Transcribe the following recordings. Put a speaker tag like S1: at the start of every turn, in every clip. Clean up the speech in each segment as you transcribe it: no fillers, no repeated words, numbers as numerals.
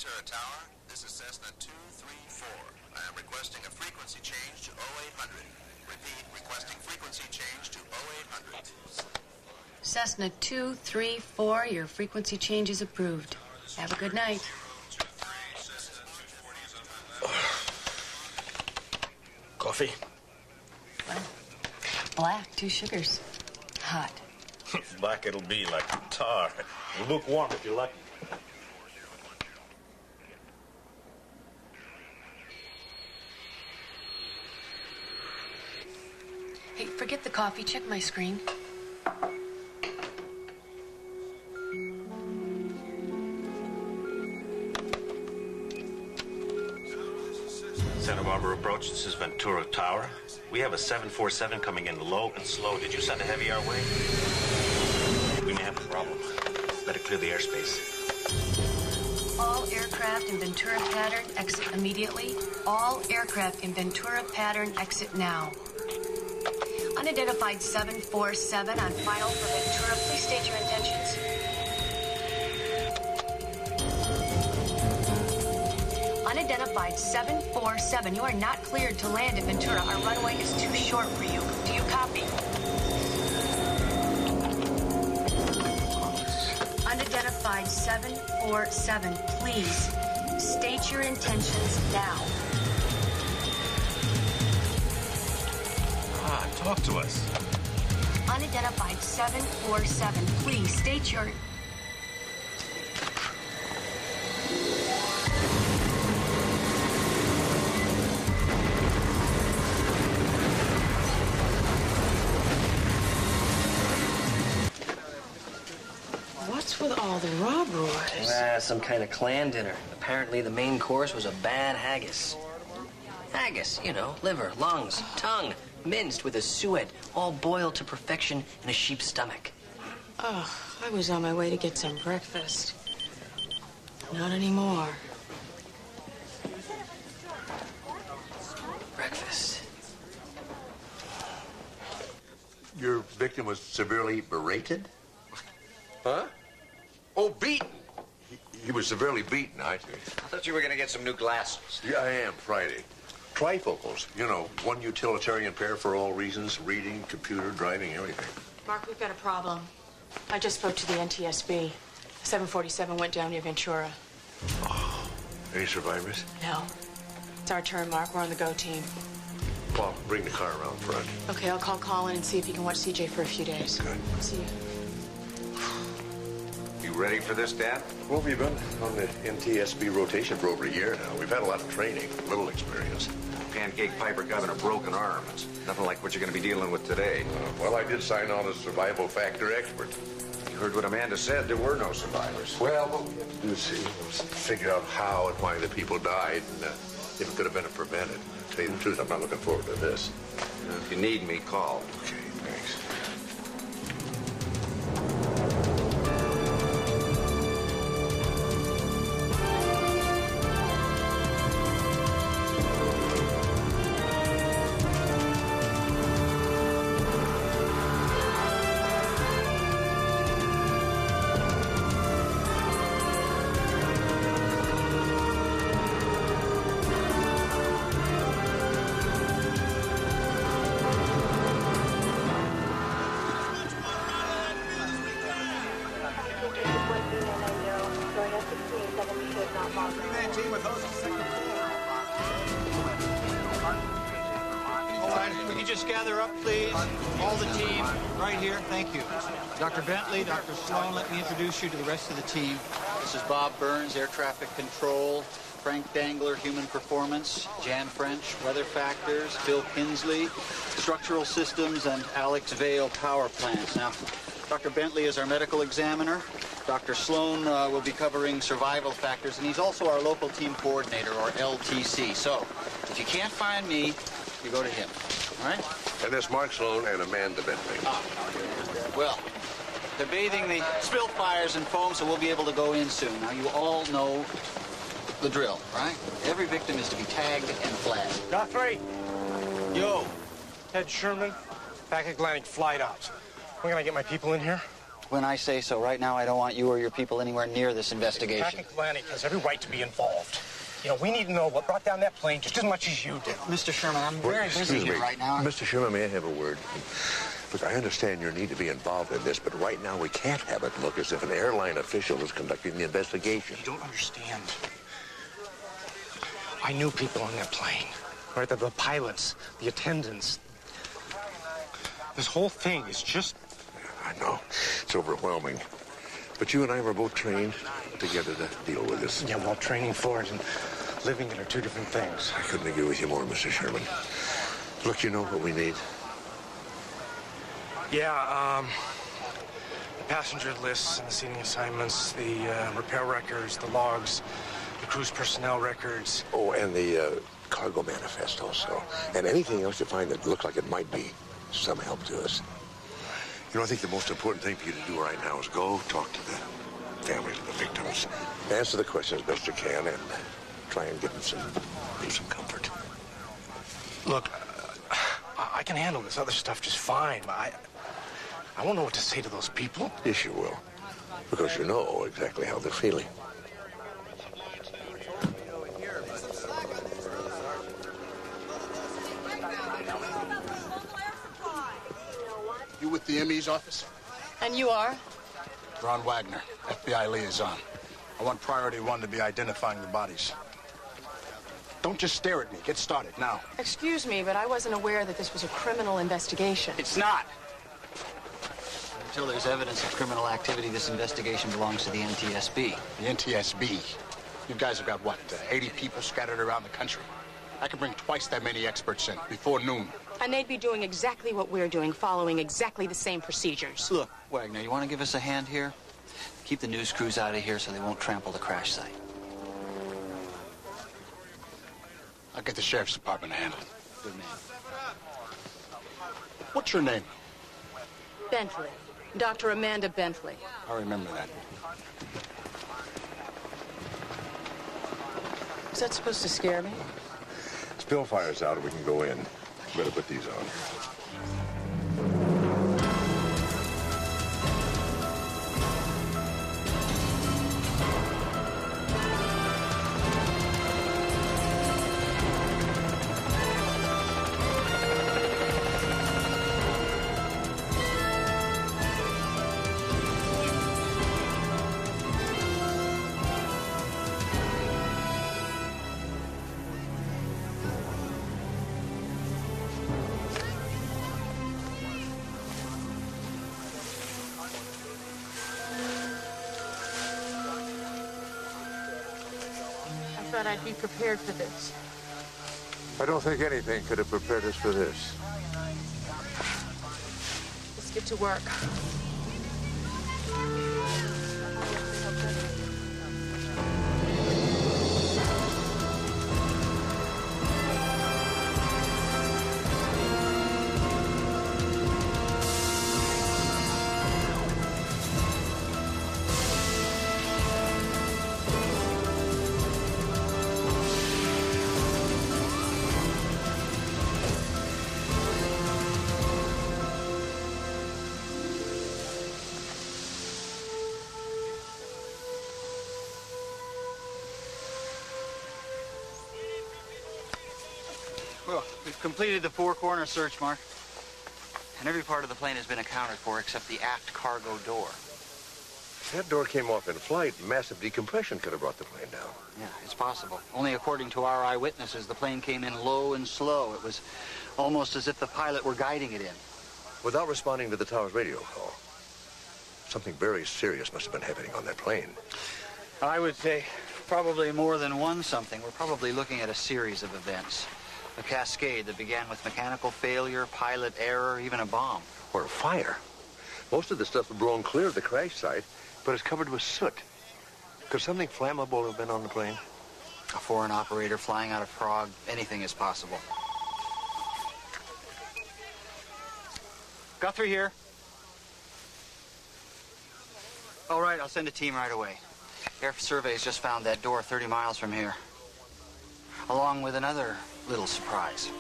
S1: Ventura Tower, this is Cessna 234. I am requesting a frequency change to 0800. Repeat, requesting frequency change to 0800.
S2: Cessna 234, your frequency change is approved. Have a good night.
S3: Coffee?
S2: What? Black, 2 sugars. Hot.
S3: Black it'll be, like tar. Lukewarm if you're lucky.
S2: Hey, forget the coffee. Check my screen.
S3: Santa Barbara approach, this is Ventura Tower. We have a 747 coming in low and slow. Did you send a heavy our way? We may have a problem. Better clear the airspace.
S2: All aircraft in Ventura pattern exit immediately. All aircraft in Ventura pattern exit now. Unidentified 747 on file for Ventura. Please state your intentions. Unidentified 747. You are not cleared to land at Ventura. Our runway is too short for you. Do you copy? Unidentified 747. Please state your intentions now.
S3: Talk to us.
S2: Unidentified 747. Please state your...
S4: What's with all the robberies?
S5: Some kind of clan dinner. Apparently the main course was a bad haggis. Haggis, you know, liver, lungs, tongue, minced with a suet, all boiled to perfection in a sheep's stomach.
S4: Oh, I was on my way to get some breakfast. Not anymore.
S5: Breakfast.
S1: Your victim was severely berated?
S6: Huh? Oh, beaten.
S1: He was severely beaten, I think.
S6: I thought you were going to get some new glasses.
S1: Yeah, I am, Friday. Trifocals. You know, one utilitarian pair for all reasons. Reading, computer, driving, everything.
S4: Mark, we've got a problem. I just spoke to the NTSB. 747 went down near Ventura.
S1: Oh, any survivors?
S4: No. It's our turn, Mark. We're on the go team.
S1: Well, bring the car around front.
S4: Okay, I'll call Colin and see if he can watch CJ for a few days.
S1: Good.
S4: See you.
S6: You ready for this, Dad?
S1: Well, we've been on the NTSB rotation for over a year now. We've had a lot of training, little experience.
S6: Pancake Piper got a broken arm. It's nothing like what you're going to be dealing with today.
S1: Well, I did sign on as survival factor expert.
S6: You heard what Amanda said. There were no survivors.
S1: Well, what we have to do is figure out how and why the people died and if it could have been prevented. To tell you the truth, I'm not looking forward to this.
S6: If you need me, call.
S1: Okay, thanks.
S7: Dr. Bentley, Dr. Sloan, let me introduce you to the rest of the team. This is Bob Burns, Air Traffic Control, Frank Dangler, Human Performance, Jan French, Weather Factors, Bill Kinsley, Structural Systems, and Alex Vale, Power Plants. Now, Dr. Bentley is our medical examiner. Dr. Sloan will be covering survival factors, and he's also our local team coordinator, or LTC. So, if you can't find me, you go to him, all right?
S1: And there's Mark Sloan and Amanda Bentley.
S7: Well, they're bathing the spill fires in foam, so we'll be able to go in soon. Now, you all know the drill, right? Every victim is to be tagged and flagged.
S8: Guthrie.
S7: Yo.
S8: Ted Sherman, Pac Atlantic Flight Ops. When can I get my people in here?
S7: when I say so. Right now, I don't want you or your people anywhere near this investigation.
S8: Captain Kalanick has every right to be involved. You know, we need to know what brought down that plane just as much as you do.
S7: Mr. Sherman, I'm very busy here right now.
S9: Mr. Sherman, may I have a word? Look, I understand your need to be involved in this, but right now we can't have it look as if an airline official is conducting the investigation.
S8: You don't understand. I knew people on that plane. Right? The pilots, the attendants. This whole thing is just...
S9: I know. It's overwhelming. But you and I were both trained together to deal with this.
S8: Yeah, well, training for it and living it are two different things.
S9: I couldn't agree with you more, Mr. Sherman. Look, you know what we need.
S8: Yeah, the passenger lists and the seating assignments, the repair records, the logs, the cruise personnel records.
S9: Oh, and the cargo manifest also. And anything else you find that looks like it might be some help to us. You know, I think the most important thing for you to do right now is go talk to the families of the victims. Answer the questions best you can and try and give them some comfort.
S8: Look, I can handle this other stuff just fine, but I won't know what to say to those people.
S9: Yes, you will. Because you know exactly how they're feeling.
S10: You with the ME's office?
S4: And you are?
S10: Ron Wagner, FBI liaison. I want priority 1 to be identifying the bodies. Don't just stare at me. Get started now.
S4: Excuse me, but I wasn't aware that this was a criminal investigation.
S10: It's not.
S7: Until there's evidence of criminal activity, this investigation belongs to the NTSB.
S10: The NTSB. You guys have got, what, 80 people scattered around the country? I can bring twice that many experts in before noon.
S4: And they'd be doing exactly what we're doing, following exactly the same procedures.
S7: Look, Wagner, you want to give us a hand here? Keep the news crews out of here so they won't trample the crash site.
S10: I'll get the sheriff's department to handle it.
S7: Good man.
S10: What's your name?
S4: Bentley. Dr. Amanda Bentley.
S10: I remember that.
S4: Is that supposed to scare me?
S9: Spill fire's out and we can go in. Better put these on.
S4: I thought I'd be prepared for this.
S9: I don't think anything could have prepared us for this.
S4: Let's get to work.
S7: Well, we've completed the four-corner search, Mark. And every part of the plane has been accounted for except the aft cargo door.
S9: If that door came off in flight, massive decompression could have brought the plane down.
S7: Yeah, it's possible. Only according to our eyewitnesses, the plane came in low and slow. It was almost as if the pilot were guiding it in.
S9: Without responding to the tower's radio call. Something very serious must have been happening on that plane.
S7: I would say probably more than one something. We're probably looking at a series of events. A cascade that began with mechanical failure, pilot error, even a bomb.
S9: Or a fire. Most of the stuff was blown clear of the crash site, but it's covered with soot. Could something flammable have been on the plane?
S7: A foreign operator flying out of Prague. Anything is possible. Guthrie here. All right, I'll send a team right away. Air Surveys just found that door 30 miles from here, along with another little surprise.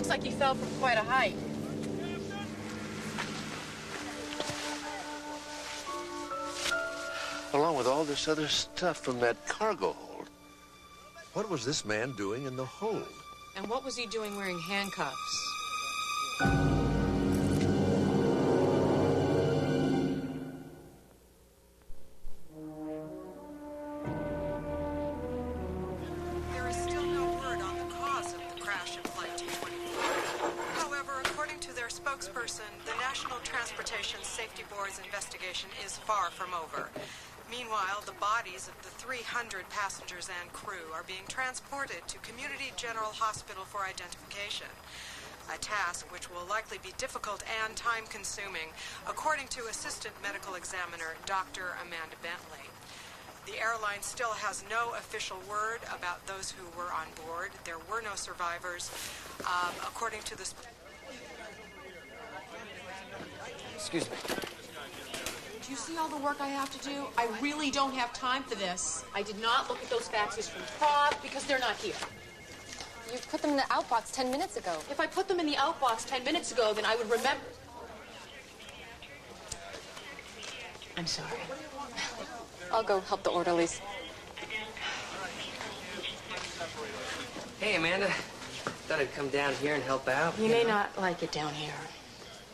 S4: Looks like he fell from quite a height.
S9: Along with all this other stuff from that cargo hold. What was this man doing in the hold?
S4: And what was he doing wearing handcuffs?
S11: There is still no word on the cause of the crash of Flight 224. However, according to their spokesperson, the National Transportation Safety Board's investigation is far from over. Meanwhile, the bodies of the 300 passengers and crew are being transported to Community General Hospital for identification, a task which will likely be difficult and time-consuming, according to Assistant Medical Examiner Dr. Amanda Bentley. The airline still has no official word about those who were on board. There were no survivors. According to the...
S5: Excuse me.
S4: Do you see all the work I have to do? I really don't have time for this. I did not look at those faxes from Prague because they're not here.
S12: You put them in the outbox 10 minutes ago.
S4: If I put them in the outbox 10 minutes ago, then I would remember. I'm sorry.
S12: I'll go help the orderlies.
S5: Hey, Amanda. Thought I'd come down here and help out.
S4: You may not like it down here.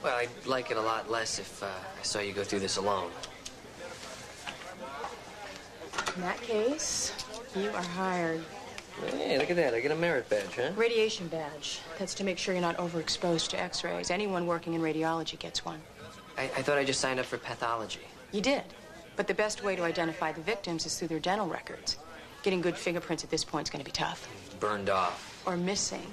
S5: Well, I'd like it a lot less if I saw you go through this alone.
S4: In that case, you are hired.
S5: Hey, look at that. I get a merit badge, huh?
S4: Radiation badge. That's to make sure you're not overexposed to X-rays. Anyone working in radiology gets one.
S5: I thought I just signed up for pathology.
S4: You did. But the best way to identify the victims is through their dental records. Getting good fingerprints at this point is going to be tough.
S5: Burned off.
S4: Or missing.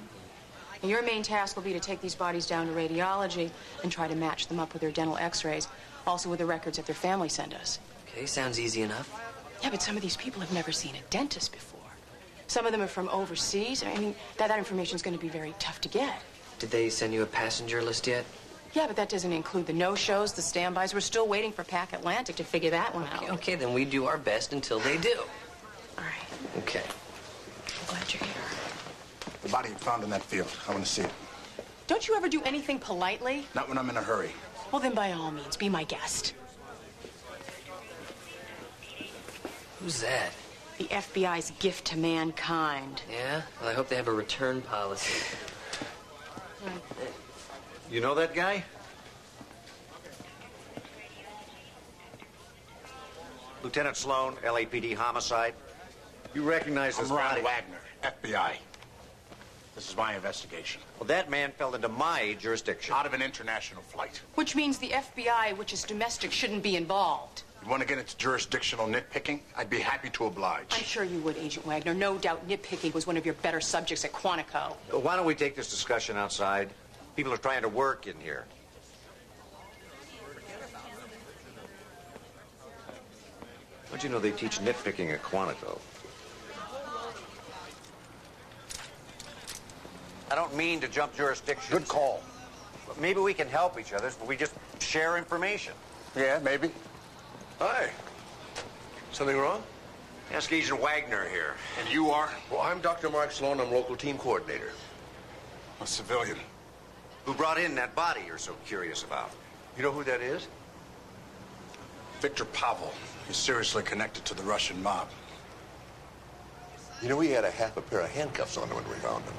S4: And your main task will be to take these bodies down to radiology and try to match them up with their dental X-rays, also with the records that their family send us.
S5: Okay, sounds easy enough.
S4: Yeah, but some of these people have never seen a dentist before. Some of them are from overseas. I mean, that information is going to be very tough to get.
S5: Did they send you a passenger list yet?
S4: Yeah, but that doesn't include the no-shows, the standbys. We're still waiting for Pac Atlantic to figure that one out.
S5: Okay, then we do our best until they do.
S4: All right.
S5: Okay.
S4: I'm glad you're here.
S10: The body you found in that field. I want to see it.
S4: Don't you ever do anything politely?
S10: Not when I'm in a hurry.
S4: Well, then by all means, be my guest.
S5: Who's that?
S4: The FBI's gift to mankind.
S5: Yeah? Well, I hope they have a return policy.
S13: You know that guy? Lieutenant Sloan, LAPD homicide. You recognize this
S10: I'm Ron
S13: body?
S10: Wagner, FBI. This is my investigation.
S13: Well, that man fell into my jurisdiction.
S10: Out of an international flight.
S4: Which means the FBI, which is domestic, shouldn't be involved.
S10: You want to get into jurisdictional nitpicking? I'd be happy to oblige.
S4: I'm sure you would, Agent Wagner. No doubt nitpicking was one of your better subjects at Quantico.
S13: Why don't we take this discussion outside? People are trying to work in here. How'd you know they teach nitpicking at Quantico? I don't mean to jump jurisdictions.
S10: Good call.
S13: Maybe we can help each other, but we just share information.
S10: Yeah, maybe.
S9: Hi. Something wrong?
S13: Ask Agent Wagner here.
S10: And you are?
S9: Well, I'm Dr. Mark Sloan. I'm local team coordinator.
S10: A civilian.
S13: Who brought in that body you're so curious about?
S9: You know who that is?
S10: Victor Pavel. He's seriously connected to the Russian mob.
S9: You know, he had a half a pair of handcuffs on him when we found him.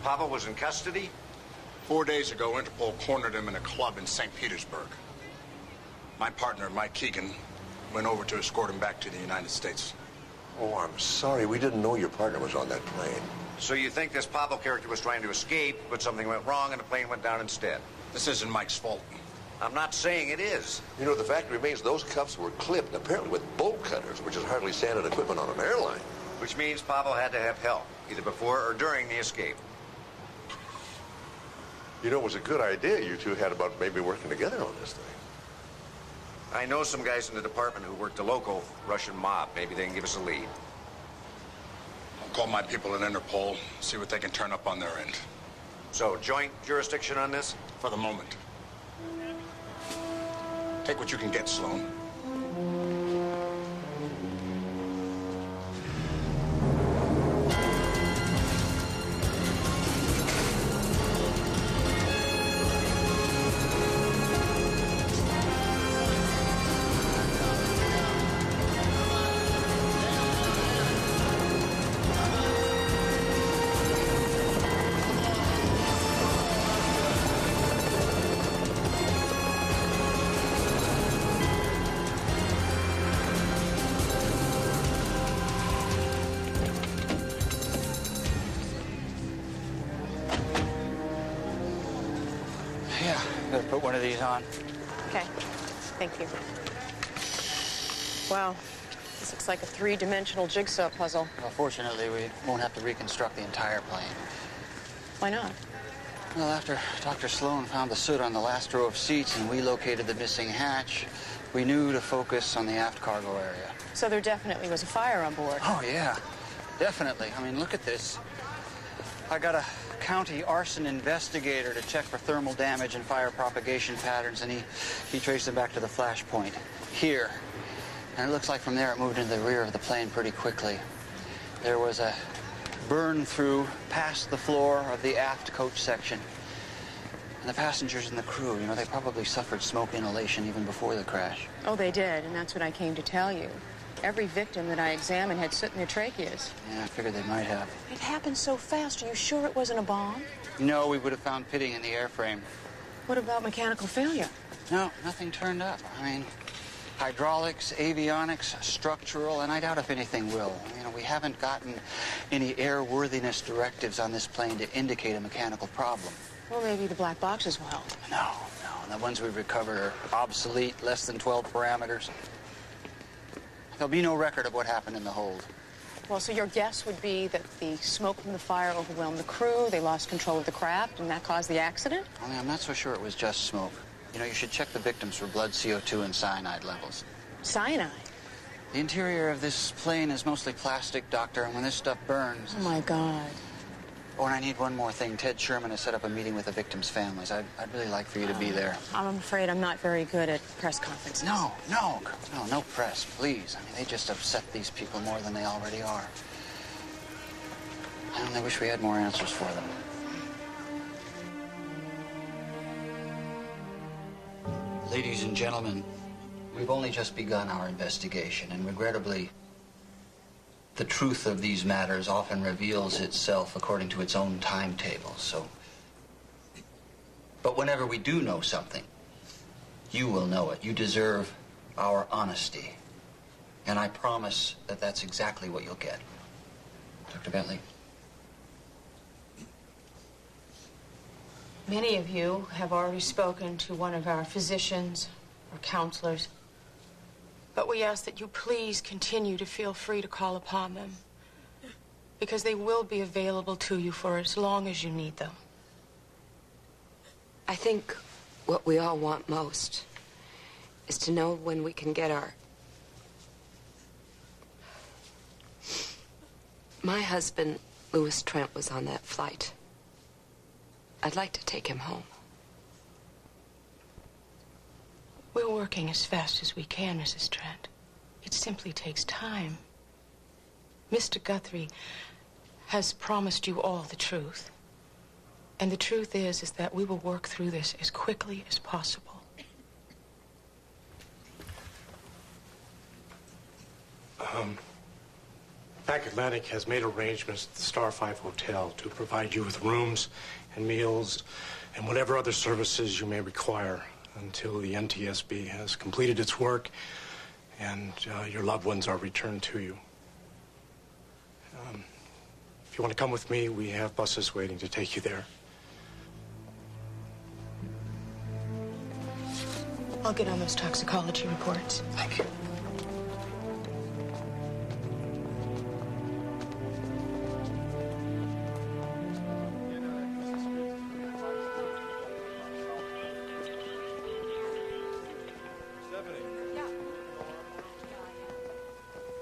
S13: Pavel was in custody?
S10: 4 days ago, Interpol cornered him in a club in St. Petersburg. My partner, Mike Keegan, went over to escort him back to the United States.
S9: Oh, I'm sorry. We didn't know your partner was on that plane.
S13: So you think this Pavel character was trying to escape, but something went wrong and the plane went down instead?
S10: This isn't Mike's fault.
S13: I'm not saying it is.
S9: You know, the fact remains those cuffs were clipped, apparently with bolt cutters, which is hardly standard equipment on an airline.
S13: Which means Pavel had to have help, either before or during the escape.
S9: You know, it was a good idea you two had about maybe working together on this thing.
S13: I know some guys in the department who work the local Russian mob. Maybe they can give us a lead.
S10: I'll call my people at Interpol, see what they can turn up on their end.
S13: So, joint jurisdiction on this?
S10: For the moment. Take what you can get, Sloan.
S7: Better put one of these on.
S4: Okay. Thank you. Wow. This looks like a three-dimensional jigsaw puzzle.
S7: Well, fortunately, we won't have to reconstruct the entire plane.
S4: Why not?
S7: Well, after Dr. Sloan found the soot on the last row of seats and we located the missing hatch, we knew to focus on the aft cargo area.
S4: So there definitely was a fire on board.
S7: Oh, yeah. Definitely. I mean, look at this. I got a county arson investigator to check for thermal damage and fire propagation patterns, and he traced them back to the flash point here. And it looks like from there it moved into the rear of the plane pretty quickly. There was a burn through past the floor of the aft coach section. And the passengers and the crew, you know, they probably suffered smoke inhalation even before the crash.
S4: Oh, they did, and that's what I came to tell you. Every victim that I examined had soot in their tracheas.
S7: Yeah, I figured they might have.
S4: It happened so fast. Are you sure it wasn't a bomb?
S7: No, we would have found pitting in the airframe.
S4: What about mechanical failure?
S7: No, nothing turned up. I mean, hydraulics, avionics, structural, and I doubt if anything will. You know, we haven't gotten any airworthiness directives on this plane to indicate a mechanical problem.
S4: Well, maybe the black boxes will help.
S7: No. The ones we've recovered are obsolete, less than 12 parameters. There'll be no record of what happened in the hold.
S4: Well, so your guess would be that the smoke from the fire overwhelmed the crew, they lost control of the craft, and that caused the accident?
S7: Only I'm not so sure it was just smoke. You know, you should check the victims for blood CO2 and cyanide levels.
S4: Cyanide?
S7: The interior of this plane is mostly plastic, Doctor, and when this stuff burns...
S4: Oh, my God.
S7: Oh, and I need one more thing. Ted Sherman has set up a meeting with the victims' families. I'd really like for you to be there.
S4: I'm afraid I'm not very good at press conferences.
S7: No press, please. I mean, they just upset these people more than they already are. I only wish we had more answers for them. Ladies and gentlemen, we've only just begun our investigation, and regrettably, the truth of these matters often reveals itself according to its own timetable, so... But whenever we do know something, you will know it. You deserve our honesty. And I promise that that's exactly what you'll get. Dr. Bentley?
S4: Many of you have already spoken to one of our physicians or counselors. But we ask that you please continue to feel free to call upon them, because they will be available to you for as long as you need them.
S14: I think what we all want most is to know when we can get our... My husband, Louis Trent, was on that flight. I'd like to take him home.
S4: We're working as fast as we can, Mrs. Trent. It simply takes time. Mr. Guthrie has promised you all the truth. And the truth is that we will work through this as quickly as possible.
S8: Pac Atlantic has made arrangements at the Star 5 Hotel to provide you with rooms and meals and whatever other services you may require until the NTSB has completed its work and your loved ones are returned to you. If you want to come with me, we have buses waiting to take you there.
S4: I'll get on those toxicology reports.
S7: Thank you.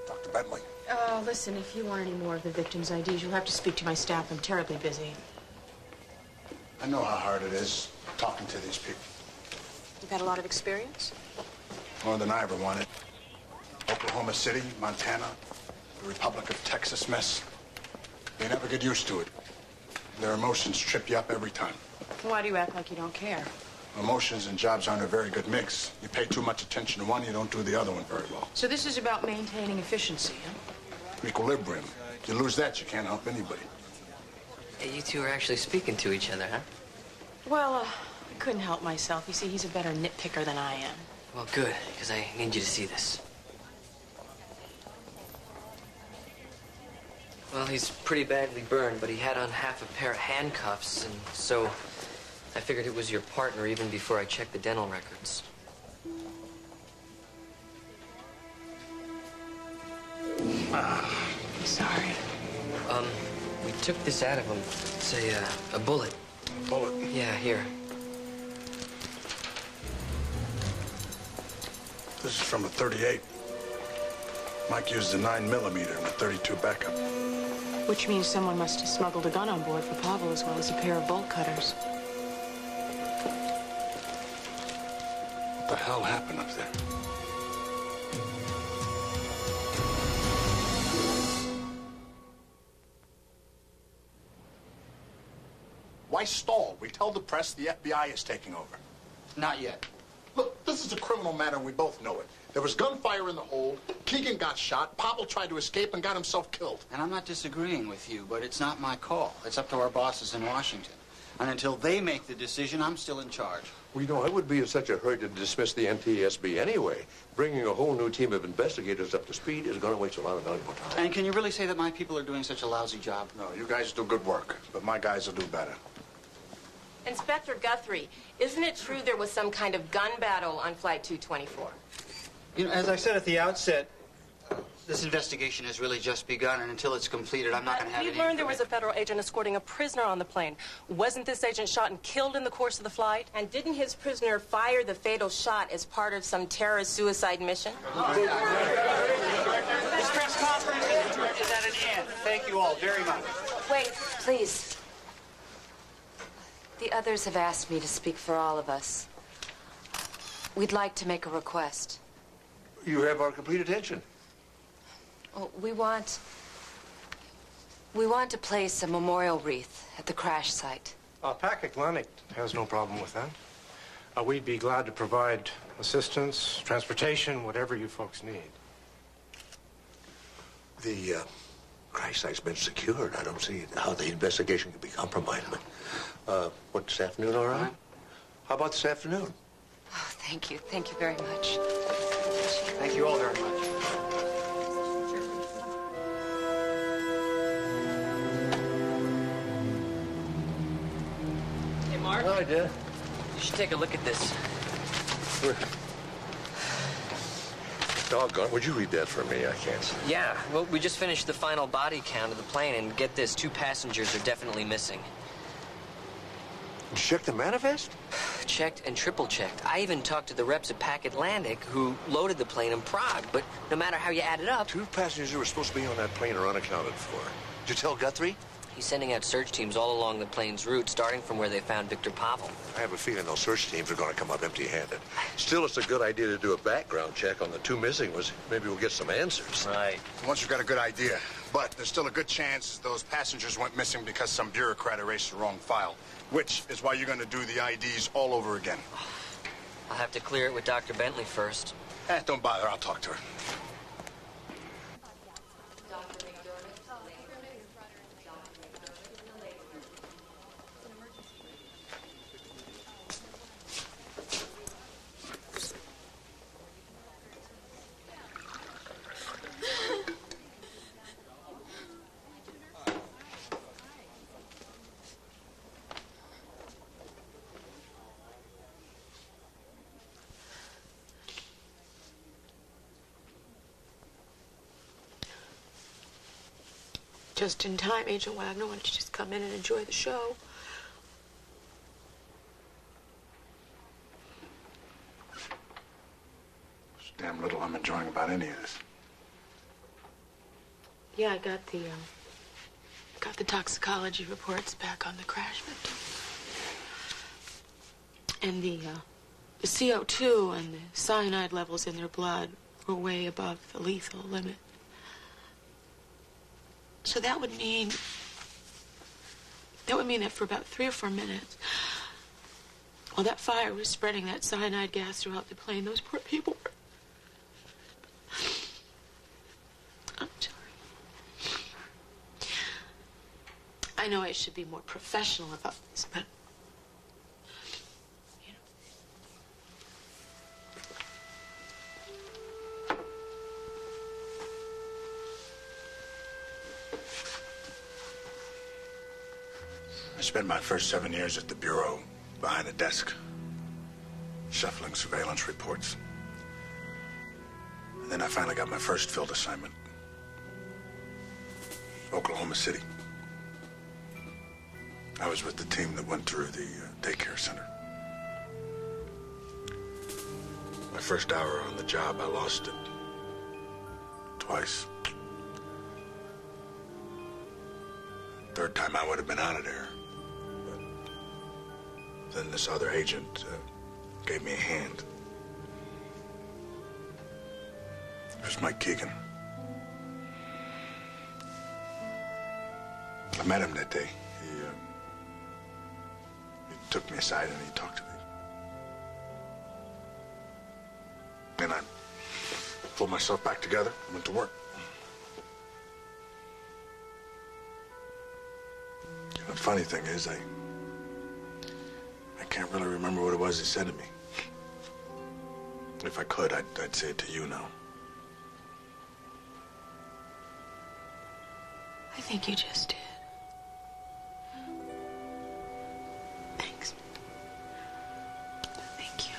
S9: Dr. Bentley.
S4: Listen, if you want any more of the victims' IDs, you'll have to speak to my staff. I'm terribly busy.
S10: I know how hard it is talking to these people.
S4: You've had a lot of experience?
S10: More than I ever wanted. Oklahoma City, Montana, the Republic of Texas mess. They never get used to it. Their emotions trip you up every time.
S4: Why do you act like you don't care?
S10: Emotions and jobs aren't a very good mix. You pay too much attention to one, you don't do the other one very well.
S4: So this is about maintaining efficiency, huh?
S10: Equilibrium. You lose that, you can't help anybody.
S5: Hey, you two are actually speaking to each other, huh?
S4: Well, I couldn't help myself. You see, he's a better nitpicker than I am.
S5: Well, good, because I need you to see this. Well, he's pretty badly burned, but he had on half a pair of handcuffs, and so I figured it was your partner even before I checked the dental records.
S4: Sorry.
S5: We took this out of him. It's a bullet.
S10: A bullet?
S5: Yeah, here.
S10: This is from a .38. Mike used a 9mm and a .32 backup.
S4: Which means someone must have smuggled a gun on board for Pavel as well as a pair of bolt cutters.
S10: What the hell happened up there? Why stall? We tell the press the FBI is taking over.
S7: Not yet.
S10: Look, this is a criminal matter, and we both know it. There was gunfire in the hold, Keegan got shot, Pavel tried to escape and got himself killed.
S7: And I'm not disagreeing with you, but it's not my call. It's up to our bosses in Washington. And until they make the decision, I'm still in charge.
S9: Well, you know, I would be in such a hurry to dismiss the NTSB anyway. Bringing a whole new team of investigators up to speed is going to waste a lot of valuable time.
S7: And can you really say that my people are doing such a lousy job?
S10: No, you guys do good work, but my guys will do better.
S15: Inspector Guthrie, isn't it true there was some kind of gun battle on Flight 224?
S7: You know, as I said at the outset, this investigation has really just begun, and until it's completed, I'm not going to have
S15: We
S7: any...
S15: learned there was a federal agent escorting a prisoner on the plane. Wasn't this agent shot and killed in the course of the flight? And didn't his prisoner fire the fatal shot as part of some terrorist suicide mission?
S7: This press conference is at an end. Thank you all very much.
S14: Wait, please. The others have asked me to speak for all of us. We'd like to make a request.
S9: You have our complete attention.
S14: Well, we want to place a memorial wreath at the crash site.
S8: Pac Atlantic has no problem with that. We'd be glad to provide assistance, transportation, whatever you folks need.
S9: The crash site's been secured. I don't see how the investigation could be compromised, but what, this afternoon, all right? How about this afternoon?
S14: Oh, thank you. Thank you very much.
S7: Thank you all very much.
S5: Hey, Mark.
S9: Hi, Dad.
S5: You should take a look at this.
S9: Doggone, would you read that for me? I can't see.
S5: Yeah, well, we just finished the final body count of the plane, and get this, 2 passengers are definitely missing.
S9: Did you check the manifest?
S5: Checked and triple-checked. I even talked to the reps at Pac Atlantic who loaded the plane in Prague, but no matter how you add it up...
S9: 2 passengers who were supposed to be on that plane are unaccounted for. Did you tell Guthrie?
S5: He's sending out search teams all along the plane's route, starting from where they found Victor Pavel.
S9: I have a feeling those search teams are going to come up empty-handed. Still, it's a good idea to do a background check on the 2 missing ones. Maybe we'll get some answers.
S5: Right.
S10: Once you've got a good idea, but there's still a good chance those passengers went missing because some bureaucrat erased the wrong file, which is why you're going to do the IDs all over again.
S5: I'll have to clear it with Dr. Bentley first.
S10: Don't bother. I'll talk to her.
S4: Just in time, Agent Wagner. Why don't you just come in and enjoy the show?
S10: It's damn little I'm enjoying about any of this.
S4: Yeah, I got the toxicology reports back on the crash victim. And the CO2 and the cyanide levels in their blood were way above the lethal limit. So that would mean that for about 3 or 4 minutes, while that fire was spreading that cyanide gas throughout the plane, those poor people were... I'm sorry. I know I should be more professional about this, but...
S10: I spent my first 7 years at the Bureau behind a desk, shuffling surveillance reports. And then I finally got my first field assignment. Oklahoma City. I was with the team that went through the daycare center. My first hour on the job, I lost it. Twice. Third time I would have been out of there. But then this other agent gave me a hand. It was Mike Keegan. I met him that day. He took me aside and he talked to me. And I pulled myself back together and went to work. You know, the funny thing is, I can't really remember what it was he said to me. If I could, I'd say it to you now.
S4: I think you just did. Thanks. Thank you.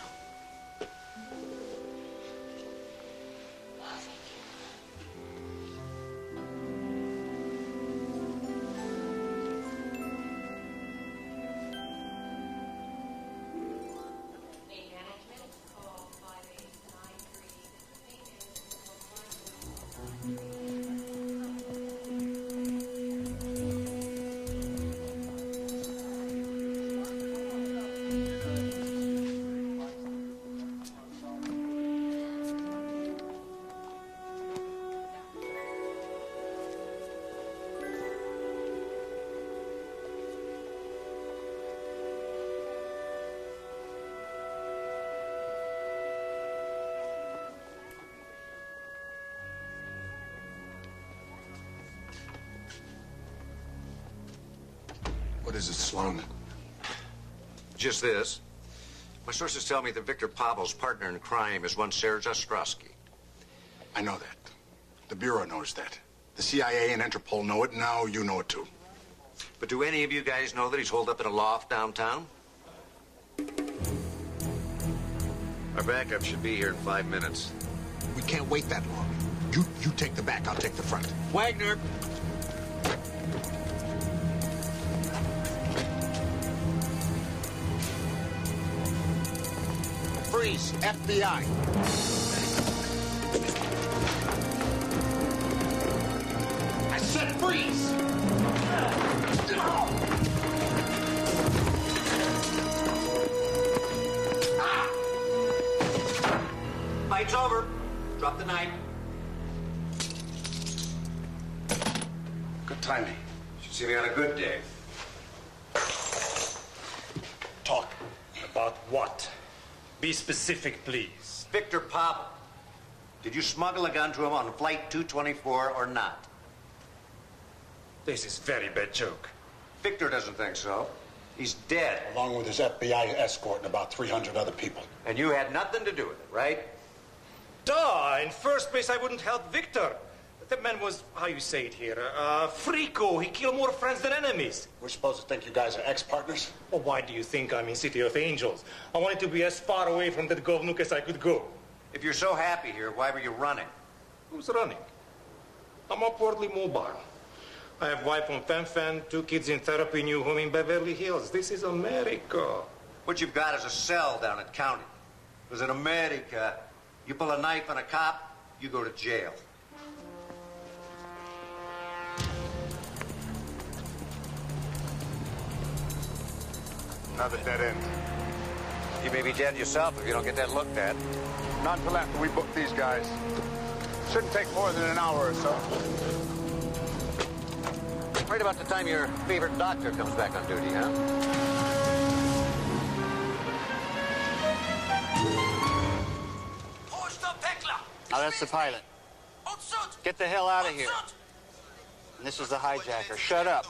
S10: What is it, Sloan?
S13: Just this. My sources tell me that Victor Pavel's partner in crime is one Serge Ostrowski.
S10: I know that. The Bureau knows that. The CIA and Interpol know it. Now you know it, too.
S13: But do any of you guys know that he's holed up in a loft downtown? Our backup should be here in 5 minutes.
S10: We can't wait that long. You take the back, I'll take the front.
S13: Wagner!
S10: Freeze, FBI. I said freeze!
S13: Fight's over. Drop the knife.
S10: Good timing.
S13: Should see me on a good day.
S10: Talk.
S8: About what? Be specific, please.
S13: Victor Pavel. Did you smuggle a gun to him on flight 224 or not?
S8: This is very bad joke.
S13: Victor doesn't think so. He's dead.
S10: Along with his FBI escort and about 300 other people.
S13: And you had nothing to do with it, right?
S8: Duh! In first place, I wouldn't help Victor. The man was, how you say it here, freako. He killed more friends than enemies.
S10: We're supposed to think you guys are ex-partners?
S8: Well, why do you think I'm in City of Angels? I wanted to be as far away from that govnook as I could go.
S13: If you're so happy here, why were you running?
S8: Who's running? I'm upwardly mobile. I have wife on Fen-Phen, 2 kids in therapy, new home in Beverly Hills. This is America.
S13: What you've got is a cell down at County. Because in America, you pull a knife on a cop, you go to jail.
S10: Another dead end.
S13: You may be dead yourself if you don't get that looked at.
S10: Not until after we book these guys. Shouldn't take more than an hour or so.
S13: Right about the time your favorite doctor comes back on duty, huh?
S16: Now that's the pilot. Get the hell out of here. And this is the hijacker. Shut up.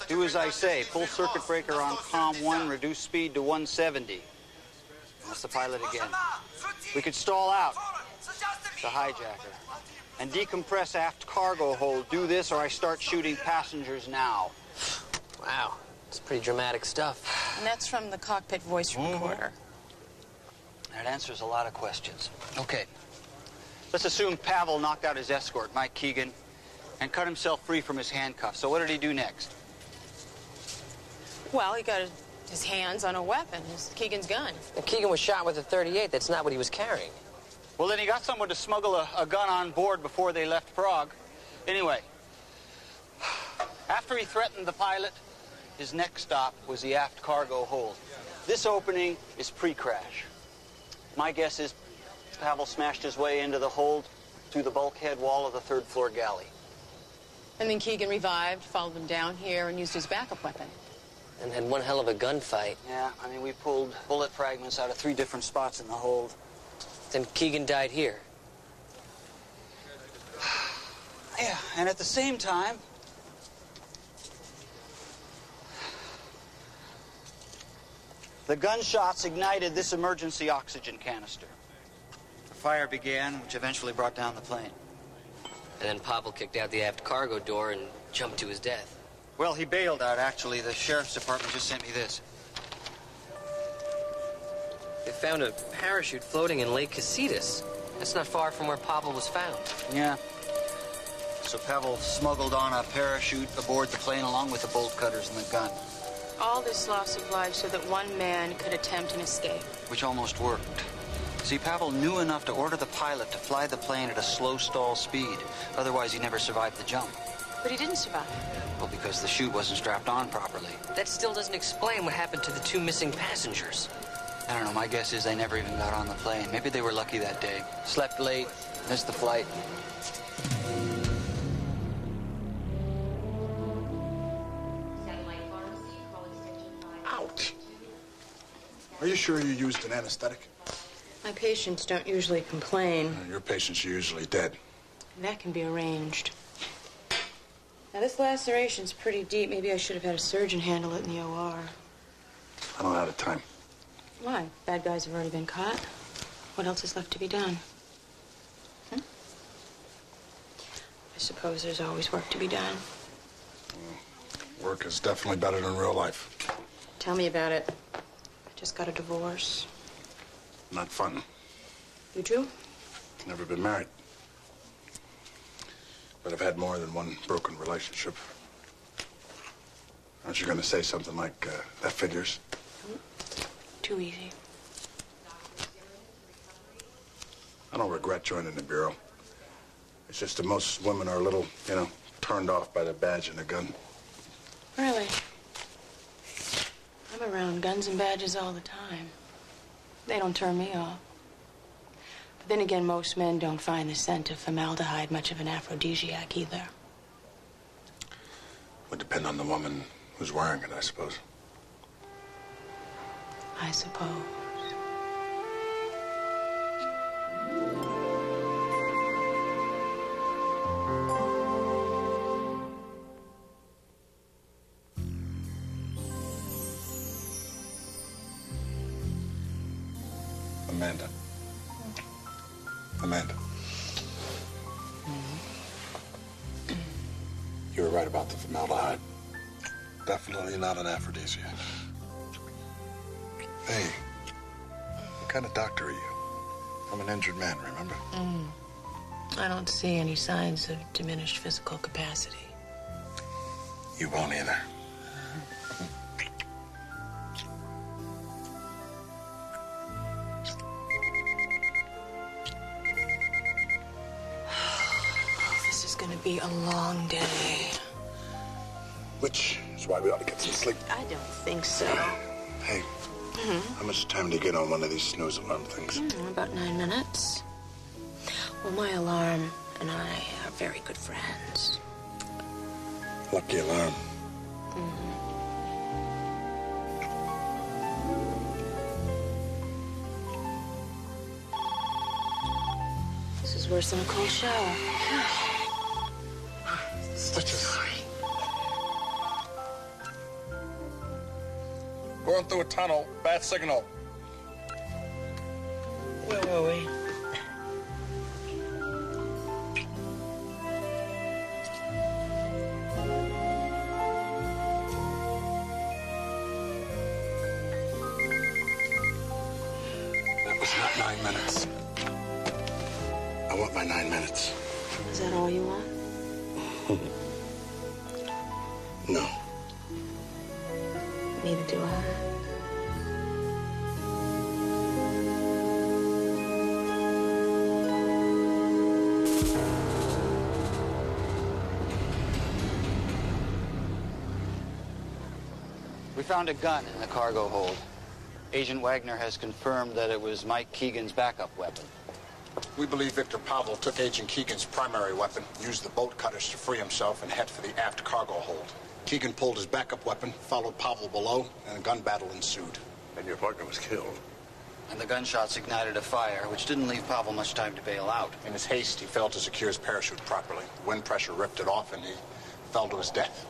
S16: Do as I say. Full circuit breaker on COM 1, reduce speed to 170. That's the pilot again. We could stall out. The hijacker. And decompress aft cargo hold. Do this or I start shooting passengers now.
S5: Wow, it's pretty dramatic stuff.
S4: And that's from the cockpit voice recorder.
S16: That answers a lot of questions. Okay. Let's assume Pavel knocked out his escort, Mike Keegan, and cut himself free from his handcuffs. So what did he do next?
S4: Well, he got his hands on a weapon, Keegan's gun.
S5: And Keegan was shot with a .38. That's not what he was carrying.
S16: Well, then he got someone to smuggle a gun on board before they left Prague. Anyway, after he threatened the pilot, his next stop was the aft cargo hold. This opening is pre-crash. My guess is Pavel smashed his way into the hold through the bulkhead wall of the third-floor galley.
S4: And then Keegan revived, followed him down here, and used his backup weapon.
S5: And had one hell of a gunfight.
S16: Yeah, I mean, we pulled bullet fragments out of 3 different spots in the hold.
S5: Then Keegan died here.
S16: Yeah, and at the same time, the gunshots ignited this emergency oxygen canister. The fire began, which eventually brought down the plane.
S5: And then Pavel kicked out the aft cargo door and jumped to his death.
S16: Well, he bailed out, actually. The sheriff's department just sent me this.
S5: They found a parachute floating in Lake Casitas. That's not far from where Pavel was found.
S16: Yeah. So Pavel smuggled on a parachute aboard the plane along with the bolt cutters and the gun.
S4: All this loss of life so that one man could attempt an escape.
S16: Which almost worked. See, Pavel knew enough to order the pilot to fly the plane at a slow stall speed. Otherwise, he never survived the jump.
S4: But he didn't survive.
S16: Well, because the chute wasn't strapped on properly.
S5: That still doesn't explain what happened to the 2 missing passengers.
S16: I don't know. My guess is they never even got on the plane. Maybe they were lucky that day. Slept late, missed the flight.
S10: Ouch. Are you sure you used an anesthetic?
S4: My patients don't usually complain.
S10: Your patients are usually dead.
S4: That can be arranged. Now, this laceration's pretty deep. Maybe I should have had a surgeon handle it in the OR.
S10: I don't have the time.
S4: Why? Bad guys have already been caught. What else is left to be done? I suppose there's always work to be done.
S10: Work is definitely better than real life.
S4: Tell me about it. I just got a divorce.
S10: Not fun.
S4: You too?
S10: Never been married. But I've had more than one broken relationship. Aren't you going to say something like, that figures?
S4: Too easy.
S10: I don't regret joining the Bureau. It's just that most women are a little, turned off by the badge and the gun.
S4: Really? I'm around guns and badges all the time. They don't turn me off. But then again, most men don't find the scent of formaldehyde much of an aphrodisiac either.
S10: Would depend on the woman who's wearing it, I suppose.
S4: I suppose.
S10: Amanda. You were right about the formaldehyde. Definitely not an aphrodisiac. Hey, what kind of doctor are you? I'm an injured man, remember?
S4: I don't see any signs of diminished physical capacity.
S10: You won't either.
S4: This is gonna be a long day.
S10: Which is why we ought to get some sleep.
S4: I don't think so.
S10: Hey, how much time do you get on one of these snooze alarm things?
S4: About 9 minutes. Well, my alarm and I are very good friends.
S10: Lucky alarm.
S4: This is worse than a cold shower.
S10: Stitches. Going through a tunnel. Bad signal.
S4: Where were we?
S10: 9 minutes. I want my 9 minutes.
S4: Is that all you want?
S10: No.
S4: Neither do I.
S16: We found a gun in the cargo hold. Agent Wagner has confirmed that it was Mike Keegan's backup weapon.
S10: We believe Victor Pavel took Agent Keegan's primary weapon, used the bolt cutters to free himself, and head for the aft cargo hold. Keegan pulled his backup weapon, followed Pavel below, and a gun battle ensued.
S9: And your partner was killed.
S16: And the gunshots ignited a fire, which didn't leave Pavel much time to bail out.
S10: In his haste, he failed to secure his parachute properly. Wind pressure ripped it off, and he fell to his death.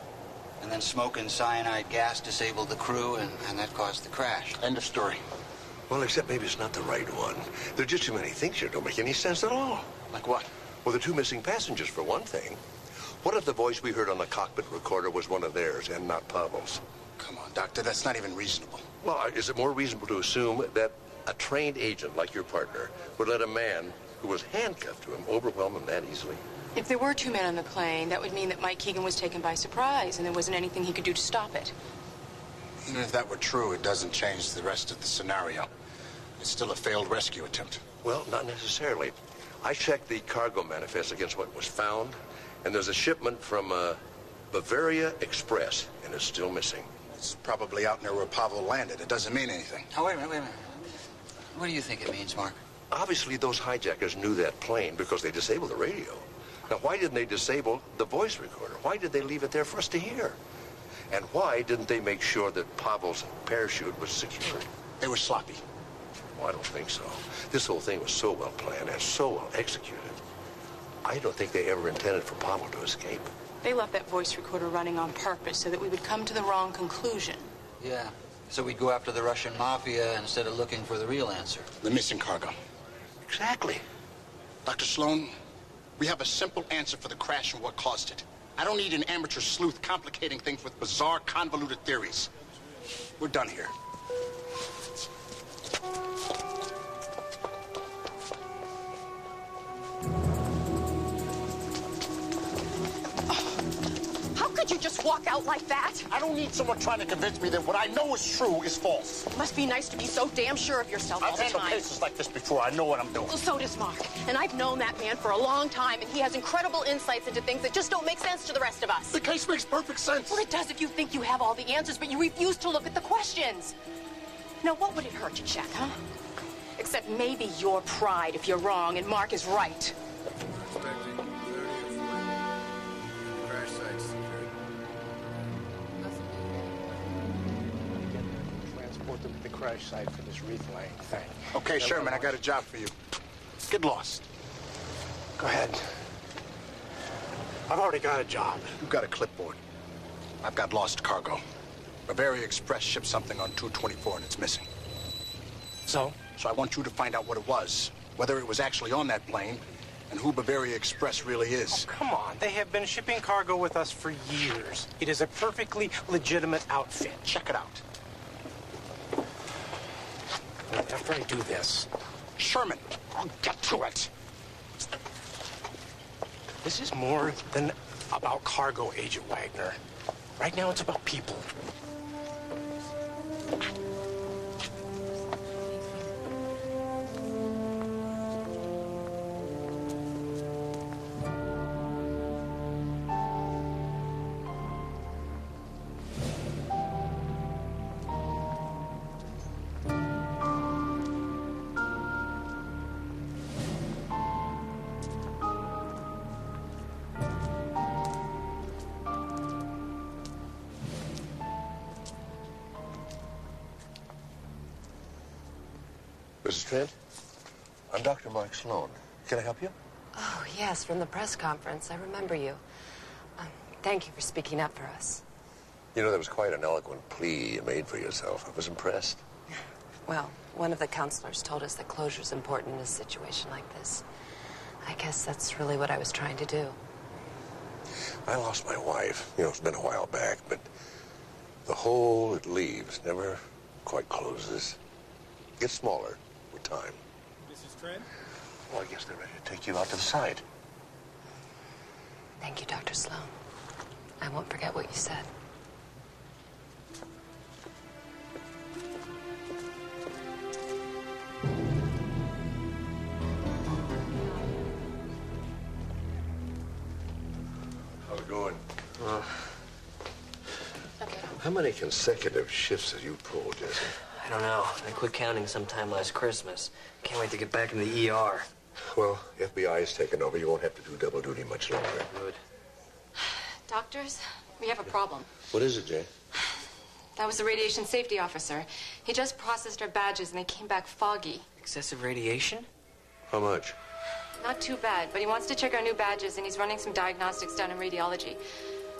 S16: And then smoke and cyanide gas disabled the crew, and that caused the crash.
S10: End of story.
S9: Well, except maybe it's not the right one. There are just too many things here. Don't make any sense at all.
S10: Like what?
S9: Well, the 2 missing passengers, for one thing. What if the voice we heard on the cockpit recorder was one of theirs and not Pavel's?
S10: Come on, Doctor, that's not even reasonable.
S9: Well, is it more reasonable to assume that a trained agent like your partner would let a man who was handcuffed to him overwhelm him that easily?
S4: If there were 2 men on the plane, that would mean that Mike Keegan was taken by surprise and there wasn't anything he could do to stop it.
S10: Even if that were true, it doesn't change the rest of the scenario. It's still a failed rescue attempt.
S9: Well, not necessarily. I checked the cargo manifest against what was found, and there's a shipment from Bavaria Express, and it's still missing.
S10: It's probably out near where Pavel landed. It doesn't mean anything.
S16: Oh, wait a minute. What do you think it means, Mark?
S9: Obviously, those hijackers knew that plane because they disabled the radio. Now, why didn't they disable the voice recorder? Why did they leave it there for us to hear? And why didn't they make sure that Pavel's parachute was secured?
S10: They were sloppy.
S9: Well, I don't think so. This whole thing was so well planned and so well executed. I don't think they ever intended for Pavel to escape.
S4: They left that voice recorder running on purpose so that we would come to the wrong conclusion.
S16: Yeah. So we'd go after the Russian mafia instead of looking for the real answer.
S10: The missing cargo.
S9: Exactly.
S10: Dr. Sloan, we have a simple answer for the crash and what caused it. I don't need an amateur sleuth complicating things with bizarre, convoluted theories. We're done here.
S17: How could you just walk out like that?
S10: I don't need someone trying to convince me that what I know is true is false.
S17: It must be nice to be so damn sure of yourself all
S10: I've
S17: the
S10: handled
S17: time.
S10: cases like this before. I know what I'm doing.
S17: Well, so does Mark. And I've known that man for a long time, and he has incredible insights into things that just don't make sense to the rest of us.
S10: The case makes perfect sense.
S17: Well, it does if you think you have all the answers, but you refuse to look at the questions. Now, what would it hurt to check, huh? Except maybe your pride if you're wrong and Mark is right.
S8: Transport them to the crash site for this wreath laying thing.
S10: Okay, Sherman, I got a job for you. Get lost.
S8: Go ahead. I've already got a job.
S10: You've got a clipboard. I've got lost cargo. Bavaria Express shipped something on 224 and it's missing.
S8: So
S10: I want you to find out what it was, whether it was actually on that plane, and who Bavaria Express really is.
S8: Oh, come on. They have been shipping cargo with us for years. It is a perfectly legitimate outfit.
S10: Check it out.
S8: After I do this...
S10: Sherman, I'll get to it.
S8: This is more than about cargo, Agent Wagner. Right now, it's about people.
S9: Mrs. Trent, I'm Dr. Mark Sloan. Can I help you?
S14: Oh, yes, from the press conference. I remember you. Thank you for speaking up for us.
S9: You know, that was quite an eloquent plea you made for yourself. I was impressed.
S14: Well, one of the counselors told us that closure's important in a situation like this. I guess that's really what I was trying to do.
S9: I lost my wife. You know, it's been a while back, but the hole it leaves never quite closes. It gets smaller with time.
S18: Trent?
S9: Well, I guess they're ready to take you out to the side.
S14: Thank you, Dr. Sloan. I won't forget what you said.
S9: How's it going? How many consecutive shifts have you pulled, Jesse?
S5: I don't know. I quit counting sometime last Christmas. Can't wait to get back in the ER.
S9: Well, FBI is taking over. You won't have to do double duty much longer.
S5: Good.
S12: Doctors, we have a problem.
S9: What is it, Jay?
S12: That was the radiation safety officer. He just processed our badges and they came back foggy.
S5: Excessive radiation?
S9: How much?
S12: Not too bad, but he wants to check our new badges and he's running some diagnostics down in radiology.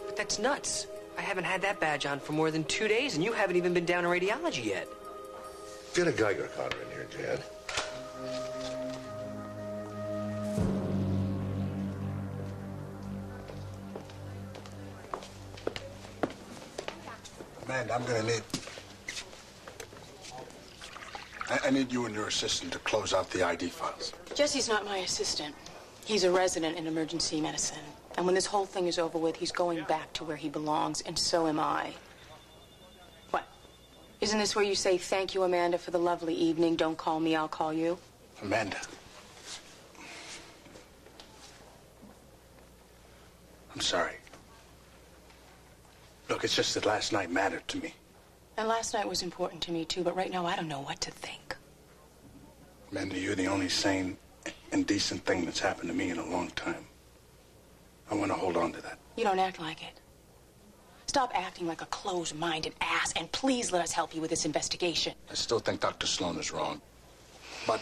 S5: But that's nuts. I haven't had that badge on for more than 2 days, and you haven't even been down in radiology yet.
S9: Get a Geiger counter in here, Jad.
S10: Amanda, I'm gonna need... I need you and your assistant to close out the ID files.
S4: Jesse's not my assistant. He's a resident in emergency medicine. And when this whole thing is over with, he's going back to where he belongs, and so am I. What? Isn't this where you say, thank you, Amanda, for the lovely evening. Don't call me, I'll call you?
S10: Amanda. I'm sorry. Look, it's just that last night mattered to me.
S4: And last night was important to me, too, but right now I don't know what to think.
S10: Amanda, you're the only sane and decent thing that's happened to me in a long time. I want to hold on to that.
S4: You don't act like it. Stop acting like a closed-minded ass, and please let us help you with this investigation.
S10: I still think Dr. Sloan is wrong. But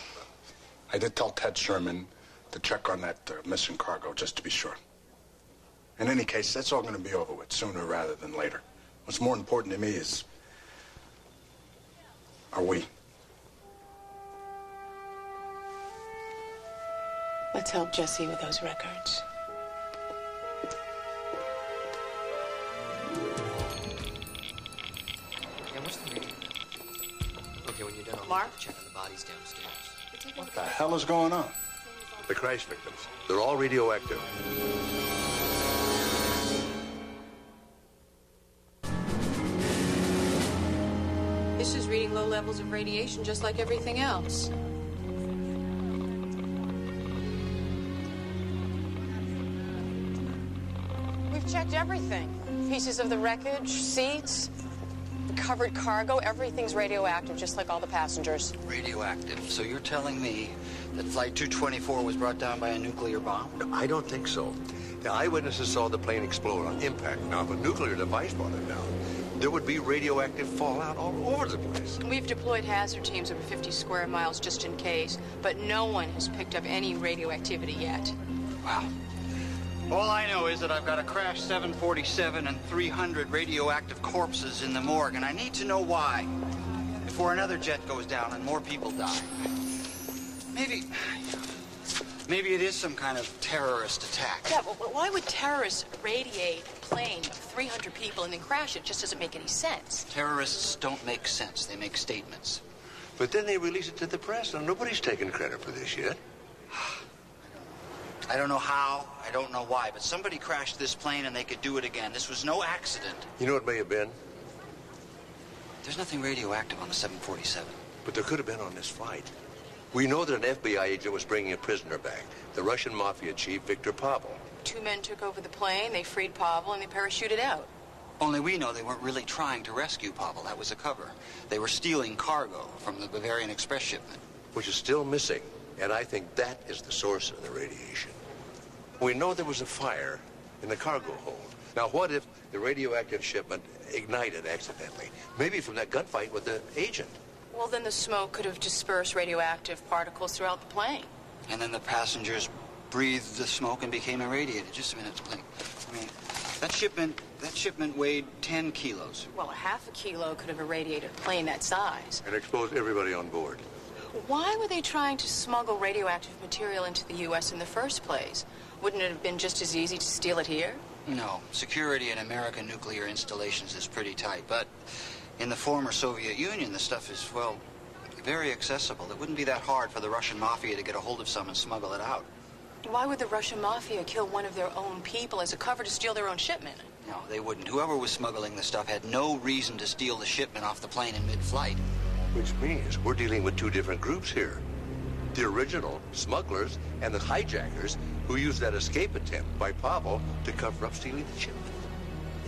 S10: I did tell Ted Sherman to check on that missing cargo, just to be sure. In any case, that's all going to be over with sooner rather than later. What's more important to me is, are we?
S4: Let's help Jesse with those records.
S5: Okay, when you're done,
S4: Mark?
S5: check on the bodies downstairs.
S10: What the hell is going on?
S9: The crash victims. They're all radioactive.
S17: This is reading low levels of radiation just like everything else. We've checked everything. Pieces of the wreckage, seats, the covered cargo, everything's radioactive, just like all the passengers.
S16: Radioactive. So you're telling me that Flight 224 was brought down by a nuclear bomb?
S9: No, I don't think so. The eyewitnesses saw the plane explode on impact. Now, if a nuclear device brought it down, there would be radioactive fallout all over the place.
S17: We've deployed hazard teams over 50 square miles just in case, but no one has picked up any radioactivity yet.
S16: Wow. All I know is that I've got a crashed 747 and 300 radioactive corpses in the morgue, and I need to know why before another jet goes down and more people die. Maybe it is some kind of terrorist attack.
S17: Yeah, but why would terrorists radiate a plane of 300 people and then crash it? It just doesn't make any sense.
S16: Terrorists don't make sense. They make statements.
S9: But then they release it to the press, and nobody's taken credit for this yet.
S16: I don't know how, I don't know why, but somebody crashed this plane and they could do it again. This was no accident.
S9: You know what it may have been?
S16: There's nothing radioactive on the 747.
S9: But there could have been on this flight. We know that an FBI agent was bringing a prisoner back, the Russian mafia chief, Viktor Pavel.
S17: 2 men took over the plane, they freed Pavel, and they parachuted out.
S16: Only we know they weren't really trying to rescue Pavel. That was a cover. They were stealing cargo from the Bavarian Express shipment.
S9: Which is still missing, and I think that is the source of the radiation. We know there was a fire in the cargo hold. Now, what if the radioactive shipment ignited accidentally? Maybe from that gunfight with the agent.
S17: Well, then the smoke could have dispersed radioactive particles throughout the plane.
S16: And then the passengers breathed the smoke and became irradiated. Just a minute, Blink. I mean, that shipment weighed 10 kilos.
S17: Well, a half a kilo could have irradiated a plane that size.
S9: And exposed everybody on board.
S17: Why were they trying to smuggle radioactive material into the U.S. in the first place? Wouldn't it have been just as easy to steal it here?
S16: No. Security in American nuclear installations is pretty tight, but in the former Soviet Union, the stuff is, well, very accessible. It wouldn't be that hard for the Russian mafia to get a hold of some and smuggle it out.
S17: Why would the Russian mafia kill one of their own people as a cover to steal their own shipment?
S16: No, they wouldn't. Whoever was smuggling the stuff had no reason to steal the shipment off the plane in mid-flight.
S9: Which means we're dealing with two different groups here. The original smugglers and the hijackers who used that escape attempt by Pavel to cover up stealing the shipment.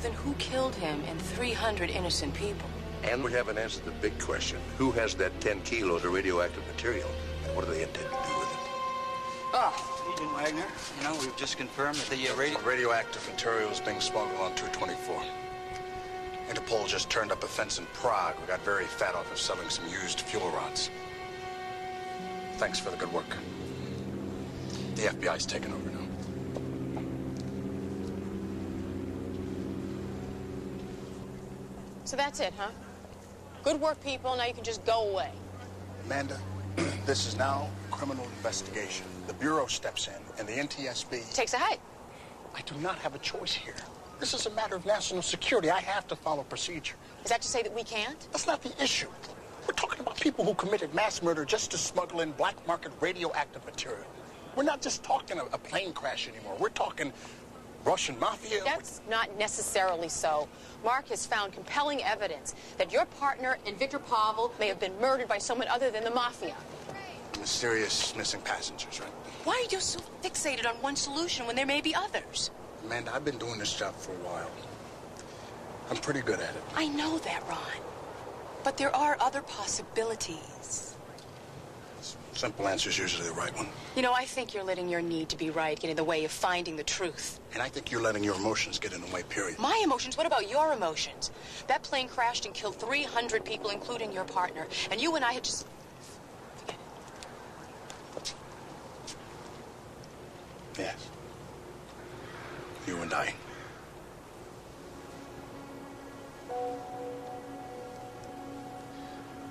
S17: Then who killed him and 300 innocent people?
S9: And we haven't answered the big question. Who has that 10 kilos of radioactive material? And what do they intend to do with it?
S16: Agent Wagner, you know, we've just confirmed that the
S10: radioactive material is being smuggled on 224. Interpol just turned up a fence in Prague. We got very fat off of selling some used fuel rods. Thanks for the good work. The FBI's taking over now.
S17: So that's it, huh? Good work, people. Now you can just go away.
S10: Amanda, this is now a criminal investigation. The Bureau steps in, and the NTSB...
S17: takes a hike.
S10: I do not have a choice here. This is a matter of national security. I have to follow procedure.
S17: Is that to say that we can't?
S10: That's not the issue. We're talking about people who committed mass murder just to smuggle in black market radioactive material. We're not just talking a plane crash anymore. We're talking Russian mafia.
S17: That's not necessarily so. Mark has found compelling evidence that your partner and Victor Pavel may have been murdered by someone other than the mafia.
S10: Mysterious missing passengers, right?
S17: Why are you so fixated on one solution when there may be others?
S10: Amanda, I've been doing this job for a while. I'm pretty good at it.
S17: I know that, Ron. But there are other possibilities.
S10: Simple answer is usually the right one.
S17: You know, I think you're letting your need to be right get in the way of finding the truth.
S10: And I think you're letting your emotions get in the way, period.
S17: My emotions? What about your emotions? That plane crashed and killed 300 people, including your partner. And you and I had just... Forget it.
S10: Yes. You and I.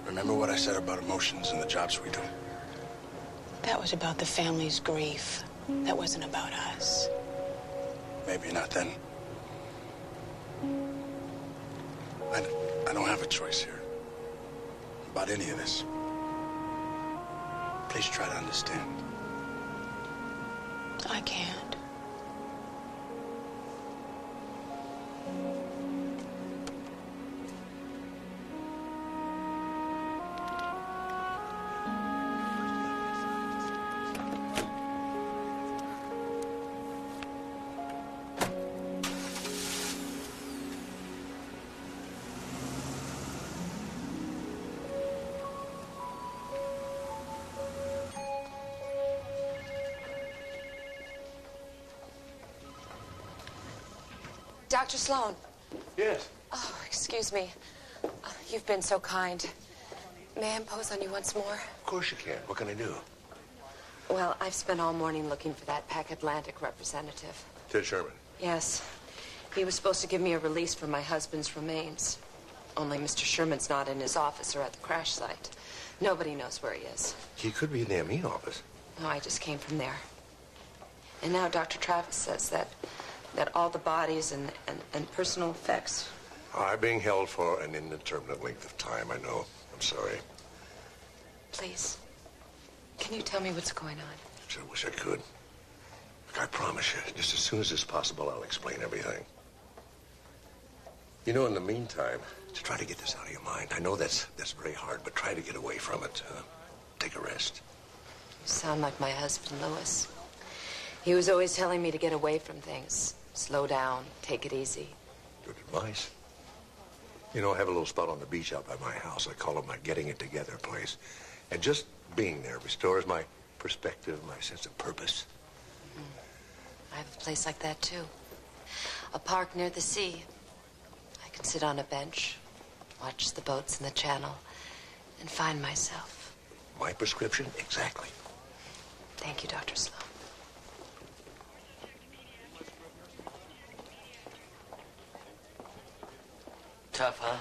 S10: Remember what I said about emotions and the jobs we do?
S17: That was about the family's grief. That wasn't about us.
S10: Maybe not then. I don't have a choice here about any of this. Please try to understand.
S17: I can't.
S14: Dr. Sloan.
S9: Yes.
S14: Oh, excuse me. You've been so kind. May I impose on you once more?
S9: Of course you can. What can I do?
S14: Well, I've spent all morning looking for that Pac Atlantic representative.
S9: Ted Sherman.
S14: Yes. He was supposed to give me a release for my husband's remains. Only Mr. Sherman's not in his office or at the crash site. Nobody knows where he is.
S9: He could be in the ME office.
S14: No, I just came from there. And now Dr. Travis says that all the bodies and personal effects
S9: are being held for an indeterminate length of time, I know. I'm sorry.
S14: Please, can you tell me what's going on?
S9: Sure wish I could. Look, I promise you, just as soon as it's possible, I'll explain everything. You know, in the meantime, to try to get this out of your mind. I know that's very hard, but try to get away from it. Take a rest.
S14: You sound like my husband, Louis. He was always telling me to get away from things. Slow down, take it easy.
S9: Good advice. You know, I have a little spot on the beach out by my house. I call it my getting it together place. And just being there restores my perspective, my sense of purpose.
S14: I have a place like that, too. A park near the sea. I can sit on a bench, watch the boats in the channel, and find myself.
S9: My prescription? Exactly.
S14: Thank you, Dr. Sloan.
S5: Tough, huh?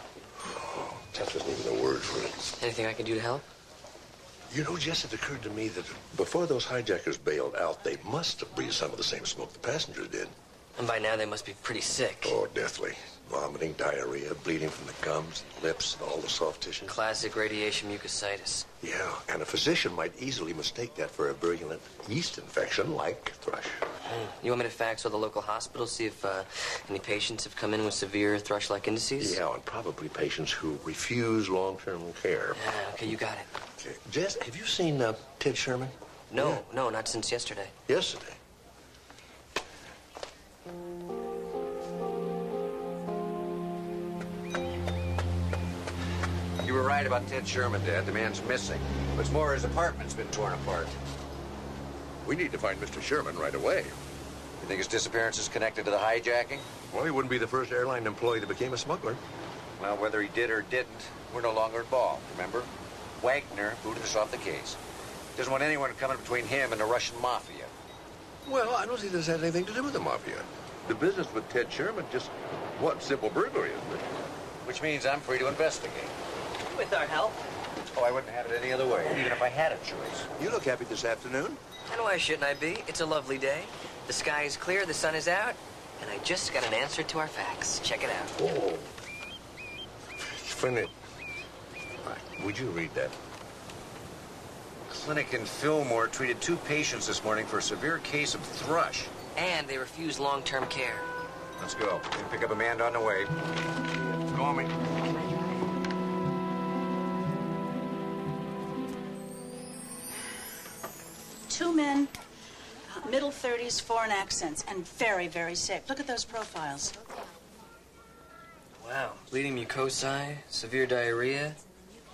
S9: Oh, tough isn't even a word for it.
S5: Anything I can do to help?
S9: You know, Jess, it occurred to me that before those hijackers bailed out, they must have breathed some of the same smoke the passengers did.
S5: And by now they must be pretty sick.
S9: Oh, deathly. Vomiting, diarrhea, bleeding from the gums, lips, all the soft tissue.
S5: Classic radiation mucositis.
S9: Yeah, and a physician might easily mistake that for a virulent yeast infection like thrush.
S5: You want me to fax all the local hospitals, see if any patients have come in with severe thrush-like indices?
S9: Yeah, and probably patients who refuse long-term care.
S5: Yeah, okay, you got it.
S9: Okay. Jess, have you seen Ted Sherman?
S5: No, no, not since yesterday.
S9: Yesterday?
S13: You were right about Ted Sherman, Dad. The man's missing. What's more, his apartment's been torn apart.
S9: We need to find Mr. Sherman right away.
S13: You think his disappearance is connected to the hijacking?
S9: Well, he wouldn't be the first airline employee that became a smuggler.
S13: Well, whether he did or didn't, we're no longer involved, remember? Wagner booted us off the case. Doesn't want anyone coming between him and the Russian mafia.
S9: Well, I don't think this has anything to do with the mafia. The business with Ted Sherman just one simple burglary, isn't it?
S13: Which means I'm free to investigate.
S5: With our help.
S13: Oh, I wouldn't have it any other way, even if I had a choice.
S9: You look happy this afternoon.
S5: And why shouldn't I be? It's a lovely day. The sky is clear, the sun is out, and I just got an answer to our fax. Check it out.
S9: Oh. Finny, would you read that?
S13: Clinic in Fillmore treated 2 patients this morning for a severe case of thrush.
S5: And they refuse long-term care.
S13: Let's go. We can pick up Amanda on the way. Call me.
S18: Two men, middle 30s, foreign accents, and very, very sick. Look at those profiles.
S5: Wow. Bleeding mucosi, severe diarrhea,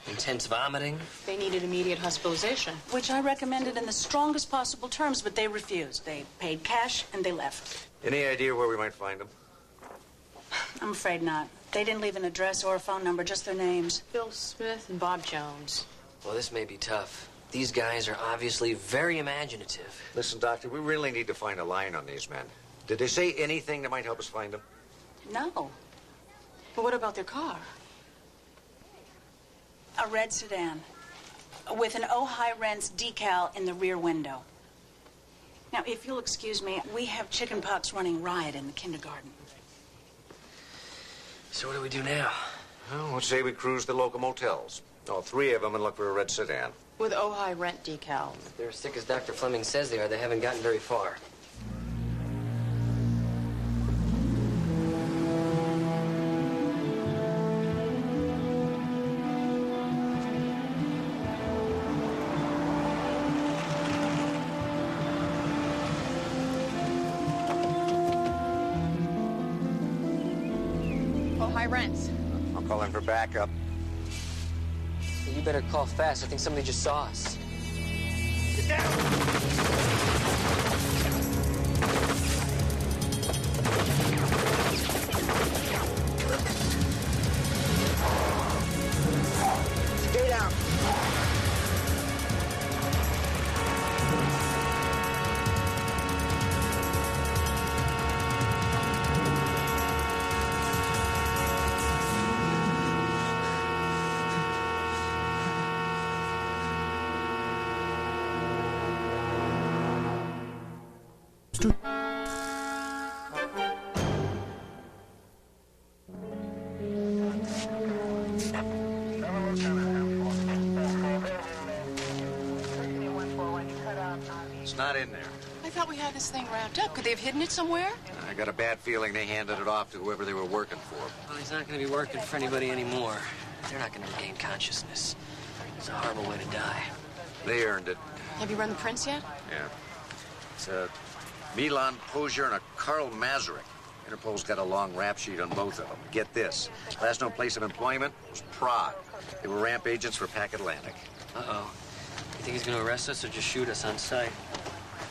S5: intense vomiting.
S17: They needed immediate hospitalization.
S18: Which I recommended in the strongest possible terms, but they refused. They paid cash, and they left.
S13: Any idea where we might find them?
S18: I'm afraid not. They didn't leave an address or a phone number, just their names.
S17: Bill Smith and Bob Jones.
S5: Well, this may be tough. These guys are obviously very imaginative.
S13: Listen, Doctor, we really need to find a line on these men. Did they say anything that might help us find them?
S18: No.
S17: But what about their car?
S18: A red sedan with an Ojai Rents decal in the rear window. Now, if you'll excuse me, we have chickenpox running riot in the kindergarten.
S5: So what do we do now?
S13: Well, let's say we cruise the local motels. All 3 of them and look for a red sedan.
S17: With Ojai Rent decal.
S5: If they're as sick as Dr. Fleming says they are, they haven't gotten very far.
S17: Ojai Rents.
S13: I'll call in for backup.
S5: You better call fast. I think somebody just saw us.
S13: Get down!
S5: Stay down.
S13: It's not in there.
S17: I thought we had this thing wrapped up. Could they have hidden it somewhere?
S13: I got a bad feeling they handed it off to whoever they were working for.
S5: Well, he's not going to be working for anybody anymore. They're not going to regain consciousness. It's a horrible way to die.
S13: They earned it.
S17: Have you run the prints yet?
S13: Yeah. It's a Milan Pozier and a Karl Masaryk. Interpol's got a long rap sheet on both of them. Get this. Last known place of employment was Prague. They were ramp agents for Pac Atlantic.
S5: Uh-oh. You think he's going to arrest us or just shoot us on sight?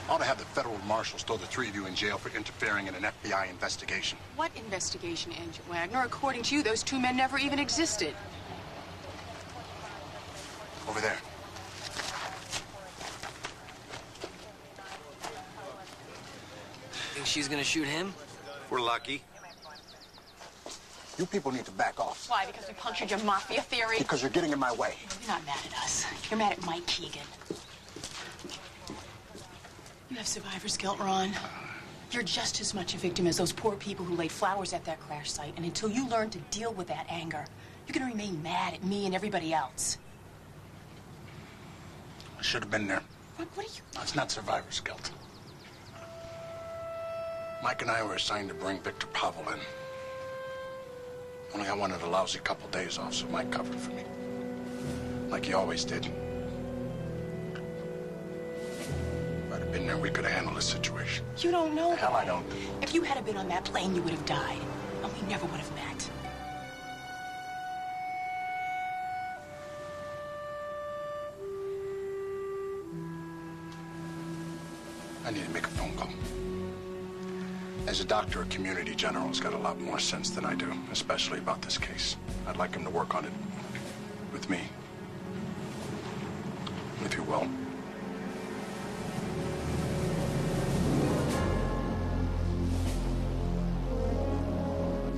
S10: Ought to have the federal marshals throw the 3 of you in jail for interfering in an FBI investigation.
S17: What investigation, Agent Wagner? According to you, those 2 men never even existed.
S10: Over there.
S5: Think she's going to shoot him?
S13: We're lucky.
S10: You people need to back off.
S17: Why? Because we punctured your mafia theory?
S10: Because you're getting in my way.
S17: You're not mad at us. You're mad at Mike Keegan. You have survivor's guilt, Ron. You're just as much a victim as those poor people who laid flowers at that crash site. And until you learn to deal with that anger, you're going to remain mad at me and everybody else.
S10: I should have been there.
S17: What are you...
S10: No, it's not survivor's guilt. Mike and I were assigned to bring Victor Pavel in. Only I wanted a lousy couple days off, so Mike covered for me. Like he always did. If I'd have been there, we could have handled the situation.
S17: You don't know that.
S10: Hell, I don't.
S17: If you had been on that plane, you would have died. And we never would have met.
S10: I need to make a phone call. As a doctor, a community general's got a lot more sense than I do, especially about this case. I'd like him to work on it with me, if you will.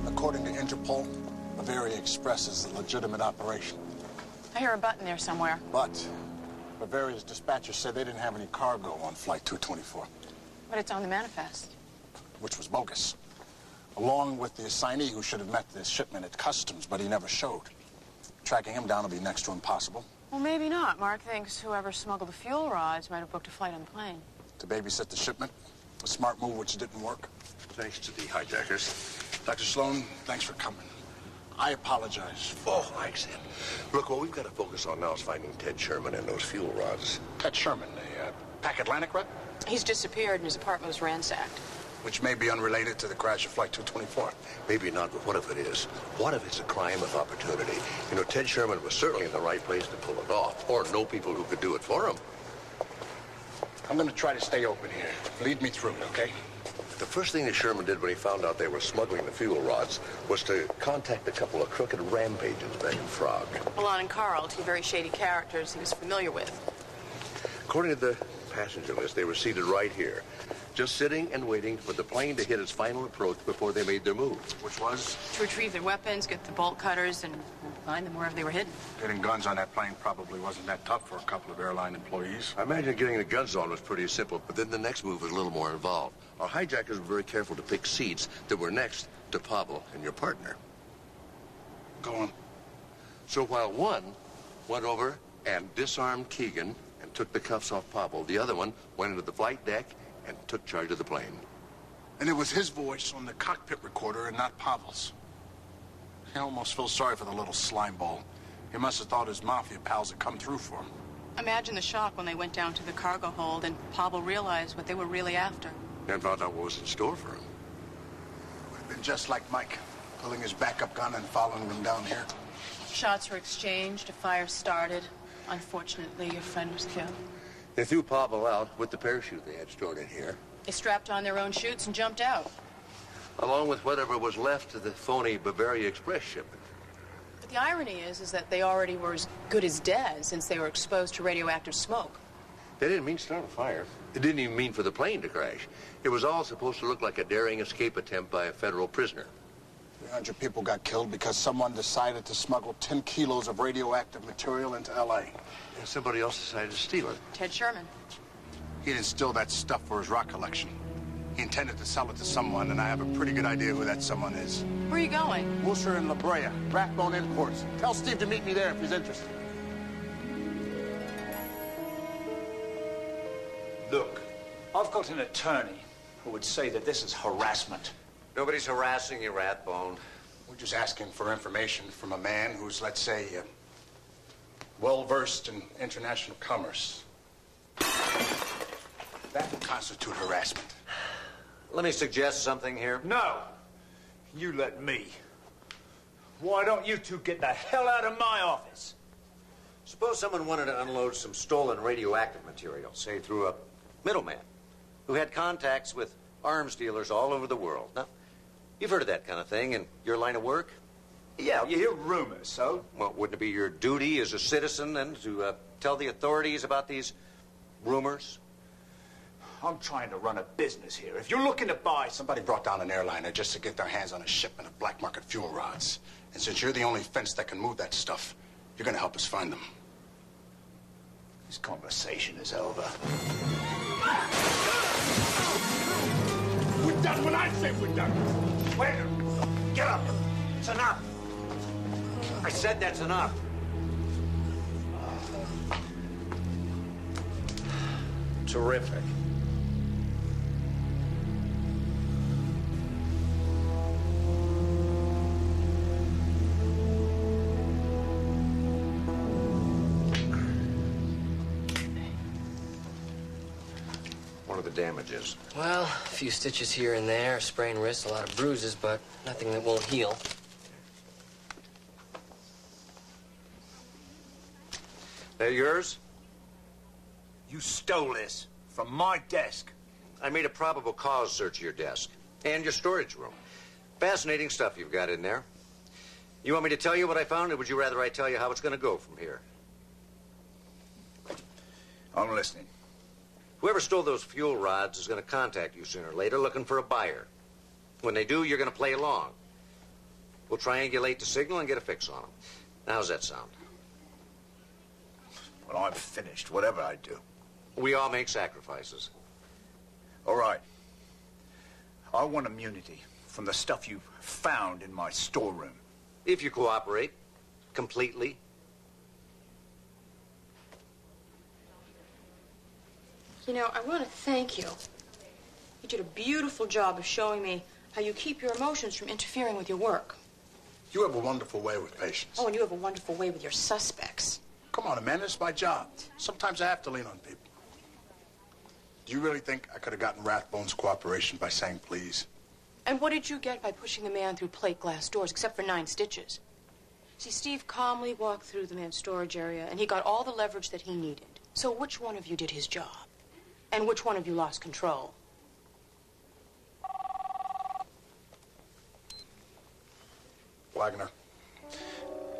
S10: According to Interpol, Bavaria Express is a legitimate operation.
S17: I hear a button there somewhere.
S10: But Bavaria's dispatchers said they didn't have any cargo on Flight 224.
S17: But it's on the manifest.
S10: Which was bogus. Along with the assignee who should have met this shipment at customs, but he never showed. Tracking him down will be next to impossible.
S17: Well, maybe not. Mark thinks whoever smuggled the fuel rods might have booked a flight on the plane.
S10: To babysit the shipment, a smart move which didn't work.
S9: Thanks to the hijackers.
S10: Dr. Sloan, thanks for coming. I apologize.
S9: Oh, thanks, Ed. Look, what we've got to focus on now is finding Ted Sherman and those fuel rods.
S10: Ted Sherman, the Pac Atlantic rep?
S17: He's disappeared and his apartment was ransacked.
S10: Which may be unrelated to the crash of Flight 224.
S9: Maybe not, but what if it is? What if it's a crime of opportunity? You know, Ted Sherman was certainly in the right place to pull it off, or know people who could do it for him.
S10: I'm going to try to stay open here. Lead me through it, okay?
S9: The first thing that Sherman did when he found out they were smuggling the fuel rods was to contact a couple of crooked rampages back in Frog.
S17: Milan and Carl, two very shady characters he was familiar with.
S9: According to the passenger list, they were seated right here, just sitting and waiting for the plane to hit its final approach before they made their move.
S10: Which was?
S17: To retrieve their weapons, get the bolt cutters, and find them wherever they were hidden.
S10: Getting guns on that plane probably wasn't that tough for a couple of airline employees.
S9: I imagine getting the guns on was pretty simple, but then the next move was a little more involved. Our hijackers were very careful to pick seats that were next to Pavel and your partner.
S10: Go on.
S9: So while one went over and disarmed Keegan and took the cuffs off Pavel, the other one went into the flight deck and took charge of the plane.
S10: And it was his voice on the cockpit recorder and not Pavel's. I almost feel sorry for the little slimeball. He must have thought his mafia pals had come through for him.
S17: Imagine the shock when they went down to the cargo hold and Pavel realized what they were really after.
S9: And found out what was in store for him.
S10: Would have been just like Mike, pulling his backup gun and following them down here.
S17: Shots were exchanged, a fire started. Unfortunately, your friend was killed.
S9: They threw Pavel out with the parachute they had stored in here.
S17: They strapped on their own chutes and jumped out.
S9: Along with whatever was left of the phony Bavaria Express shipment.
S17: But the irony is that they already were as good as dead since they were exposed to radioactive smoke.
S9: They didn't mean to start a fire. It didn't even mean for the plane to crash. It was all supposed to look like a daring escape attempt by a federal prisoner.
S10: 300 people got killed because someone decided to smuggle 10 kilos of radioactive material into L.A.
S9: And somebody else decided to steal it.
S17: Ted Sherman.
S10: He didn't steal that stuff for his rock collection. He intended to sell it to someone, and I have a pretty good idea who that someone is.
S17: Where are you going?
S10: Wilshire and La Brea, Rathbone Imports. Tell Steve to meet me there if he's interested.
S19: Look, I've got an attorney who would say that this is harassment.
S13: Nobody's harassing you, Rathbone.
S10: We're just asking for information from a man who's, let's say, well-versed in international commerce. That would constitute harassment.
S13: Let me suggest something here.
S19: No. You let me. Why don't you two get the hell out of my office?
S13: Suppose someone wanted to unload some stolen radioactive material, say through a middleman, who had contacts with arms dealers all over the world. Now, you've heard of that kind of thing in your line of work?
S19: Yeah, you hear rumors, so?
S13: Well, wouldn't it be your duty as a citizen, then, to tell the authorities about these rumors?
S19: I'm trying to run a business here. If you're looking to buy...
S10: Somebody brought down an airliner just to get their hands on a shipment of black market fuel rods. And since you're the only fence that can move that stuff, you're going to help us find them.
S19: This conversation is over.
S9: done when I say we're done.
S19: Wagner, get up. It's enough. I said that's enough.
S13: Terrific.
S6: What are the damages?
S5: Well, a few stitches here and there, sprained wrists, a lot of bruises, but nothing that won't heal.
S13: They're yours?
S19: You stole this from my desk.
S13: I made a probable cause search of your desk and your storage room. Fascinating stuff you've got in there. You want me to tell you what I found, or would you rather I tell you how it's going to go from here?
S19: I'm listening.
S13: Whoever stole those fuel rods is going to contact you sooner or later looking for a buyer. When they do, you're going to play along. We'll triangulate the signal and get a fix on them. Now, how's that sound?
S19: Well, I'm finished, whatever I do.
S13: We all make sacrifices.
S19: All right. I want immunity from the stuff you found in my storeroom.
S13: If you cooperate completely.
S17: You know, I want to thank you. You did a beautiful job of showing me how you keep your emotions from interfering with your work.
S10: You have a wonderful way with patients.
S17: Oh, and you have a wonderful way with your suspects.
S10: Come on, Amanda, it's my job. Sometimes I have to lean on people. Do you really think I could have gotten Rathbone's cooperation by saying please?
S17: And what did you get by pushing the man through plate glass doors, except for 9 stitches? See, Steve calmly walked through the man's storage area, and he got all the leverage that he needed. So which one of you did his job? And which one of you lost control?
S10: Wagner.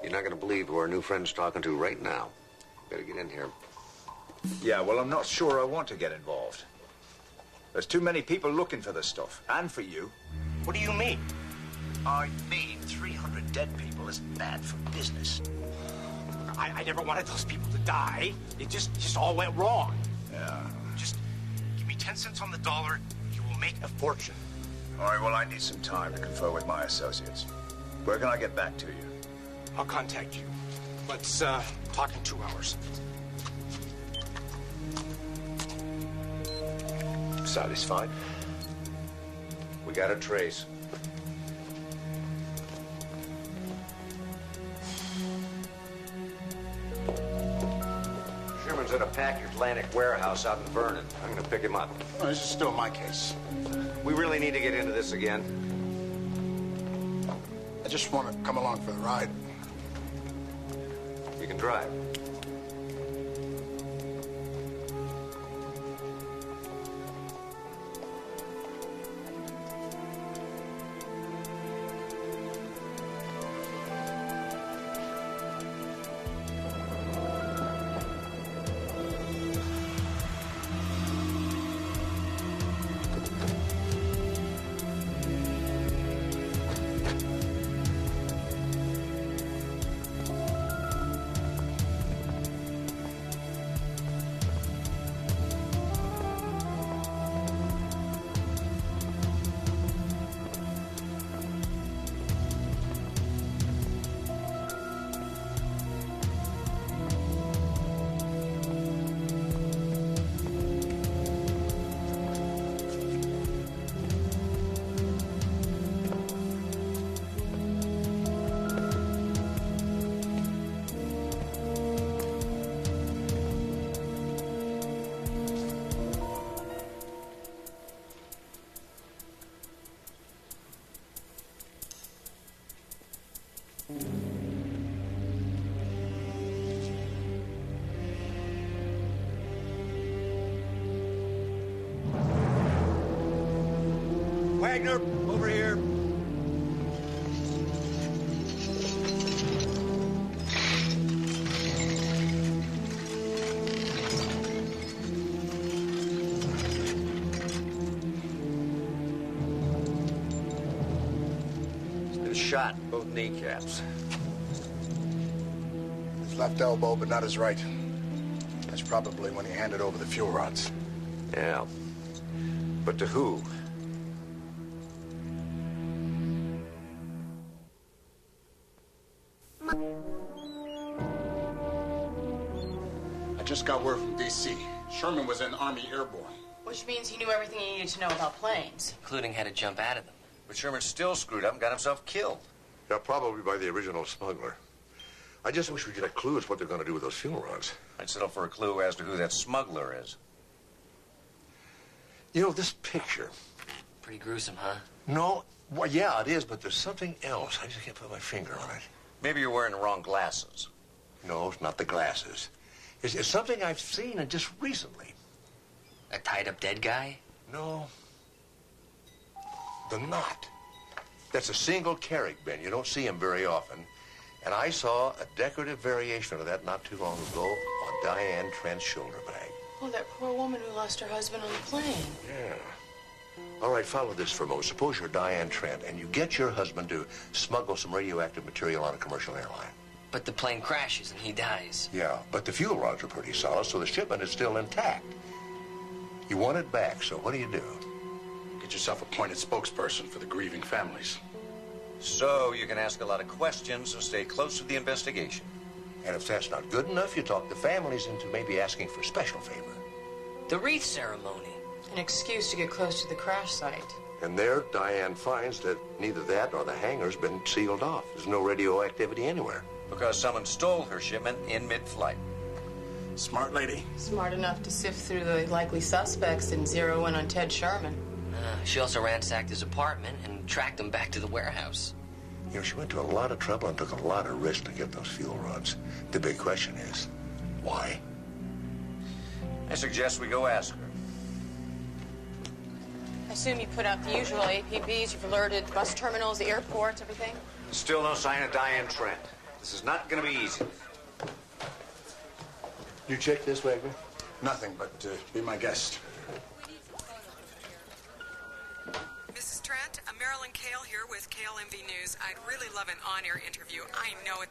S13: You're not going to believe who our new friend's talking to right now. Better get in here.
S19: Yeah, well, I'm not sure I want to get involved. There's too many people looking for this stuff, and for you.
S8: What do you mean?
S19: I mean, 300 dead people isn't bad for business.
S8: I never wanted those people to die. It just all went wrong.
S19: Yeah.
S8: Just give me 10 cents on the dollar. You will make a fortune.
S19: All right, well, I need some time to confer with my associates. Where can I get back to you?
S8: I'll contact you. Let's talk in 2 hours.
S19: Satisfied?
S13: We got a trace. Sherman's at a Pack Atlantic warehouse out in Vernon. I'm going to pick him up.
S10: Well, this is still my case.
S13: We really need to get into this again.
S10: I just want to come along for the ride.
S13: You can drive.
S19: Wagner, over here.
S13: He's been shot in both kneecaps.
S10: His left elbow, but not his right. That's probably when he handed over the fuel rods.
S13: Yeah. But to who?
S10: I just got word from D.C. Sherman was in Army Airborne.
S17: Which means he knew everything he needed to know about planes.
S5: Including how to jump out of them.
S13: But Sherman still screwed up and got himself killed.
S9: Yeah, probably by the original smuggler. I just wish we could get a clue as to what they're going to do with those fuel rods.
S13: I'd settle for a clue as to who that smuggler is.
S9: You know, this picture...
S5: Pretty gruesome, huh?
S9: No, well, yeah, it is, but there's something else. I just can't put my finger on it.
S13: Maybe you're wearing the wrong glasses.
S9: No, it's not the glasses. It's something I've seen and just recently.
S5: A tied-up dead guy?
S9: No. The knot. That's a single Carrick, Ben. You don't see him very often. And I saw a decorative variation of that not too long ago on Diane Trent's shoulder bag.
S17: Oh, that poor woman who lost her husband on the plane.
S9: Yeah. All right, follow this for a moment. Suppose you're Diane Trent and you get your husband to smuggle some radioactive material on a commercial airline.
S5: But the plane crashes and he dies.
S9: Yeah, but the fuel rods are pretty solid, so the shipment is still intact. You want it back, so what do?
S10: Get yourself appointed spokesperson for the grieving families.
S13: So you can ask a lot of questions and stay close to the investigation.
S9: And if that's not good enough, you talk the families into maybe asking for a special favor.
S5: The wreath ceremony.
S17: An excuse to get close to the crash site.
S9: And there, Diane finds that neither that nor the hangar's been sealed off. There's no radioactivity anywhere.
S13: Because someone stole her shipment in mid-flight.
S10: Smart lady.
S17: Smart enough to sift through the likely suspects and zero in on Ted Sherman.
S5: She also ransacked his apartment and tracked him back to the warehouse.
S9: You know, she went to a lot of trouble and took a lot of risk to get those fuel rods. The big question is, why?
S13: I suggest we go ask her.
S17: I assume you put out the usual APBs. You've alerted the bus terminals, the airports, everything?
S13: Still no sign of Diane Trent. This is not going to be easy.
S9: You check this, Wagner?
S10: Nothing, but be my guest.
S11: Mrs. Trent, Marilyn Kale here with KLMV News. I'd really love an on-air interview. I know it.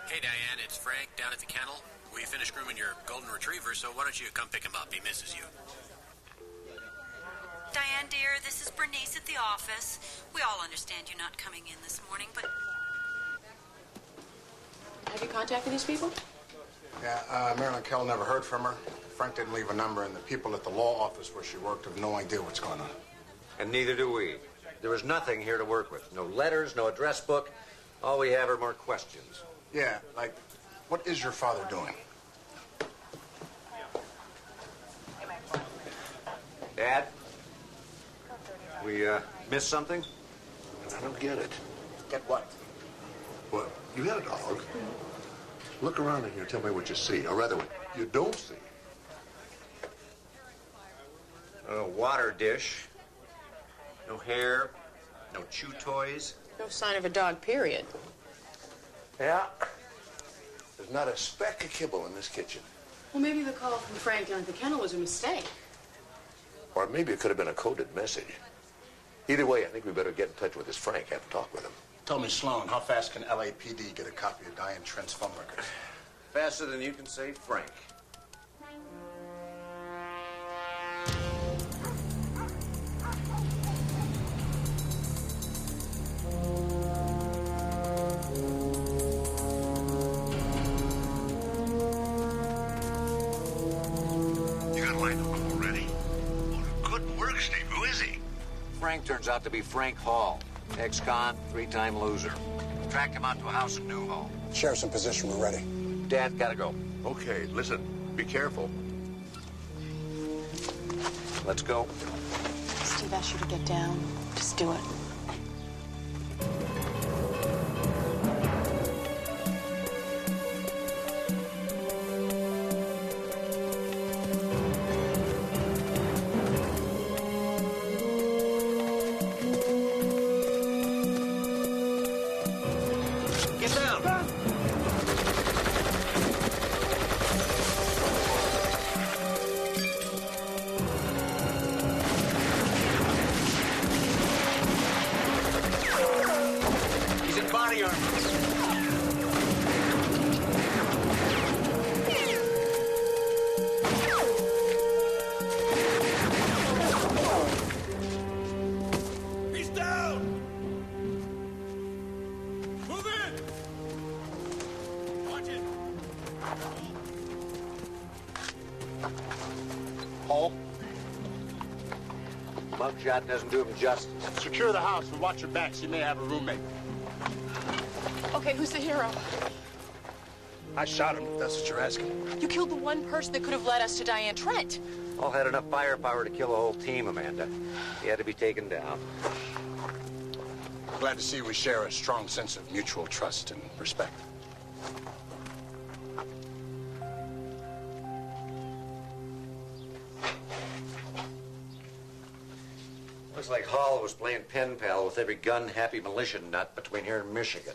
S20: Hey, Diane, it's Frank down at the kennel. We finished grooming your golden retriever, so why don't you come pick him up? He misses you.
S21: Diane, dear, this is Bernice at the office. We all understand you not coming in this morning, but...
S17: Have you contacted these people?
S10: Yeah, Marilyn Kell never heard from her. Frank didn't leave a number, and the people at the law office where she worked have no idea what's going on.
S13: And neither do we. There is nothing here to work with. No letters, no address book. All we have are more questions.
S10: Yeah, like, what is your father doing?
S13: Dad? We, missed something?
S9: I don't get it.
S10: Get what?
S9: What? You got a dog. Look around in here. Tell me what you see, or rather, what you don't see.
S13: A water dish. No hair. No chew toys.
S17: No sign of a dog, period.
S9: Yeah. There's not a speck of kibble in this kitchen.
S17: Well, maybe the call from Frank down at the kennel was a mistake.
S9: Or maybe it could have been a coded message. Either way, I think we better get in touch with this Frank, have a talk with him.
S10: Tell me, Sloan, how fast can LAPD get a copy of Diane Trent's phone records?
S13: Faster than you can say Frank.
S9: You got lined up already? Well, good work, Steve. Who is he?
S13: Frank turns out to be Frank Hall, ex-con, three-time loser. Tracked him out to a house in Newhall.
S10: Sheriff's in position. We're ready.
S13: Dad, gotta go.
S9: Okay, listen. Be careful.
S13: Let's go.
S17: Steve asked you to get down. Just do it.
S13: Get down.
S10: Hall?
S13: Mugshot doesn't do him justice.
S10: Secure the house and watch your backs. You may have a roommate.
S17: Okay, who's the hero?
S10: I shot him, if that's what you're asking.
S17: You killed the one person that could have led us to Diane Trent.
S13: All had enough firepower to kill a whole team, Amanda. He had to be taken down.
S10: Glad to see we share a strong sense of mutual trust and respect.
S13: Looks like Hall was playing pen pal with every gun-happy militia nut between here and Michigan.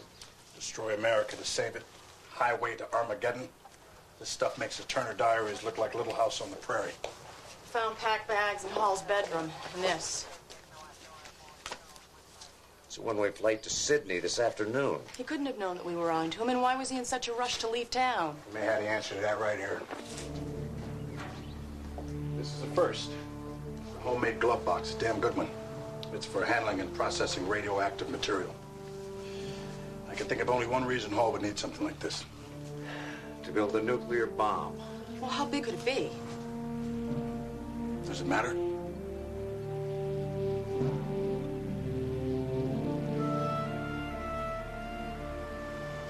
S10: Destroy America to save it. Highway to Armageddon. This stuff makes the Turner Diaries look like Little House on the Prairie.
S17: Found packed bags in Hall's bedroom, and this.
S13: It's a one-way flight to Sydney this afternoon.
S17: He couldn't have known that we were on to him, and why was he in such a rush to leave town?
S10: You may have the answer to that right here. This is a first. It's a homemade glove box, a damn good one. It's for handling and processing radioactive material. I can think of only one reason Hall would need something like this.
S13: To build a nuclear bomb.
S17: Well, how big could it be?
S10: Does it matter?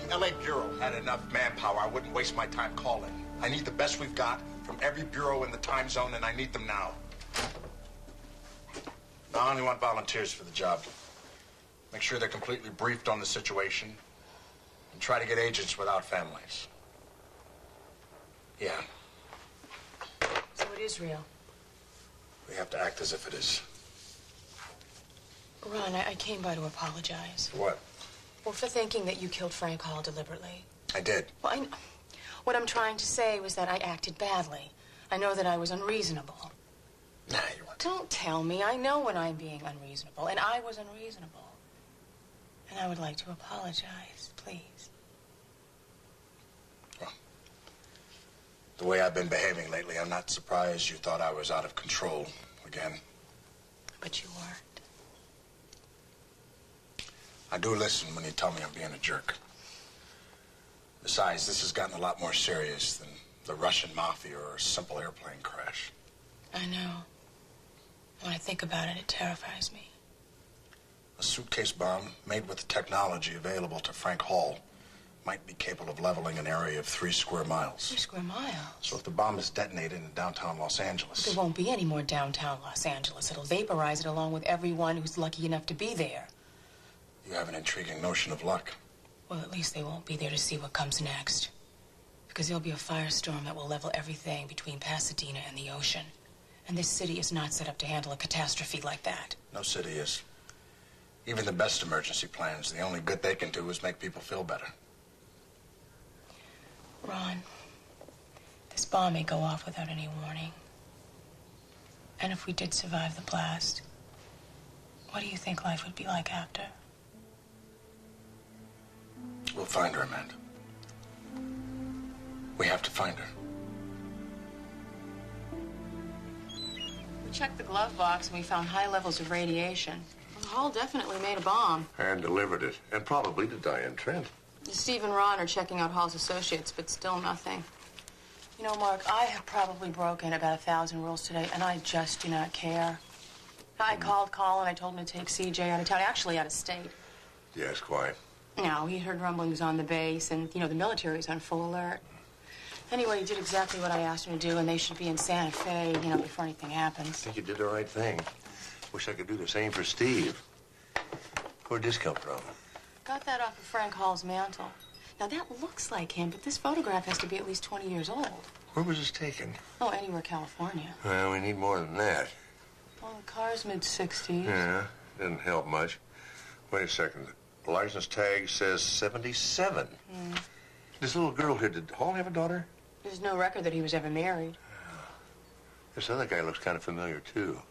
S10: The LA Bureau had enough manpower. I wouldn't waste my time calling. I need the best we've got from every bureau in the time zone, and I need them now. I only want volunteers for the job. Make sure they're completely briefed on the situation, and try to get agents without families. Yeah,
S17: So it is real.
S10: we have to act as if it is.
S17: Ron, I came by to apologize.
S10: For what?
S17: Well, for thinking that you killed Frank Hall deliberately.
S10: I did.
S17: Well, what I'm trying to say was that I acted badly. I know that I was unreasonable.
S10: Nah, you weren't.
S17: Don't tell me. I know when I'm being unreasonable, and I was unreasonable. And I would like to apologize, please.
S10: The way I've been behaving lately, I'm not surprised you thought I was out of control again.
S17: But you weren't.
S10: I do listen when you tell me I'm being a jerk. Besides, this has gotten a lot more serious than the Russian mafia or a simple airplane crash.
S17: I know. When I think about it, it terrifies me.
S10: A suitcase bomb made with the technology available to Frank Hall might be capable of leveling an area of 3 square miles.
S17: 3 square miles?
S10: So if the bomb is detonated in downtown Los Angeles...
S17: There won't be any more downtown Los Angeles. It'll vaporize it along with everyone who's lucky enough to be there.
S10: You have an intriguing notion of luck.
S17: Well, at least they won't be there to see what comes next. Because there'll be a firestorm that will level everything between Pasadena and the ocean. And this city is not set up to handle a catastrophe like that.
S10: No city is. Even the best emergency plans, the only good they can do is make people feel better.
S17: Ron, this bomb may go off without any warning. And if we did survive the blast, what do you think life would be like after?
S10: We'll find her, Amanda. We have to find her.
S17: We checked the glove box and we found high levels of radiation. Well, Hall definitely made a bomb.
S9: And delivered it. And probably to Diane Trent.
S17: Steve and Ron are checking out Hall's associates, but still nothing. You know, Mark, I have probably broken about 1,000 rules today, and I just do not care. I called Colin. I told him to take CJ out of town, actually out of state.
S9: Yes, why?
S17: No, he heard rumblings on the base, and, you know, the military's on full alert. Anyway, he did exactly what I asked him to do, and they should be in Santa Fe, you know, before anything happens.
S9: I think you did the right thing. Wish I could do the same for Steve. Where'd this come from?
S17: Got that off of Frank Hall's mantle. Now, that looks like him, but this photograph has to be at least 20 years old.
S9: Where was this taken?
S17: Oh, anywhere California.
S9: Well, we need more than that.
S17: Well, the car's mid-60s.
S9: Yeah, didn't help much. Wait a second. The license tag says 77. This little girl here, did Hall have a daughter?
S17: There's no record that he was ever married.
S9: This other guy looks kind of familiar, too.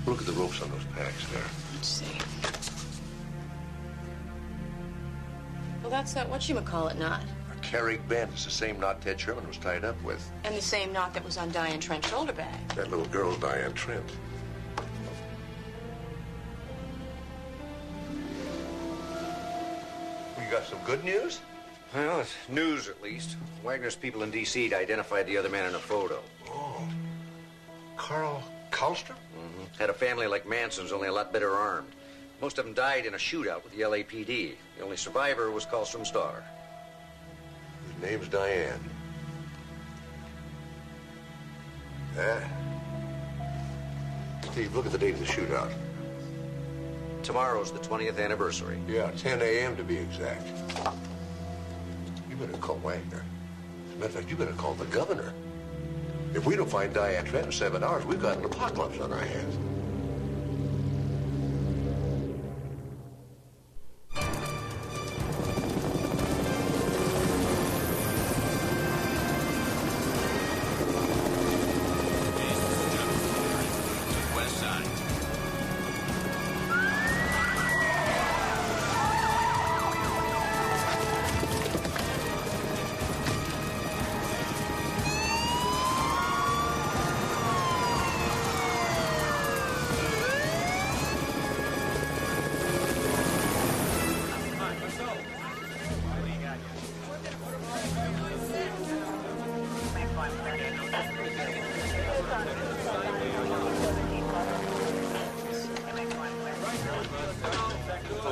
S9: Look at the ropes on those packs there.
S17: Let's see. Well, that's that whatchamacallit knot.
S9: A Carrick bend. It's the same knot Ted Sherman was tied up with.
S17: And the same knot that was on Diane Trent's shoulder bag.
S9: That little girl's Diane Trent. We got some good news?
S13: Well, it's news at least. Wagner's people in D.C. identified the other man in a photo.
S9: Oh. Carl Kallstrom?
S13: Mm-hmm. Had a family like Manson's, only a lot better armed. Most of them died in a shootout with the LAPD. The only survivor was Kallstrom's daughter.
S9: His name's Diane. Steve, look at the date of the shootout.
S13: Tomorrow's the 20th anniversary.
S9: Yeah, 10 a.m. to be exact. You better call Wagner. As a matter of fact, you better call the governor. If we don't find Diane Trent in 7 hours, we've got an apocalypse on our hands.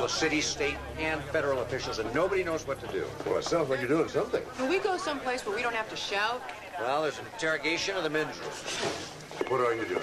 S13: City, state, and federal officials, and nobody knows what to do.
S9: Well, it sounds like you're doing something.
S17: Can we go someplace where we don't have to shout?
S13: Well, there's an interrogation of the men's room.
S9: What are you doing?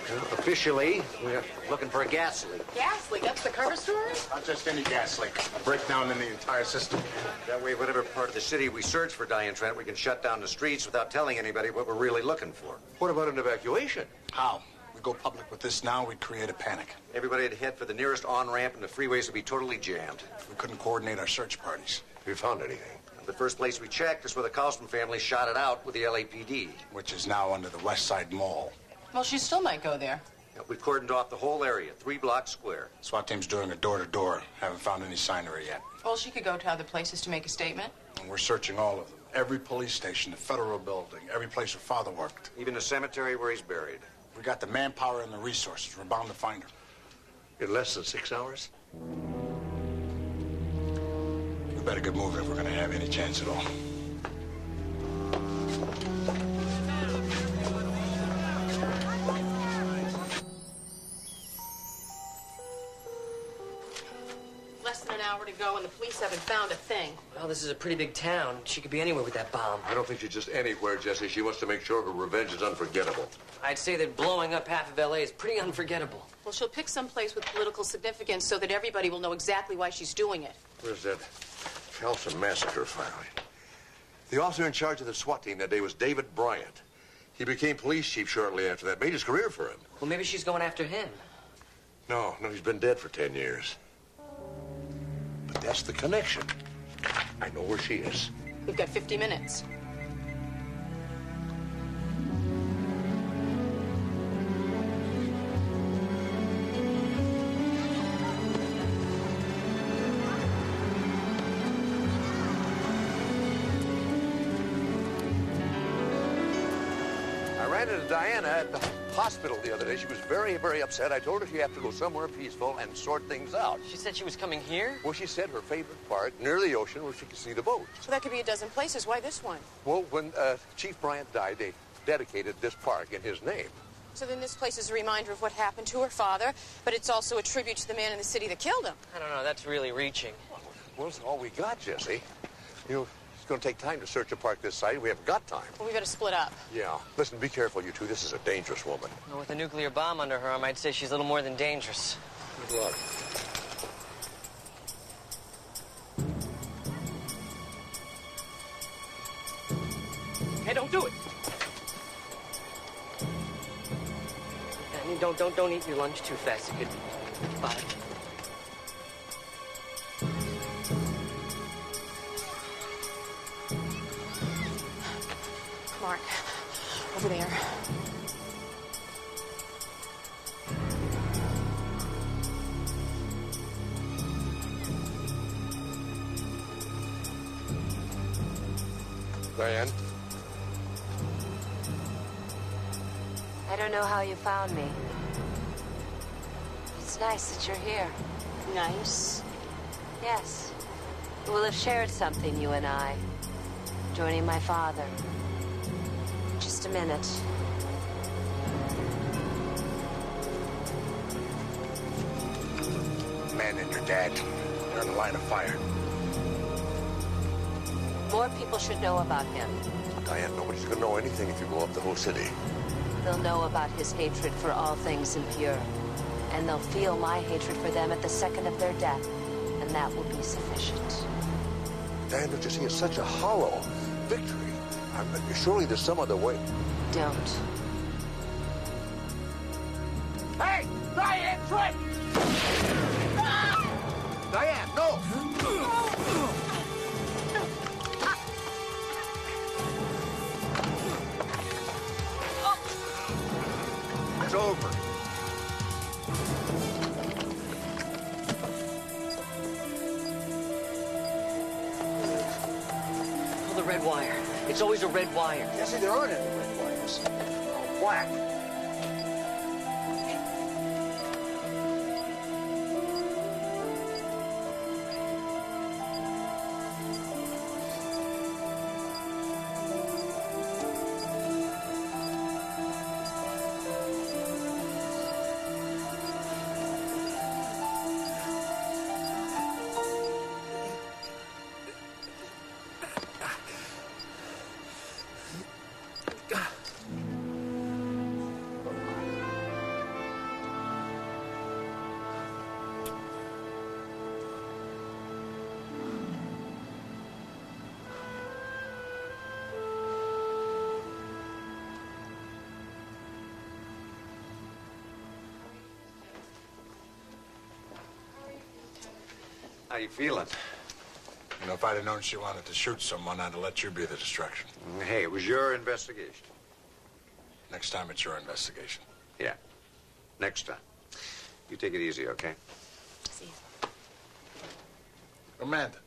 S13: Well, officially, we're looking for a gas leak.
S17: Gas leak? That's the cover story?
S10: Not just any gas leak. A breakdown in the entire system.
S13: That way, whatever part of the city we search for Diane Trent, we can shut down the streets without telling anybody what we're really looking for.
S9: What about an evacuation?
S10: How? We go public with this now, we'd create a panic.
S13: Everybody would head for the nearest on-ramp, and the freeways would be totally jammed.
S10: We couldn't coordinate our search parties.
S9: Have you found anything?
S13: The first place we checked is where the Kallstrom family shot it out with the LAPD.
S10: Which is now under the West Side Mall.
S17: Well, she still might go there.
S13: Now, we've cordoned off the whole area, 3 blocks square.
S10: SWAT team's doing a door-to-door. Haven't found any sign of her yet.
S17: Well, she could go to other places to make a statement.
S10: And we're searching all of them. Every police station, the federal building, every place her father worked.
S13: Even the cemetery where he's buried.
S10: We got the manpower and the resources. We're bound to find her.
S9: In less than 6 hours?
S10: We better get moving if we're going to have any chance at all.
S17: Less than an hour to go, and the police haven't found a thing.
S5: Well, this is a pretty big town. She could be anywhere with that bomb.
S9: I don't think she's just anywhere, Jesse. She wants to make sure her revenge is unforgettable.
S5: I'd say that blowing up half of L.A. is pretty unforgettable.
S17: Well, she'll pick some place with political significance so that everybody will know exactly why she's doing it.
S9: Where's that Kallstrom massacre file? The officer in charge of the SWAT team that day was David Bryant. He became police chief shortly after that. Made his career for him.
S5: Well, maybe she's going after him.
S9: No, he's been dead for 10 years. But that's the connection. I know where she is.
S17: We've got 50 minutes.
S9: I ran into Diana at the hospital the other day. She was very, very upset. I told her she had to go somewhere peaceful and sort things out.
S5: She said she was coming here?
S9: Well, she said her favorite park near the ocean where she could see the boats.
S17: So that could be a dozen places. Why this one?
S9: Well, when Chief Bryant died, they dedicated this park in his name.
S17: So then this place is a reminder of what happened to her father, but it's also a tribute to the man in the city that killed him.
S5: I don't know. That's really reaching.
S9: Well, it's all we got, Jesse. You know, it's going to take time to search a park this size. We haven't got time.
S17: Well, we better split up.
S9: Yeah. Listen, be careful, you two. This is a dangerous woman.
S5: Well, with a nuclear bomb under her arm, I'd say she's a little more than dangerous.
S9: Good luck.
S17: Hey, don't do it.
S5: I mean, don't eat your lunch too fast. It could bother you.
S17: Mark, over there.
S9: Diane?
S14: I don't know how you found me. It's nice that you're here.
S17: Nice?
S14: Yes. We'll have shared something, you and I. Joining my father. Just a minute.
S9: Man and your dad, they're in the line of fire.
S14: More people should know about him.
S9: Diane, nobody's gonna know anything if you blow up the whole city.
S14: They'll know about his hatred for all things impure. And they'll feel my hatred for them at the second of their death. And that will be sufficient.
S9: Diane, don't you see it's such a hollow victory? Surely there's some other way.
S14: Don't.
S9: Hey! Diane, Trent! Diane, no! It's over.
S5: Oh, the red wire. It's always a red wire.
S9: Jesse, there aren't any red wires. Oh, black.
S13: How you feeling?
S10: You know, if I'd have known she wanted to shoot someone, I'd have let you be the distraction.
S13: Hey, it was your investigation.
S10: Next time, it's your investigation.
S13: Yeah. Next time. You take it easy, okay?
S4: See you.
S10: Amanda.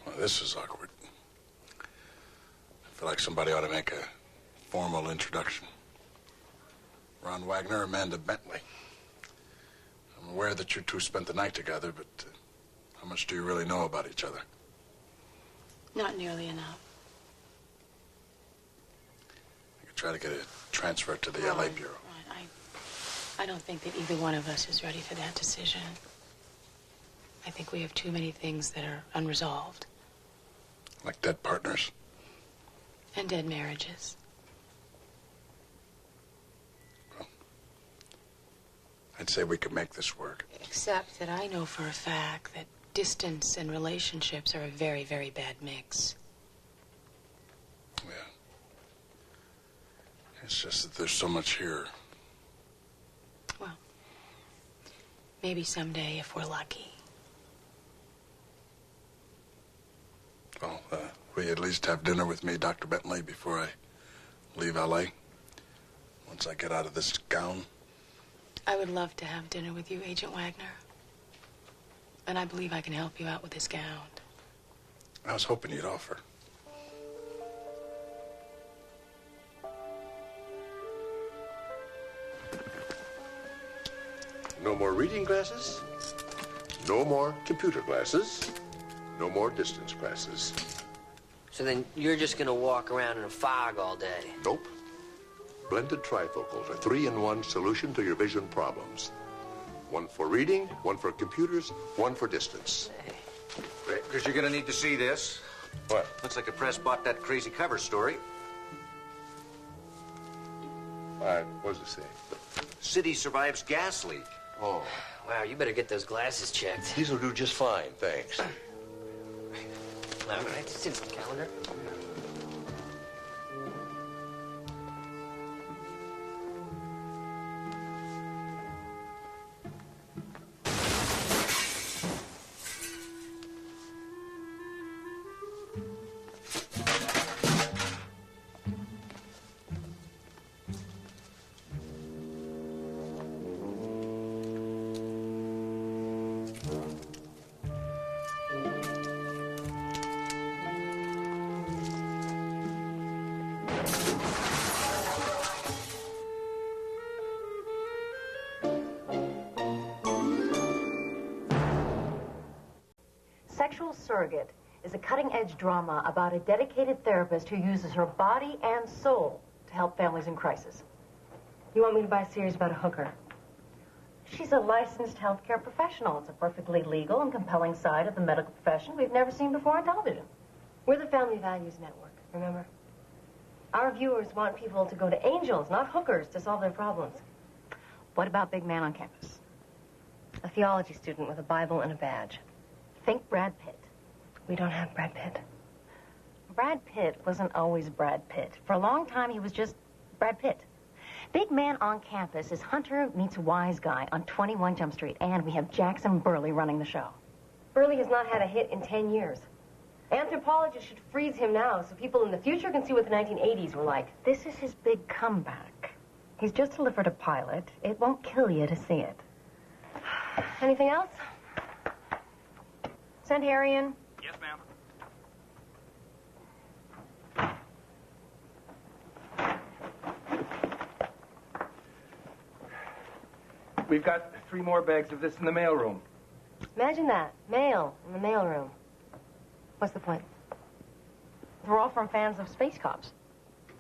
S10: Well, this is awkward. I feel like somebody ought to make a formal introduction. Ron Wagner, Amanda Bentley. I'm aware that you two spent the night together, but how much do you really know about each other?
S4: Not nearly enough.
S10: I could try to get a transfer to the LA Bureau.
S4: I don't think that either one of us is ready for that decision. I think we have too many things that are unresolved.
S10: Like dead partners?
S4: And dead marriages.
S10: I'd say we could make this work.
S4: Except that I know for a fact that distance and relationships are a very, very bad mix.
S10: Yeah. It's just that there's so much here.
S4: Well, maybe someday if we're lucky.
S10: Well, will you at least have dinner with me, Dr. Bentley, before I leave L.A.? Once I get out of this gown?
S4: I would love to have dinner with you, Agent Wagner. And I believe I can help you out with this gown.
S10: I was hoping you'd offer.
S9: No more reading glasses. No more computer glasses. No more distance glasses.
S5: So then you're just gonna walk around in a fog all day?
S9: Nope. Blended trifocals are 3-in-1 solution to your vision problems. One for reading, one for computers, one for distance.
S13: Because you're gonna need to see this.
S9: What?
S13: Looks like the press bought that crazy cover story.
S9: What does it say?
S13: City survives gas leak.
S9: Oh.
S5: Wow, you better get those glasses checked.
S9: These will do just fine, thanks.
S5: All right, it's in the calendar.
S2: Sexual Surrogate is a cutting-edge drama about a dedicated therapist who uses her body and soul to help families in crisis. You want me to buy a series about a hooker? She's a licensed healthcare professional. It's a perfectly legal and compelling side of the medical profession we've never seen before on television. We're the Family Values Network, remember? Our viewers want people to go to angels, not hookers, to solve their problems. What about Big Man on Campus? A theology student with a Bible and a badge. Think Brad Pitt. We don't have Brad Pitt. Brad Pitt wasn't always Brad Pitt. For a long time, he was just Brad Pitt. Big Man on Campus is Hunter meets Wise Guy on 21 Jump Street, and we have Jackson Burley running the show. Burley has not had a hit in 10 years. Anthropologists should freeze him now so people in the future can see what the 1980s were like. This is his big comeback. He's just delivered a pilot. It won't kill you to see it. Anything else? Send Harry in.
S3: Yes, ma'am. We've got 3 more bags of this in the mailroom.
S2: Imagine that. Mail in the mailroom. What's the point? We're all from fans of Space Cops.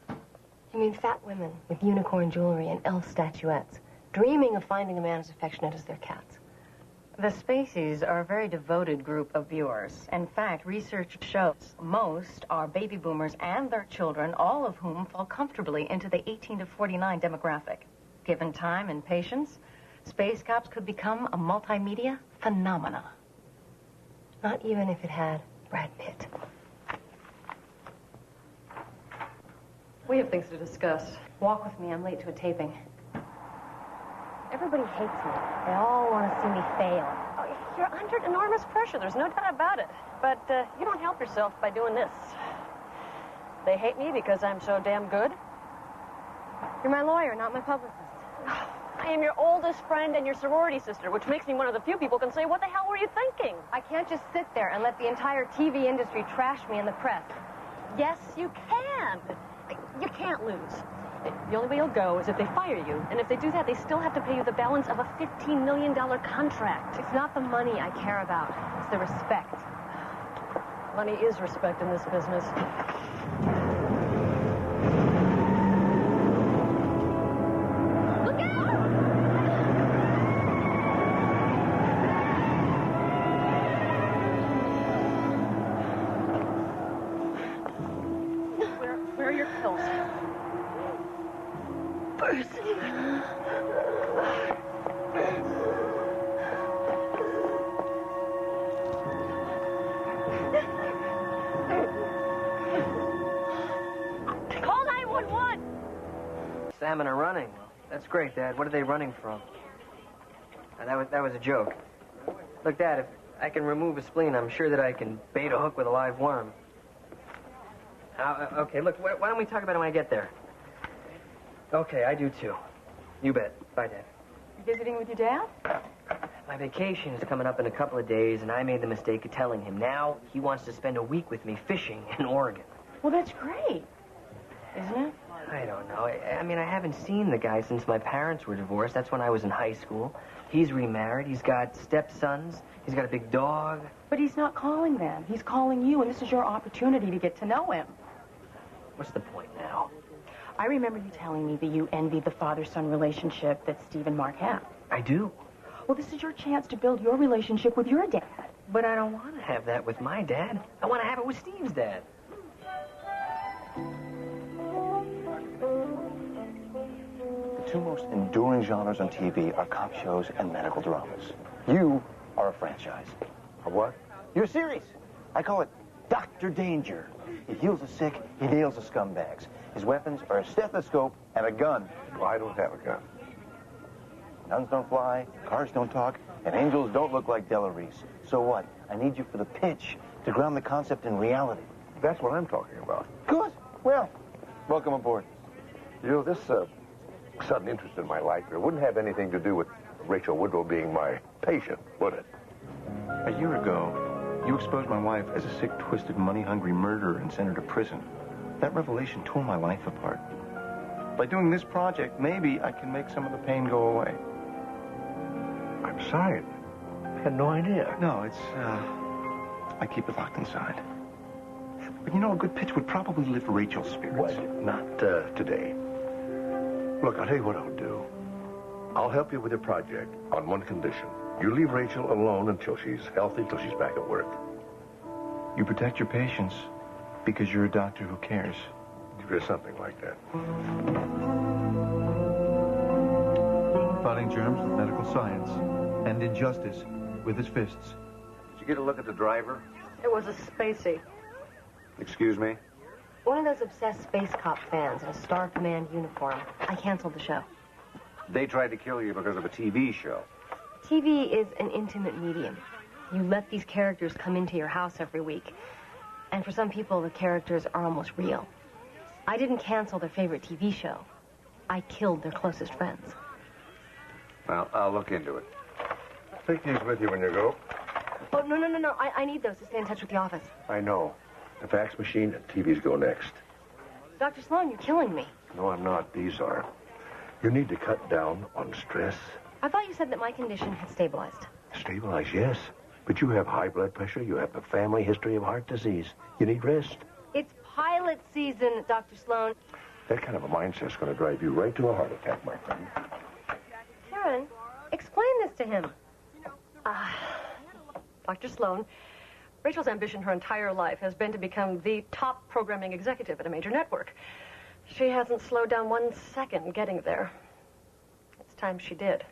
S2: You mean fat women with unicorn jewelry and elf statuettes, dreaming of finding a man as affectionate as their cats. The Spaceys are a very devoted group of viewers. In fact, research shows most are baby boomers and their children, all of whom fall comfortably into the 18 to 49 demographic. Given time and patience, Space Cops could become a multimedia phenomena. Not even if it had Brad Pitt. We have things to discuss. Walk with me. I'm late to a taping. Everybody hates me. They all want to see me fail.
S22: Oh, you're under enormous pressure. There's no doubt about it. But you don't help yourself by doing this. They hate me because I'm so damn good.
S2: You're my lawyer, not my publicist.
S22: I am your oldest friend and your sorority sister, which makes me one of the few people who can say, what the hell were you thinking?
S2: I can't just sit there and let the entire TV industry trash me in the press.
S22: Yes, you can. You can't lose. The only way you'll go is if they fire you. And if they do that, they still have to pay you the balance of a $15 million contract.
S2: It's not the money I care about. It's the respect.
S22: Money is respect in this business. Where are your pills? Call 911!
S5: Salmon are running. That's great, Dad. What are they running from? That was a joke. Look, Dad, if I can remove a spleen, I'm sure that I can bait a hook with a live worm. Okay, look, why don't we talk about it when I get there? Okay, I do too. You bet. Bye, Dad.
S22: You visiting with your dad?
S5: My vacation is coming up in a couple of days, and I made the mistake of telling him. Now he wants to spend a week with me fishing in Oregon.
S22: Well, that's great, isn't it?
S5: I don't know. I mean, I haven't seen the guy since my parents were divorced. That's when I was in high school. He's remarried. He's got stepsons. He's got a big dog.
S22: But he's not calling them. He's calling you, and this is your opportunity to get to know him.
S5: What's the point now?
S22: I remember you telling me that you envied the father-son relationship that Steve and Mark have.
S5: I do.
S22: Well, this is your chance to build your relationship with your dad.
S5: But I don't want to have that with my dad. I want to have it with Steve's dad.
S23: The two most enduring genres on TV are cop shows and medical dramas. You are a franchise.
S9: A what?
S23: You're a series. I call it Dr. Danger. He heals the sick, he nails the scumbags. His weapons are a stethoscope and a gun.
S9: Well, I don't have a gun.
S23: Guns don't fly, cars don't talk, and angels don't look like Della Reese. So what? I need you for the pitch, to ground the concept in reality.
S9: That's what I'm talking about.
S23: Good. Well, welcome aboard.
S9: You know, this sudden interest in my life here wouldn't have anything to do with Rachel Woodrow being my patient, would it?
S3: A year ago, you exposed my wife as a sick, twisted, money-hungry murderer and sent her to prison.
S23: That revelation tore my life apart. By doing this project, maybe I can make some of the pain go away.
S9: I'm sorry. I had no idea.
S23: No, it's, I keep it locked inside. But you know, a good pitch would probably lift Rachel's spirits.
S9: What? Not today. Look, I'll tell you what I'll do. I'll help you with your project on one condition. You leave Rachel alone until she's healthy, till she's back at work.
S23: You protect your patients because you're a doctor who cares.
S9: There's something like that.
S23: Fighting germs with medical science and injustice with his fists.
S19: Did you get a look at the driver?
S2: It was a spacey.
S19: Excuse me?
S2: One of those obsessed space cop fans in a Star Command uniform. I canceled the show.
S19: They tried to kill you because of a TV show.
S2: TV is an intimate medium. You let these characters come into your house every week. And for some people, the characters are almost real. I didn't cancel their favorite TV show. I killed their closest friends.
S19: Well, I'll look into it.
S9: Take these with you when you go.
S2: Oh, no. I need those to stay in touch with the office.
S9: I know. The fax machine and TVs go next.
S2: Dr. Sloan, you're killing me.
S9: No, I'm not. These are. You need to cut down on stress.
S2: I thought you said that my condition had stabilized.
S9: Stabilize, yes. But you have high blood pressure. You have a family history of heart disease. You need rest.
S2: It's pilot season, Dr. Sloan.
S9: That kind of a mindset's going to drive you right to a heart attack, my friend.
S2: Karen, explain this to him. Dr. Sloan, Rachel's ambition her entire life has been to become the top programming executive at a major network. She hasn't slowed down 1 second getting there. It's time she did.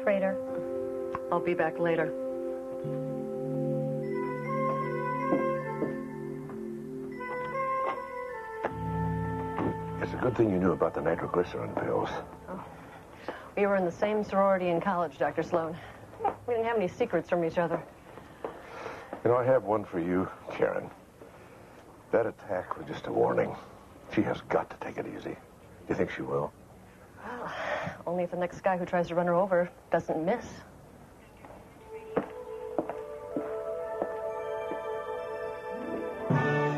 S2: Traitor. I'll be back later.
S9: It's a good thing you knew about the nitroglycerin pills.
S2: Oh. We were in the same sorority in college, Dr. Sloan. We didn't have any secrets from each other.
S9: You know, I have one for you, Karen. That attack was just a warning. She has got to take it easy. Do you think she will?
S2: Well, only if the next guy who tries to run her over doesn't miss.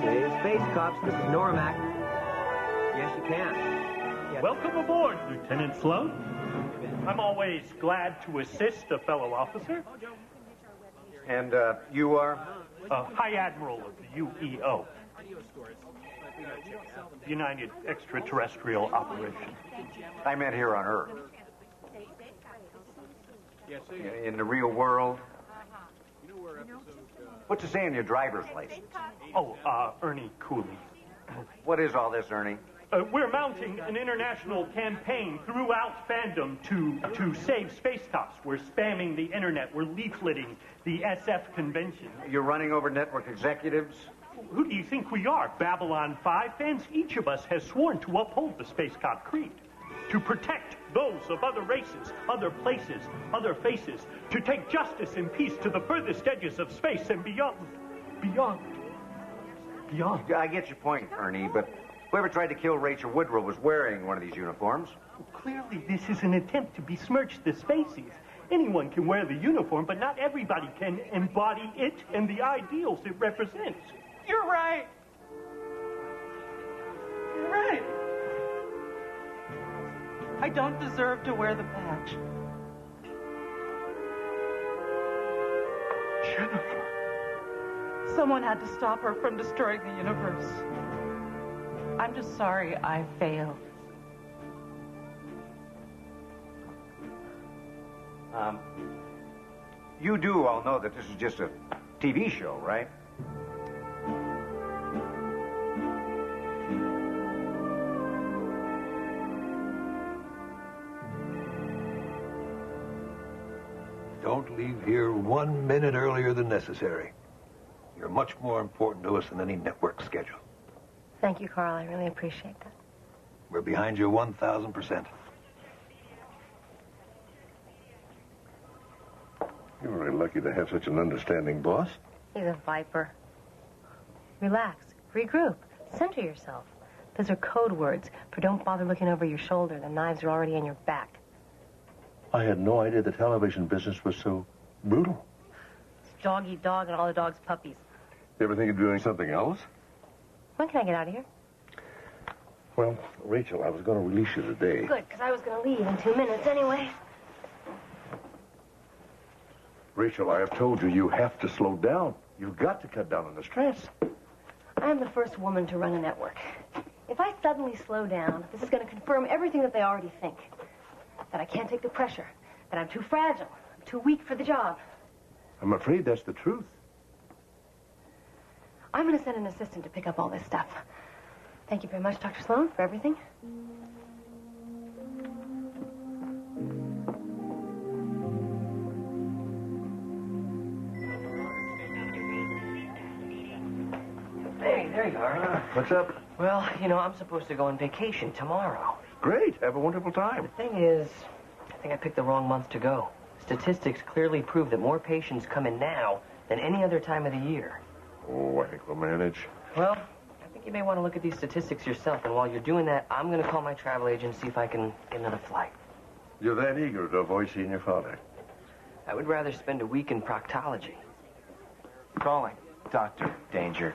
S1: Hey, Space Cops, this is Normac. Yes, you can.
S7: Welcome aboard, Lieutenant Sloan. I'm always glad to assist a fellow officer.
S19: And you are?
S7: High Admiral of the UEO. United Extraterrestrial Operation.
S19: I meant here on Earth. In the real world? What's it say on your driver's license?
S7: Oh, Ernie Cooley.
S19: What is all this, Ernie?
S7: We're mounting an international campaign throughout fandom to save Space Cops. We're spamming the internet. We're leafleting the SF convention.
S19: You're running over network executives?
S7: Who do you think we are? Babylon 5 fans? Each of us has sworn to uphold the Space Cop creed. To protect those of other races, other places, other faces. To take justice and peace to the furthest edges of space and beyond. Beyond.
S19: I get your point, Ernie, but whoever tried to kill Rachel Woodrow was wearing one of these uniforms.
S7: Clearly, this is an attempt to besmirch the species. Anyone can wear the uniform, but not everybody can embody it and the ideals it represents.
S1: You're right. You're right. I don't deserve to wear the badge.
S23: Jennifer.
S1: Someone had to stop her from destroying the universe. I'm just sorry I failed.
S19: You do all know that this is just a TV show, right?
S9: Don't leave here 1 minute earlier than necessary. You're much more important to us than any network schedule.
S2: Thank you, Carl. I really appreciate that.
S9: We're behind you 1,000%. You're really lucky to have such an understanding boss.
S2: He's a viper. Relax. Regroup. Center yourself. Those are code words for don't bother looking over your shoulder. The knives are already in your back.
S9: I had no idea the television business was so brutal.
S2: It's dog eat dog and all the dog's puppies.
S9: You ever think of doing something else?
S2: When can I get out of here?
S9: Well, Rachel, I was going to release you today.
S2: Good, because I was going to leave in 2 minutes anyway.
S9: Rachel, I have told you, you have to slow down. You've got to cut down on the stress.
S2: I am the first woman to run a network. If I suddenly slow down, this is going to confirm everything that they already think. That I can't take the pressure. That I'm too fragile. I'm too weak for the job.
S9: I'm afraid that's the truth.
S2: I'm going to send an assistant to pick up all this stuff. Thank you very much, Dr. Sloan, for everything.
S12: Hey, there you are.
S9: What's up?
S12: Well, you know, I'm supposed to go on vacation tomorrow.
S9: Great. Have a wonderful time.
S12: The thing is, I think I picked the wrong month to go. Statistics clearly prove that more patients come in now than any other time of the year.
S9: Oh, I think we'll manage.
S12: Well, I think you may want to look at these statistics yourself, and while you're doing that, I'm going to call my travel agent and see if I can get another flight.
S9: You're that eager to avoid seeing your father.
S12: I would rather spend a week in proctology.
S23: Calling. Dr. Danger.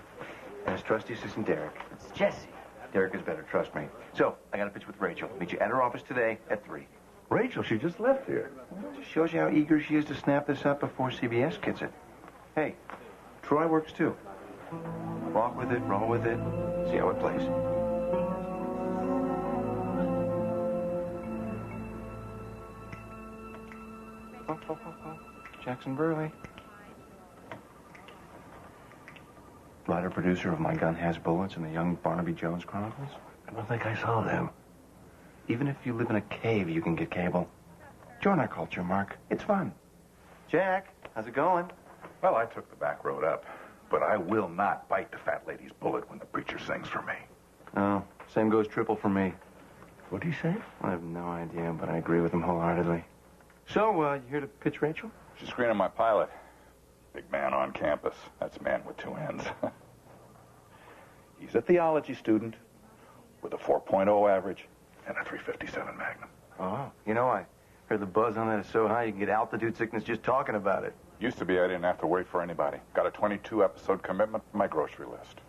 S23: And his trusty assistant, Derek.
S12: It's Jesse.
S23: Derek is better, trust me. So, I got a pitch with Rachel. Meet you at her office today at 3.
S9: Rachel, she just left here.
S23: Well, just shows you how eager she is to snap this up before CBS gets it. Hey, Troy works too. Walk with it, roll with it, see how it plays. Oh. Jackson Burley. Writer, producer of My Gun Has Bullets and the Young Barnaby Jones Chronicles.
S9: I don't think I saw them.
S23: Even if you live in a cave, you can get cable. Join our culture, Mark. It's fun. Jack, how's it going?
S6: Well, I took the back road up, but I will not bite the fat lady's bullet when the preacher sings for me.
S23: Oh, same goes triple for me.
S9: What'd he say?
S23: I have no idea, but I agree with him wholeheartedly. So, you here to pitch Rachel?
S19: She's screening my pilot. Big man on campus. That's a man with 2 ends. He's a theology student with a 4.0 average and a 357 Magnum.
S23: Oh, you know, I heard the buzz on that is so high you can get altitude sickness just talking about it.
S19: Used to be I didn't have to wait for anybody. Got a 22-episode commitment to my grocery list.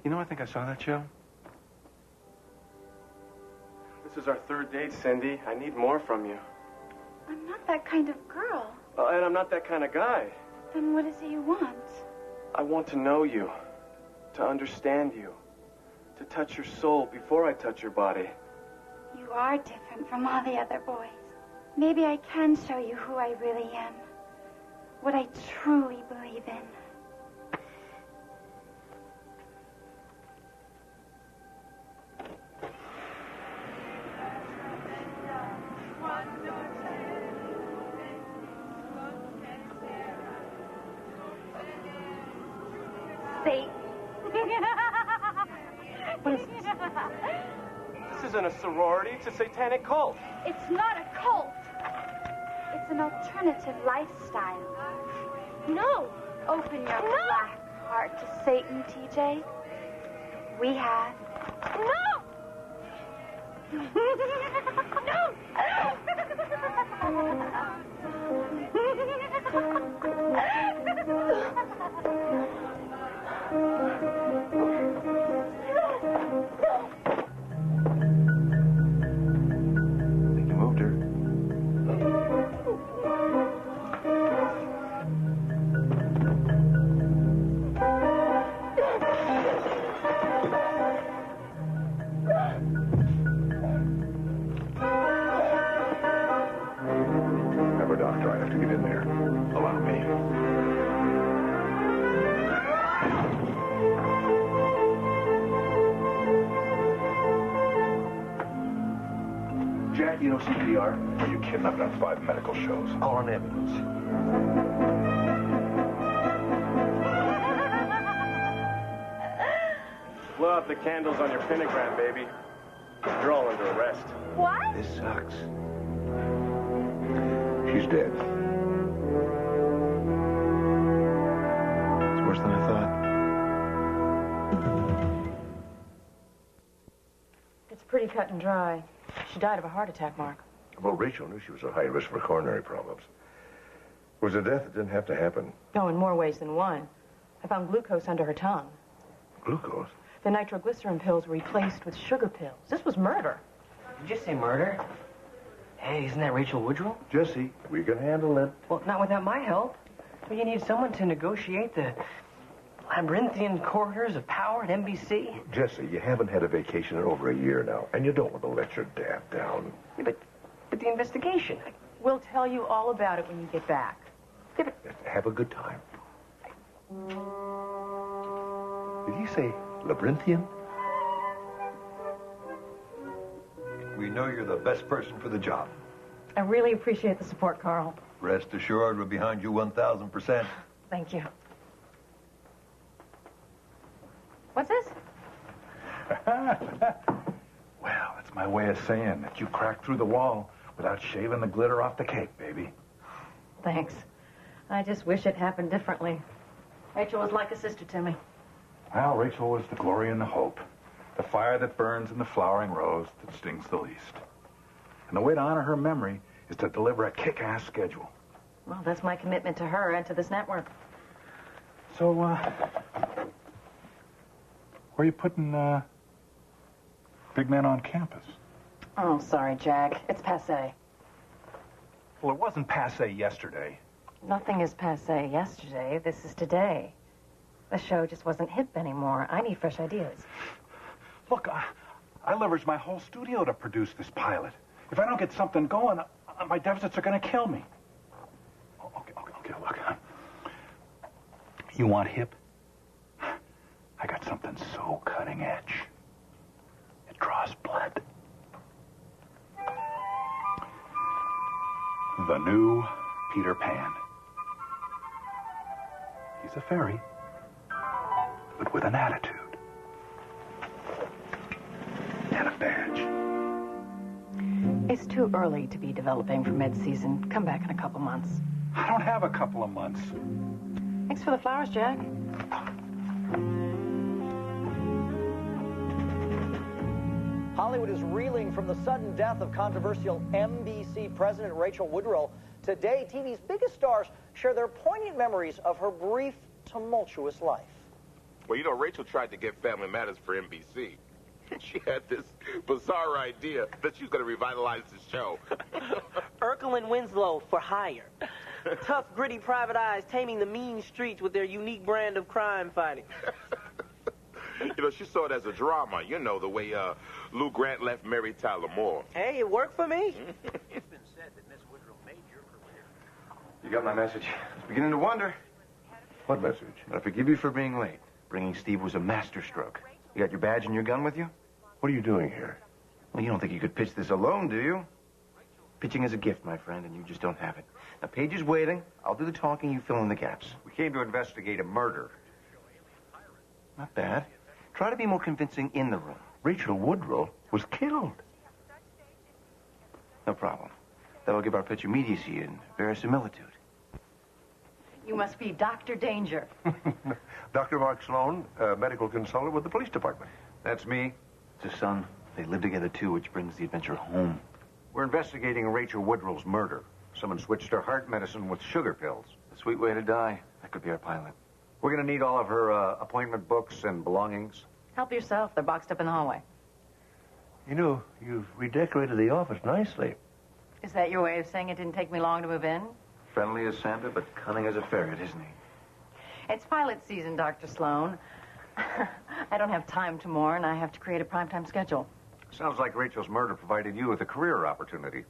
S23: You know, I think I saw that show.
S15: This is our 3rd date, Cindy. I need more from you.
S16: I'm not that kind of girl.
S15: And I'm not that kind of guy.
S16: Then what is it you want?
S15: I want to know you, to understand you, to touch your soul before I touch your body.
S16: You are different from all the other boys. Maybe I can show you who I really am, what I truly believe in. Satan.
S15: What is this? This isn't a sorority, it's a satanic cult.
S16: It's not a cult. It's an alternative lifestyle. No. Open your black heart to Satan, TJ. We have. No!
S23: Think you moved her.
S6: Remember, Doctor, I have to get in there. Allow me. Jack, you know CPR? Are you kidding? I've done 5 medical shows.
S23: All on ambulance.
S15: Blow out the candles on your pentagram, baby. You're all under arrest.
S16: What?
S23: This sucks.
S6: She's dead.
S23: It's worse than I thought.
S2: It's pretty cut and dry. She died of a heart attack, Mark.
S9: Well, Rachel knew she was at high risk for coronary problems. It was a death that didn't have to happen.
S2: No, in more ways than one. I found glucose under her tongue.
S23: Glucose?
S22: The nitroglycerin pills were replaced with sugar pills. This was murder.
S12: Did you say murder? Hey, isn't that Rachel Woodrow?
S23: Jesse, we can handle it.
S12: Well, not without my help. Well, you need someone to negotiate the labyrinthian corridors of power at NBC.
S23: Jesse, you haven't had a vacation in over a year now, and you don't want to let your dad down.
S12: Yeah, but the investigation.
S22: We'll tell you all about it when you get back.
S23: Have a good time. Did he say labyrinthian?
S8: We know you're the best person for the job.
S22: I really appreciate the support, Carl.
S8: Rest assured, we're behind you 1,000%.
S22: Thank you. What's this?
S6: Well, it's my way of saying that you cracked through the wall without shaving the glitter off the cake, baby.
S22: Thanks. I just wish it happened differently. Rachel was like a sister to me.
S6: Well, Rachel was the glory and the hope. The fire that burns in the flowering rose that stings the least. And the way to honor her memory is to deliver a kick-ass schedule.
S22: Well, that's my commitment to her and to this network.
S6: So, where are you putting, Big Man on Campus?
S22: Oh, sorry, Jack. It's passé.
S6: Well, it wasn't passé yesterday.
S22: Nothing is passé yesterday. This is today. The show just wasn't hip anymore. I need fresh ideas.
S6: Look, I leveraged my whole studio to produce this pilot. If I don't get something going, my deficits are going to kill me. Okay, look. You want hip? I got something so cutting edge. It draws blood. The new Peter Pan. He's a fairy, but with an attitude. And a badge.
S22: It's too early to be developing for mid-season. Come back in a couple months.
S6: I don't have a couple of months.
S22: Thanks for the flowers, Jack.
S11: Hollywood is reeling from the sudden death of controversial NBC President Rachel Woodrow. Today, TV's biggest stars share their poignant memories of her brief, tumultuous life.
S18: Well, you know, Rachel tried to get Family Matters for NBC. She had this bizarre idea that she was going to revitalize the show.
S24: Urkel and Winslow for hire. Tough, gritty private eyes taming the mean streets with their unique brand of crime fighting.
S18: You know, she saw it as a drama, you know, the way Lou Grant left Mary Tyler Moore.
S24: Hey, it worked for me.
S20: It's been said that Miss Woodrow made your career.
S23: You got my message. I was beginning to wonder. What message? I forgive you for being late. Bringing Steve was a masterstroke. You got your badge and your gun with you? What are you doing here? Well, you don't think you could pitch this alone, do you? Pitching is a gift, my friend, and you just don't have it. Now, Paige is waiting. I'll do the talking, you fill in the gaps.
S8: We came to investigate a murder.
S23: Not bad. Try to be more convincing in the room. Rachel Woodrow was killed. No problem. That'll give our pitch immediacy and verisimilitude.
S22: You must be Dr. Danger.
S23: Dr. Mark Sloan, medical consultant with the police department.
S8: That's me.
S23: It's his son. They live together, too, which brings the adventure home.
S8: We're investigating Rachel Woodrow's murder. Someone switched her heart medicine with sugar pills.
S23: A sweet way to die. That could be our pilot.
S8: We're going to need all of her appointment books and belongings.
S22: Help yourself. They're boxed up in the hallway.
S23: You know, you've redecorated the office nicely.
S22: Is that your way of saying it didn't take me long to move in?
S23: Friendly as Santa, but cunning as a ferret, isn't he?
S22: It's pilot season, Dr. Sloan. I don't have time to mourn. I have to create a primetime schedule.
S8: Sounds like Rachel's murder provided you with a career opportunity.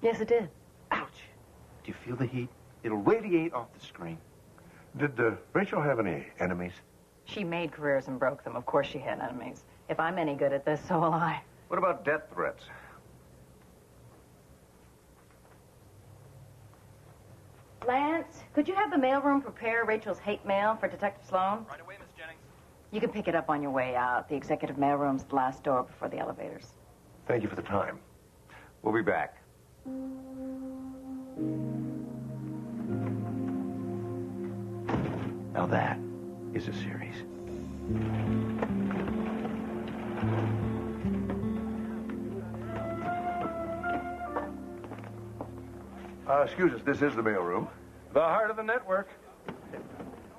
S22: Yes, it did.
S23: Ouch. Do you feel the heat? It'll radiate off the screen. Did Rachel have any enemies?
S22: She made careers and broke them. Of course she had enemies. If I'm any good at this, so will I.
S8: What about death threats?
S22: Lance, could you have the mailroom prepare Rachel's hate mail for Detective Sloan?
S20: Right away, Miss Jennings.
S22: You can pick it up on your way out. The executive mailroom's the last door before the elevators.
S23: Thank you for the time.
S8: We'll be back.
S23: Now that is a series. Excuse us, this is the mailroom.
S3: The heart of the network.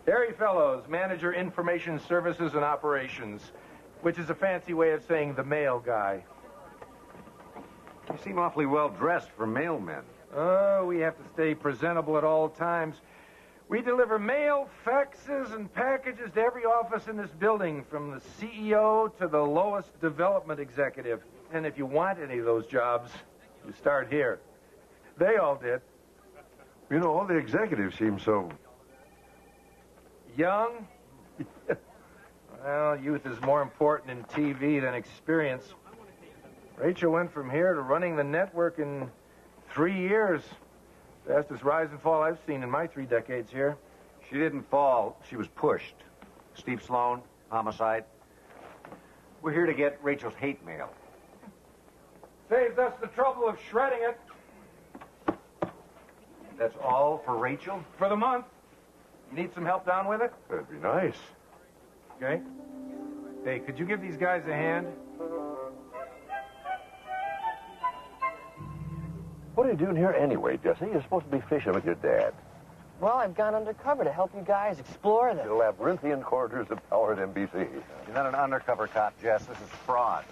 S3: Harry Fellows, Manager, Information Services and Operations, which is a fancy way of saying the mail guy.
S8: You seem awfully well dressed for mailmen.
S3: Oh, we have to stay presentable at all times. We deliver mail, faxes, and packages to every office in this building, from the CEO to the lowest development executive. And if you want any of those jobs, you start here. They all did.
S9: You know, all the executives seem so...
S3: young? Well, youth is more important in TV than experience. Rachel went from here to running the network in 3 years. Fastest rise and fall I've seen in my 3 decades here.
S8: She didn't fall. She was pushed. Steve Sloan, homicide. We're here to get Rachel's hate mail.
S3: Saves us the trouble of shredding it.
S8: That's all for Rachel?
S3: For the month. You need some help down with it?
S9: That'd be nice.
S3: Okay. Hey, could you give these guys a hand?
S9: What are you doing here anyway, Jesse? You're supposed to be fishing with your dad.
S12: Well, I've gone undercover to help you guys explore the
S9: labyrinthian corridors of power at NBC.
S8: You're not an undercover cop, Jess. This is fraud.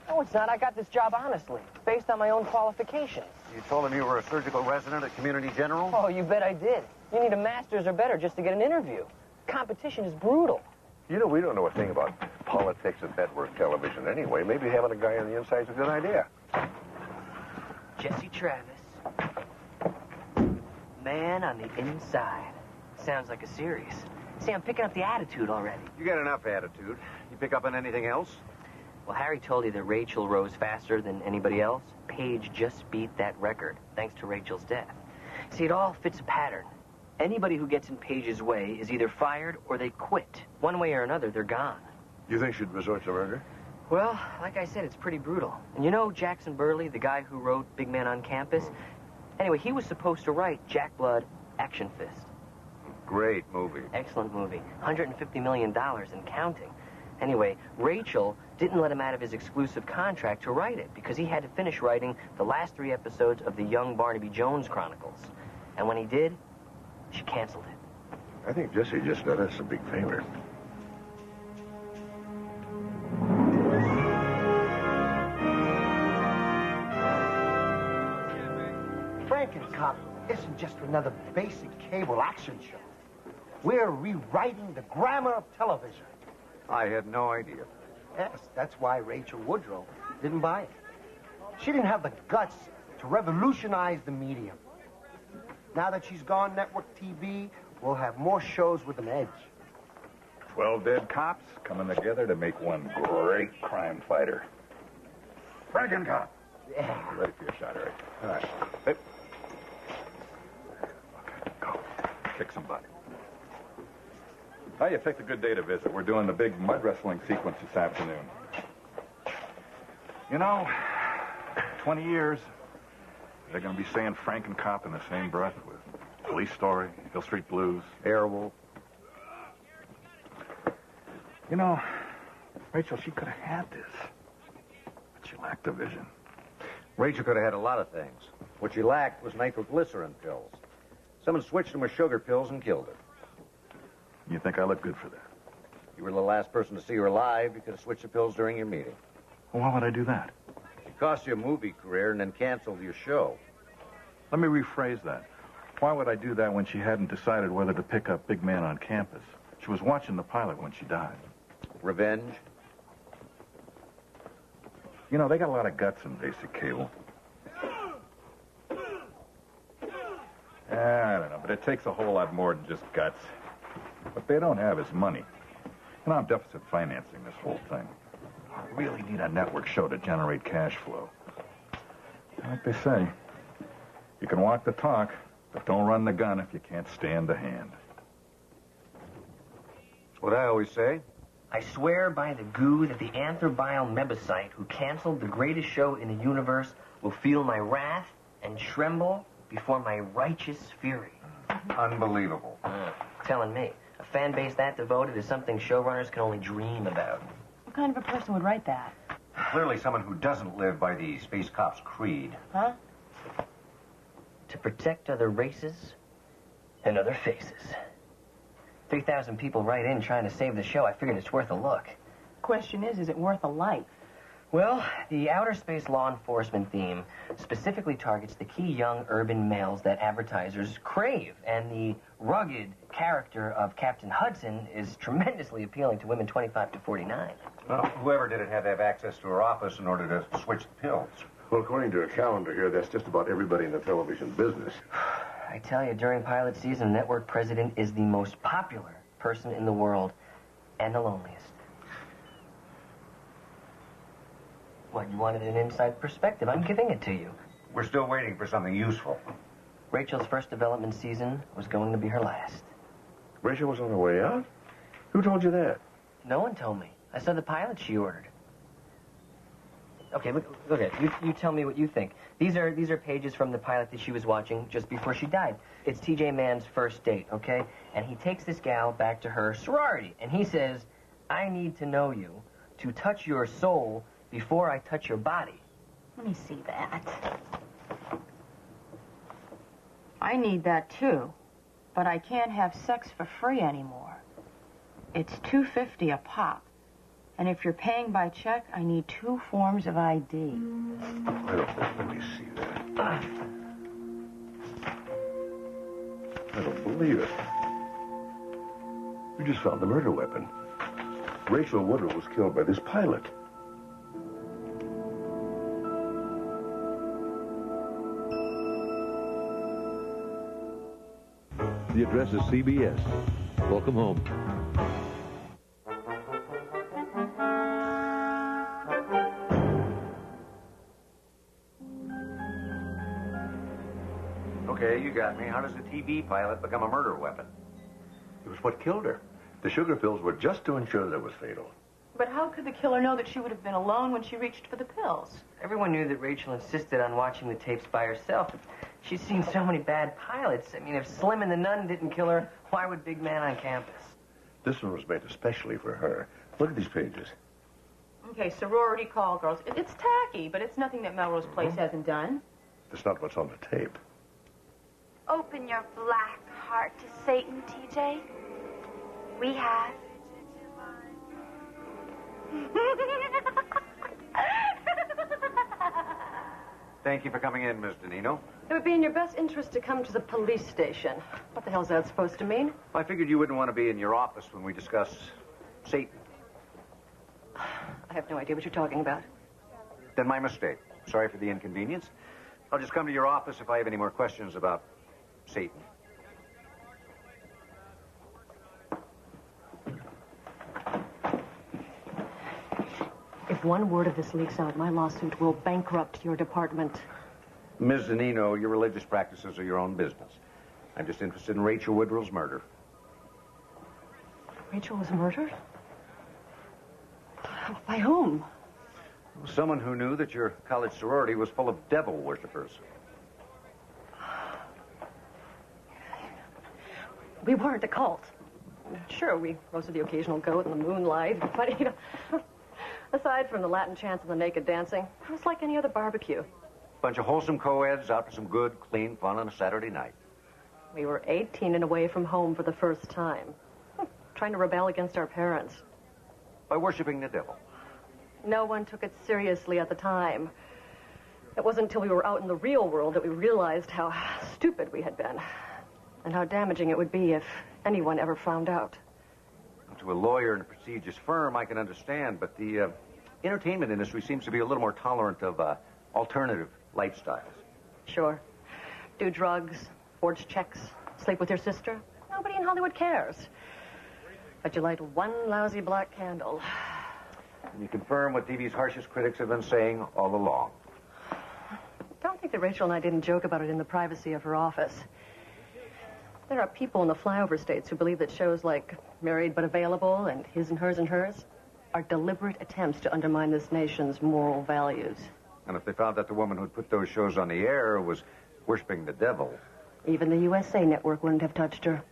S12: No, it's not. I got this job honestly, based on my own qualifications.
S8: You told him you were a surgical resident at Community General?
S12: Oh, you bet I did. You need a master's or better just to get an interview. Competition is brutal.
S9: You know, we don't know a thing about politics and network television anyway. Maybe having a guy on the inside is a good idea.
S12: Jesse Travis. Man on the inside. Sounds like a series. See, I'm picking up the attitude already.
S8: You got enough attitude. You pick up on anything else?
S12: Well, Harry told you that Rachel rose faster than anybody else. Paige just beat that record, thanks to Rachel's death. See, it all fits a pattern. Anybody who gets in Paige's way is either fired or they quit. One way or another, they're gone.
S9: You think she'd resort to murder?
S12: Well, like I said, it's pretty brutal. And you know Jackson Burley, the guy who wrote Big Man on Campus? Anyway, he was supposed to write Jack Blood, Action Fist.
S8: Great movie.
S12: Excellent movie. $150 million and counting. Anyway, Rachel didn't let him out of his exclusive contract to write it because he had to finish writing the last 3 episodes of the Young Barnaby Jones Chronicles. And when he did, she canceled it.
S9: I think Jesse just did us a big favor.
S4: Frankencop isn't just another basic cable action show. We're rewriting the grammar of television.
S8: I had no idea.
S4: Yes, that's why Rachel Woodrow didn't buy it. She didn't have the guts to revolutionize the medium. Now that she's gone network TV, we'll have more shows with an edge.
S6: 12 dead cops coming together to make one great crime fighter. Frankencop.
S4: Yeah.
S6: You ready for your shot, Eric?
S9: All right.
S6: Hey. Okay, go. Kick some butt. How you picked a good day to visit. We're doing the big mud wrestling sequence this afternoon. You know, 20 years, they're going to be saying Frankencop in the same breath with Police Story, Hill Street Blues,
S8: Airwolf.
S6: You know, Rachel, she could have had this, but she lacked a vision.
S8: Rachel could have had a lot of things. What she lacked was nitroglycerin pills. Someone switched them with sugar pills and killed her.
S6: You think I look good for that?
S8: You were the last person to see her alive. You could have switched the pills during your meeting.
S6: Well, why would I do that?
S8: It cost you a movie career and then canceled your show.
S6: Let me rephrase that. Why would I do that when she hadn't decided whether to pick up Big Man on Campus? She was watching the pilot when she died.
S8: Revenge?
S6: You know, they got a lot of guts in basic cable. I don't know, but it takes a whole lot more than just guts. What they don't have is money. And I'm deficit financing this whole thing. I really need a network show to generate cash flow. Like they say, you can walk the talk, but don't run the gun if you can't stand the hand.
S8: That's what I always say.
S12: I swear by the goo that the Anthrobial Mebusite who canceled the greatest show in the universe will feel my wrath and tremble before my righteous fury.
S8: Unbelievable.
S12: Telling me. A fan base that devoted is something showrunners can only dream about.
S2: What kind of a person would write that?
S8: Clearly someone who doesn't live by the Space Cop's creed.
S2: Huh?
S12: To protect other races and other faces. 3,000 people write in trying to save the show. I figured it's worth a look.
S1: Question is it worth a life?
S12: Well, the outer space law enforcement theme specifically targets the key young urban males that advertisers crave, and the rugged character of Captain Hudson is tremendously appealing to women 25 to 49.
S8: Well, whoever did it had to have access to her office in order to switch the pills.
S9: Well, according to a calendar here, that's just about everybody in the television business.
S12: I tell you, during pilot season, network president is the most popular person in the world and the loneliest. What, you wanted an inside perspective? I'm giving it to you.
S8: We're still waiting for something useful.
S12: Rachel's first development season was going to be her last.
S9: Rachel was on her way out? Who told you that?
S12: No one told me. I saw the pilot she ordered. Okay, look at it. You tell me what you think. These are pages from the pilot that she was watching just before she died. It's TJ Mann's first date, okay? And he takes this gal back to her sorority, and he says, I need to know you to touch your soul before I touch your body.
S2: Let me see that. I need that too, but I can't have sex for free anymore. It's $2.50 a pop. And if you're paying by check, I need 2 forms of ID.
S9: I don't think, let me see that. I don't believe it. We just found the murder weapon. Rachel Woodrow was killed by this pilot.
S10: The address is CBS. Welcome home.
S8: Okay, you got me. How does a TV pilot become a murder weapon?
S9: It was what killed her. The sugar pills were just to ensure that it was fatal.
S1: But how could the killer know that she would have been alone when she reached for the pills?
S12: Everyone knew that Rachel insisted on watching the tapes by herself. She's seen so many bad pilots. I mean, if Slim and the Nun didn't kill her, why would Big Man on campus?
S9: This one was made especially for her. Look at these pages.
S1: Okay, sorority call girls. It's tacky, but it's nothing that Melrose Place hasn't done.
S9: That's not what's on the tape.
S16: Open your black heart to Satan, TJ. We have.
S8: Thank you for coming in, Miss Danino.
S22: It would be in your best interest to come to the police station. What the hell's that supposed to mean?
S8: I figured you wouldn't want to be in your office when we discuss Satan.
S22: I have no idea what you're talking about.
S8: Then my mistake. Sorry for the inconvenience. I'll just come to your office if I have any more questions about Satan.
S22: If one word of this leaks out, my lawsuit will bankrupt your department.
S8: Ms. Zanino, your religious practices are your own business. I'm just interested in Rachel Woodrow's murder.
S22: Rachel was murdered? By whom?
S8: Someone who knew that your college sorority was full of devil worshippers.
S22: We weren't a cult. Sure, we roasted the occasional goat in the moonlight, but, you know, aside from the Latin chants and the naked dancing, it was like any other barbecue.
S8: Bunch of wholesome co-eds out for some good, clean fun on a Saturday night.
S22: We were 18 and away from home for the first time. Trying to rebel against our parents.
S8: By worshiping the devil.
S22: No one took it seriously at the time. It wasn't until we were out in the real world that we realized how stupid we had been. And how damaging it would be if anyone ever found out.
S8: To a lawyer in a prestigious firm, I can understand, but the entertainment industry seems to be a little more tolerant of alternative lifestyles.
S22: Sure. Do drugs, forge checks, sleep with your sister. Nobody in Hollywood cares. But you light one lousy black candle.
S8: And you confirm what TV's harshest critics have been saying all along.
S22: Don't think that Rachel and I didn't joke about it in the privacy of her office. There are people in the flyover states who believe that shows like Married But Available and His and Hers and Hers are deliberate attempts to undermine this nation's moral values.
S8: And if they found that the woman who'd put those shows on the air was worshiping the devil...
S22: Even the USA Network wouldn't have touched her.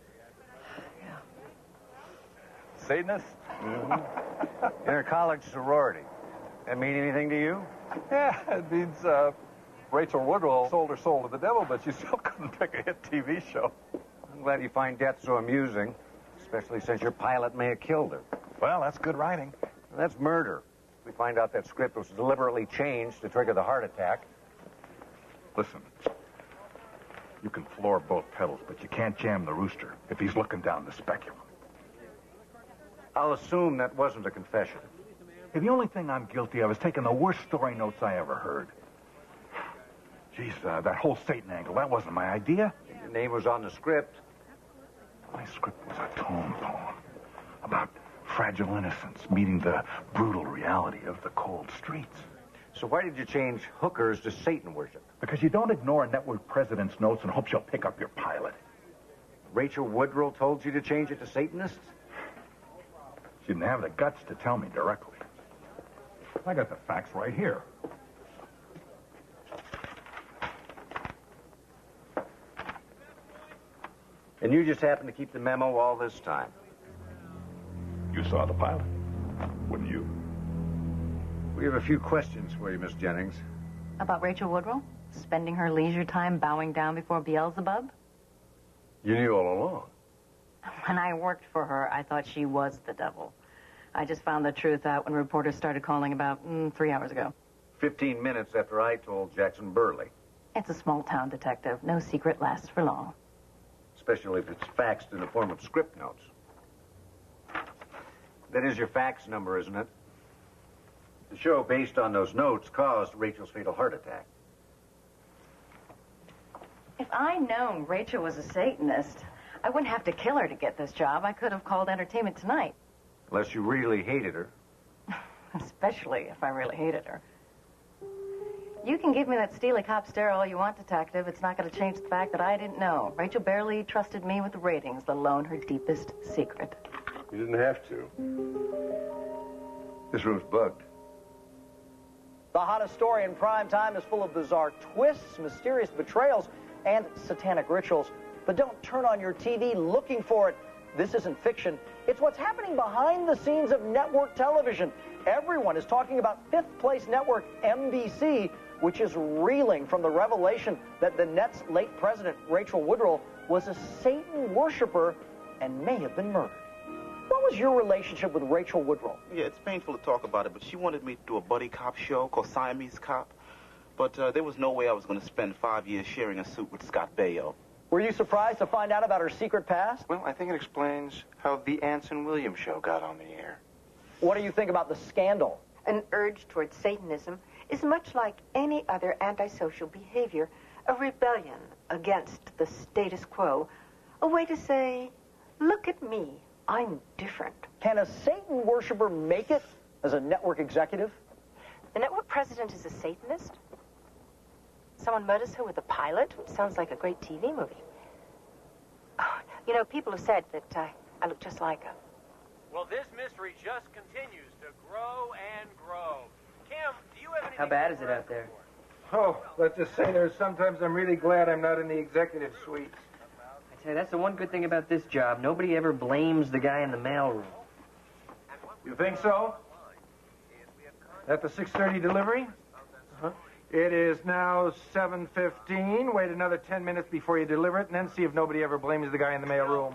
S6: Satanist?
S8: Mm-hmm. In her college sorority. That mean anything to you?
S6: Yeah, it means Rachel Woodrow sold her soul to the devil, but she still couldn't pick a hit TV show.
S8: I'm glad you find death so amusing. especially since your pilot may have killed her.
S6: Well, that's good writing.
S8: That's murder. We find out that script was deliberately changed to trigger the heart attack.
S6: Listen, you can floor both pedals, but you can't jam the rooster if he's looking down the speculum.
S8: I'll assume that wasn't a confession.
S6: Hey, the only thing I'm guilty of is taking the worst story notes I ever heard. Geez, that whole Satan angle, that wasn't my idea.
S8: Your name was on the script.
S6: My script was a tone poem about fragile innocence meeting the brutal reality of the cold streets.
S8: So why did you change hookers to Satan worship?
S6: Because you don't ignore a network president's notes and hope she'll pick up your pilot.
S8: Rachel Woodrow told you to change it to Satanists?
S6: She didn't have the guts to tell me directly. I got the facts right here.
S8: And you just happened to keep the memo all this time?
S6: You saw the pilot, wouldn't you?
S8: We have a few questions for you, Miss Jennings.
S2: About Rachel Woodrow? Spending her leisure time bowing down before Beelzebub?
S23: You knew all along.
S2: When I worked for her, I thought she was the devil. I just found the truth out when reporters started calling about 3 hours ago.
S8: 15 minutes after I told Jackson Burley.
S2: It's a small-town detective. No secret lasts for long.
S8: Especially if it's faxed in the form of script notes. That is your fax number, isn't it? The show, based on those notes, caused Rachel's fatal heart attack.
S2: If I'd known Rachel was a Satanist, I wouldn't have to kill her to get this job. I could have called Entertainment Tonight.
S8: Unless you really hated her.
S2: Especially if I really hated her. You can give me that Steely cop stare all you want, Detective. It's not going to change the fact that I didn't know. Rachel barely trusted me with the ratings, let alone her deepest secret.
S23: You didn't have to. This room's bugged.
S11: The hottest story in prime time is full of bizarre twists, mysterious betrayals, and satanic rituals. But don't turn on your TV looking for it. This isn't fiction. It's what's happening behind the scenes of network television. Everyone is talking about fifth-place network NBC, which is reeling from the revelation that the Nets' late president, Rachel Woodrow, was a Satan worshiper and may have been murdered. What was your relationship with Rachel Woodrow?
S13: Yeah, it's painful to talk about it, but she wanted me to do a buddy cop show called Siamese Cop. But there was no way I was going to spend 5 years sharing a suit with Scott Baio.
S11: Were you surprised to find out about her secret past?
S13: Well, I think it explains how the Anson Williams show got on the air.
S11: What do you think about the scandal?
S14: An urge towards Satanism is much like any other antisocial behavior, a rebellion against the status quo, a way to say, look at me, I'm different.
S11: Can a Satan worshiper make it as a network executive?
S14: The network president is a Satanist? Someone murders her with a pilot? Sounds like a great TV movie. Oh, you know, people have said that I look just like her.
S20: Well, this mystery just continues to grow and grow. Kim, do you have anything...
S12: How bad is it out there?
S3: Oh, let's just say there's sometimes I'm really glad I'm not in the executive suite.
S12: I tell you, that's the one good thing about this job. Nobody ever blames the guy in the mailroom.
S3: You think so? At the 6:30 delivery?
S12: Uh-huh.
S3: It is now 7:15. Wait another 10 minutes before you deliver it, and then see if nobody ever blames the guy in the mailroom.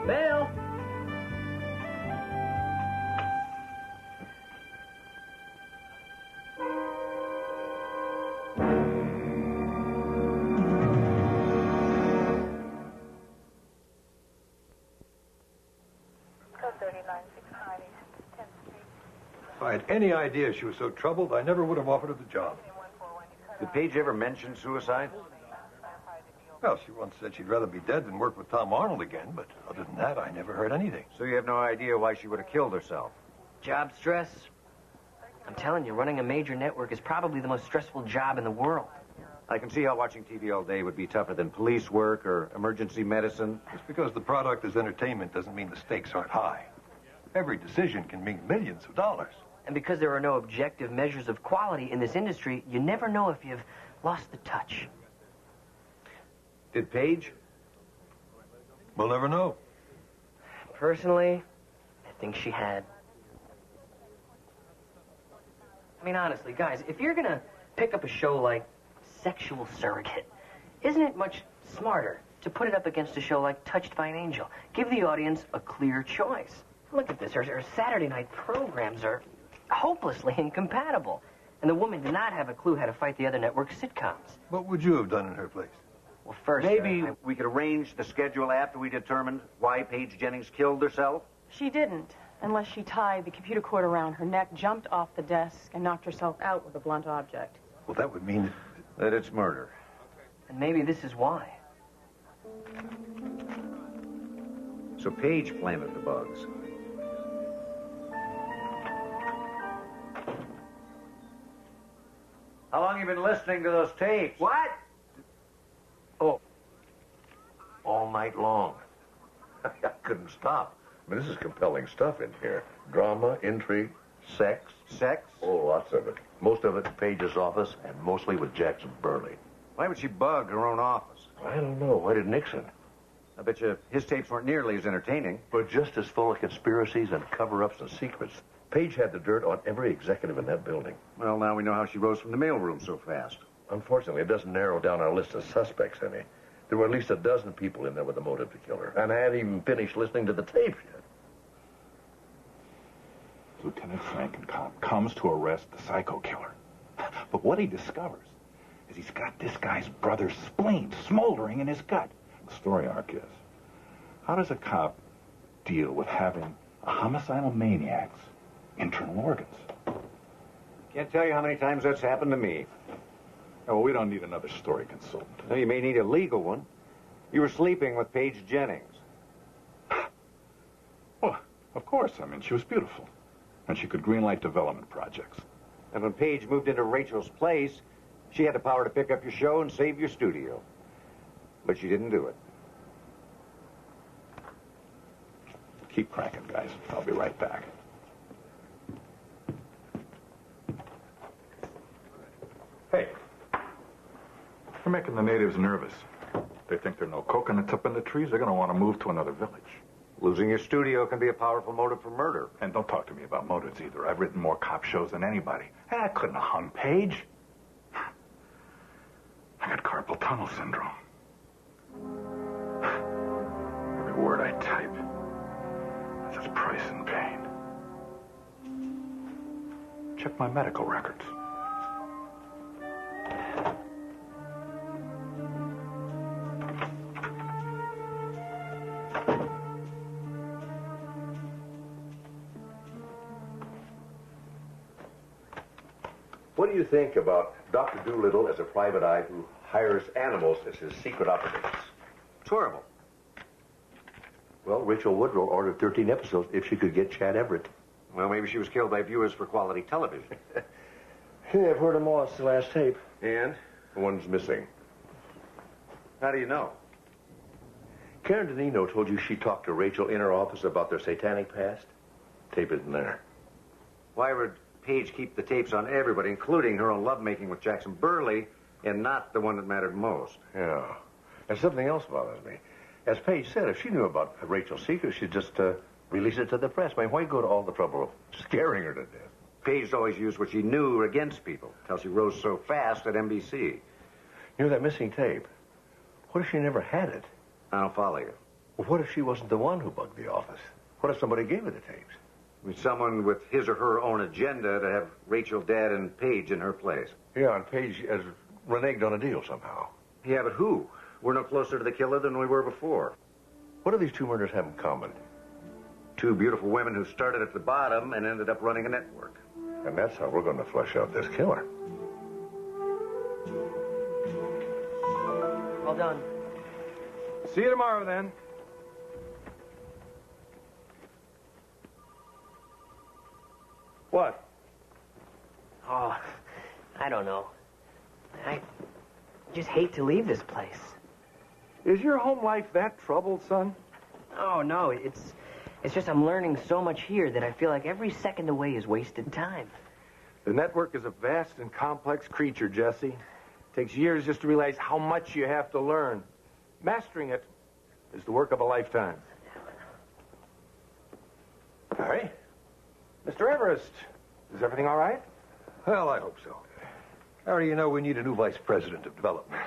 S12: Mail!
S23: If I had any idea she was so troubled, I never would have offered her the job.
S8: Did Paige ever mention suicide?
S23: Well, she once said she'd rather be dead than work with Tom Arnold again, but other than that, I never heard anything.
S8: So you have no idea why she would have killed herself?
S12: Job stress. I'm telling you, running a major network is probably the most stressful job in the world.
S8: I can see how watching TV all day would be tougher than police work or emergency medicine.
S23: Just because the product is entertainment doesn't mean the stakes aren't high. Every decision can mean millions of dollars.
S12: And because there are no objective measures of quality in this industry, you never know if you've lost the touch.
S8: Did Paige?
S23: We'll never know.
S12: Personally, I think she had. mean, honestly, guys, if you're gonna pick up a show like Sexual Surrogate, isn't it much smarter to put it up against a show like Touched by an Angel? Give the audience a clear choice. Look at this. Our Saturday night programs are hopelessly incompatible. And the woman did not have a clue how to fight the other network's sitcoms.
S9: What would you have done in her place?
S12: Well, first...
S8: Maybe we could arrange the schedule after we determined why Paige Jennings killed herself?
S1: She didn't, unless she tied the computer cord around her neck, jumped off the desk, and knocked herself out with a blunt object.
S9: Well, that would mean
S8: that it's murder.
S12: And maybe this is why.
S8: So Paige planted the bugs. How long have you been listening to those tapes?
S9: What? Oh. All night long. I couldn't stop. I mean, this is compelling stuff in here. Drama, intrigue, sex.
S8: Sex?
S9: Oh, lots of it. Most of it in Paige's office, and mostly with Jackson Burley.
S8: Why would she bug her own office?
S9: I don't know. Why did Nixon?
S8: I bet you his tapes weren't nearly as entertaining.
S9: But just as full of conspiracies and cover-ups and secrets. Paige had the dirt on every executive in that building.
S8: Well, now we know how she rose from the mailroom so fast.
S9: Unfortunately, it doesn't narrow down our list of suspects any. There were at least a dozen people in there with a motive to kill her. And I hadn't even finished listening to the tapes yet.
S6: Lieutenant Frankencomp comes to arrest the psycho killer. But what he discovers is he's got this guy's brother's spleen smoldering in his gut. The story arc is, how does a cop deal with having a homicidal maniac's internal organs?
S8: Can't tell you how many times that's happened to me.
S6: Oh, well, we don't need another story consultant.
S8: Well, you may need a legal one. You were sleeping with Paige Jennings.
S6: Well, of course. I mean, she was beautiful. And she could greenlight development projects.
S8: And when Paige moved into Rachel's place, she had the power to pick up your show and save your studio. But she didn't do it.
S6: Keep cranking, guys. I'll be right back. Hey, you're making the natives nervous. They think there are no coconuts up in the trees. They're going to want to move to another village.
S8: Losing your studio can be a powerful motive for murder.
S6: And don't talk to me about motives either. I've written more cop shows than anybody. And I couldn't have hung Paige. I got carpal tunnel syndrome. Every word I type has its price in pain. Check my medical records.
S9: What do you think about Dr. Doolittle as a private eye who hires animals as his secret operatives?
S8: It's horrible.
S9: Well, Rachel Woodrow ordered 13 episodes if she could get Chad Everett.
S8: Well, maybe she was killed by viewers for quality television.
S9: Yeah, I've heard them all. It's the last tape. And? The one's missing.
S8: How do you know?
S9: Karen Danino told you she talked to Rachel in her office about their satanic past. Tape isn't there.
S8: Why would Paige keep the tapes on everybody, including her own lovemaking with Jackson Burley, and not the one that mattered most?
S9: Yeah. And something else bothers me. As Paige said, if she knew about Rachel's secret, she'd just release it to the press. I mean, why go to all the trouble of scaring her to death?
S8: Paige always used what she knew against people, until she rose so fast at NBC.
S9: You know that missing tape? What if she never had it?
S8: I don't follow you.
S9: Well, what if she wasn't the one who bugged the office? What if somebody gave her the tapes?
S8: I mean, someone with his or her own agenda to have Rachel, Dad, and Paige in her place.
S9: Yeah, and Paige has reneged on a deal somehow.
S8: Yeah, but who? We're no closer to the killer than we were before.
S9: What do these two murders have in common?
S8: Two beautiful women who started at the bottom and ended up running a network.
S9: And that's how we're going to flush out this killer.
S12: Well done.
S3: See you tomorrow, then. What?
S12: Oh, I don't know. I just hate to leave this place.
S3: Is your home life that troubled, son?
S12: Oh, no, it's just I'm learning so much here that I feel like every second away is wasted time.
S3: The network is a vast and complex creature, Jesse. It takes years just to realize how much you have to learn. Mastering it is the work of a lifetime. Harry? Mr. Everest, is everything all right?
S5: Well, I hope so. How do you know we need a new vice president of development?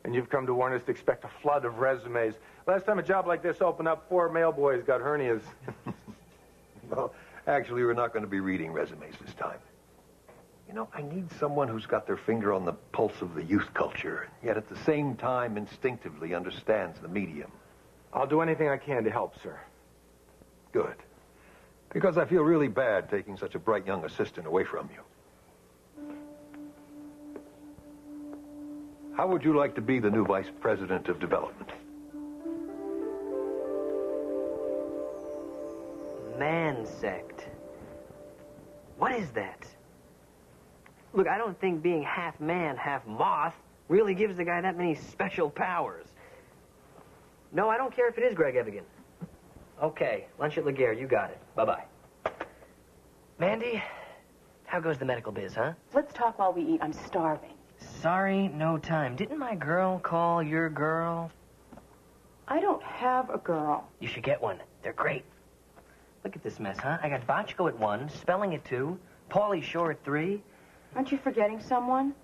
S3: And you've come to warn us to expect a flood of resumes. Last time a job like this opened up, 4 mail boys got hernias.
S5: Well, actually, we're not going to be reading resumes this time. You know, I need someone who's got their finger on the pulse of the youth culture, yet at the same time instinctively understands the medium.
S3: I'll do anything I can to help, sir.
S5: Good. Because I feel really bad taking such a bright young assistant away from you. How would you like to be the new vice president of development?
S12: Mansect. What is that? Look, I don't think being half man, half moth really gives the guy that many special powers. No, I don't care if it is Greg Evigan. Okay, lunch at Laguerre, you got it. Bye-bye. Mandy, how goes the medical biz, huh?
S1: Let's talk while we eat. I'm starving.
S12: Sorry, no time. Didn't my girl call your girl?
S1: I don't have a girl.
S12: You should get one. They're great. Look at this mess, huh? I got Botchko at 1, Spelling at 2, Paulie Shore at 3.
S1: Aren't you forgetting someone?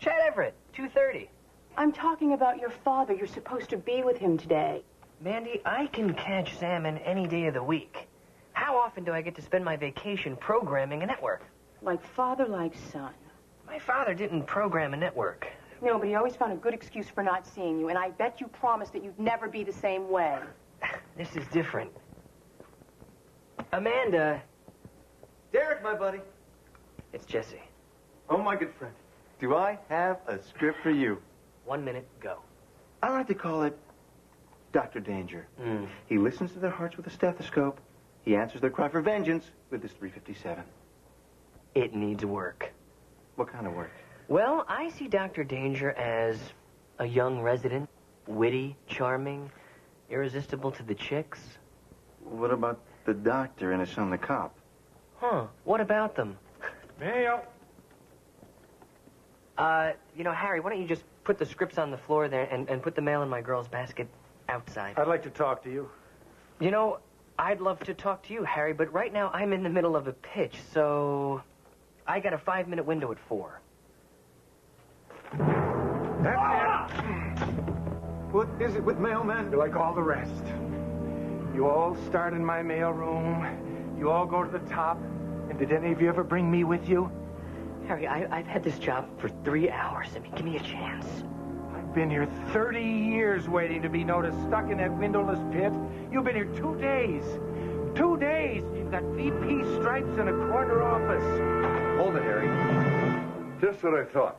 S12: Chad Everett, 2:30.
S1: I'm talking about your father. You're supposed to be with him today.
S12: Mandy, I can catch salmon any day of the week. How often do I get to spend my vacation programming a network?
S1: Like father, like son.
S12: My father didn't program a network.
S1: No, but he always found a good excuse for not seeing you, and I bet you promised that you'd never be the same way.
S12: This is different. Amanda.
S15: Derek, my buddy.
S12: It's Jesse.
S15: Oh, my good friend. Do I have a script for you?
S12: 1 minute, go.
S15: I like to call it Dr. Danger. He listens to their hearts with a stethoscope. He answers their cry for vengeance with his 357.
S12: It needs work.
S15: What kind of work?
S12: Well, I see Dr. Danger as a young resident, witty, charming, irresistible to the chicks.
S15: What about the doctor and his son, the cop?
S12: Huh, what about them?
S3: Mail.
S12: Harry, why don't you just put the scripts on the floor there and put the mail in my girl's basket outside?
S3: I'd like to talk to you.
S12: You know, I'd love to talk to you, Harry, but right now I'm in the middle of a pitch, so I got a 5-minute window at 4.
S3: What is it with mailmen? You're like all the rest. You all start in my mailroom. You all go to the top. And did any of you ever bring me with you?
S12: Harry, I've had this job for 3 hours. I mean, give me a chance.
S3: I've been here 30 years waiting to be noticed, stuck in that windowless pit. You've been here 2 days. 2 days. You've got VP stripes in a corner office.
S5: Hold it, Harry.
S7: Just what I thought.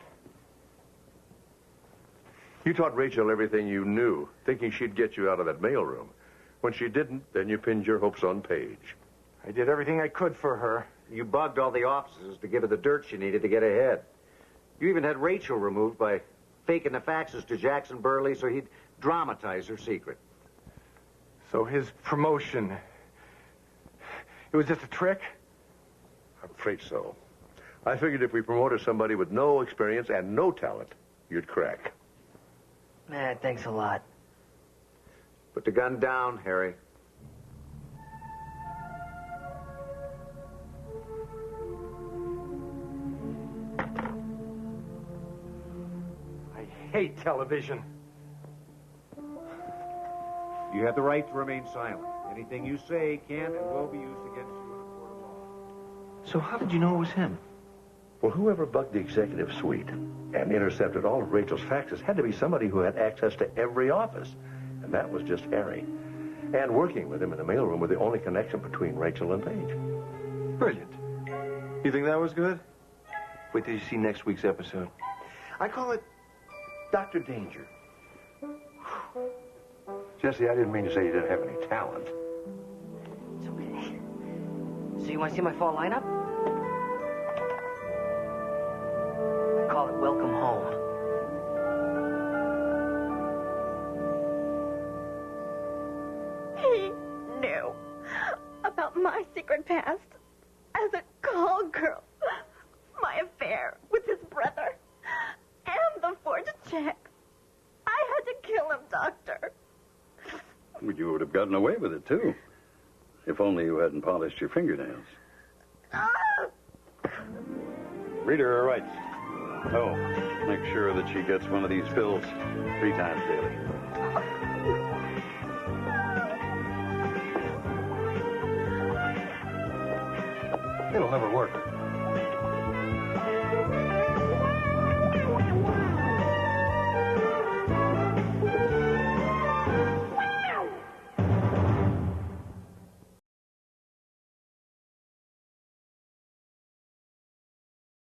S7: You taught Rachel everything you knew, thinking she'd get you out of that mailroom. When she didn't, then you pinned your hopes on Paige.
S3: I did everything I could for her.
S8: You bugged all the offices to give her the dirt she needed to get ahead. You even had Rachel removed by faking the faxes to Jackson Burley so he'd dramatize her secret.
S3: So his promotion, it was just a trick?
S7: I'm afraid so. I figured if we promoted somebody with no experience and no talent, you'd crack.
S12: Thanks a lot.
S8: Put the gun down, Harry.
S3: I hate television.
S8: You have the right to remain silent. Anything you say can and will be used against you in a court of law.
S7: So how did you know it was him? Well, whoever bugged the executive suite and intercepted all of Rachel's faxes had to be somebody who had access to every office. And that was just Harry. And working with him in the mailroom were the only connection between Rachel and Paige.
S15: Brilliant. You think that was good? Wait till you see next week's episode. I call it Dr. Danger.
S7: Jesse, I didn't mean to say you didn't have any talent.
S12: It's okay. So you want to see my fall lineup? I call it Welcome Home.
S16: He knew about my secret past as a call girl, my affair with his brother, and the forged checks. I had to kill him, Doctor.
S17: Well, you would have gotten away with it, too. If only you hadn't polished your fingernails. Read her her rights. Oh, make sure that she gets one of these pills 3 times daily.
S4: It'll never work.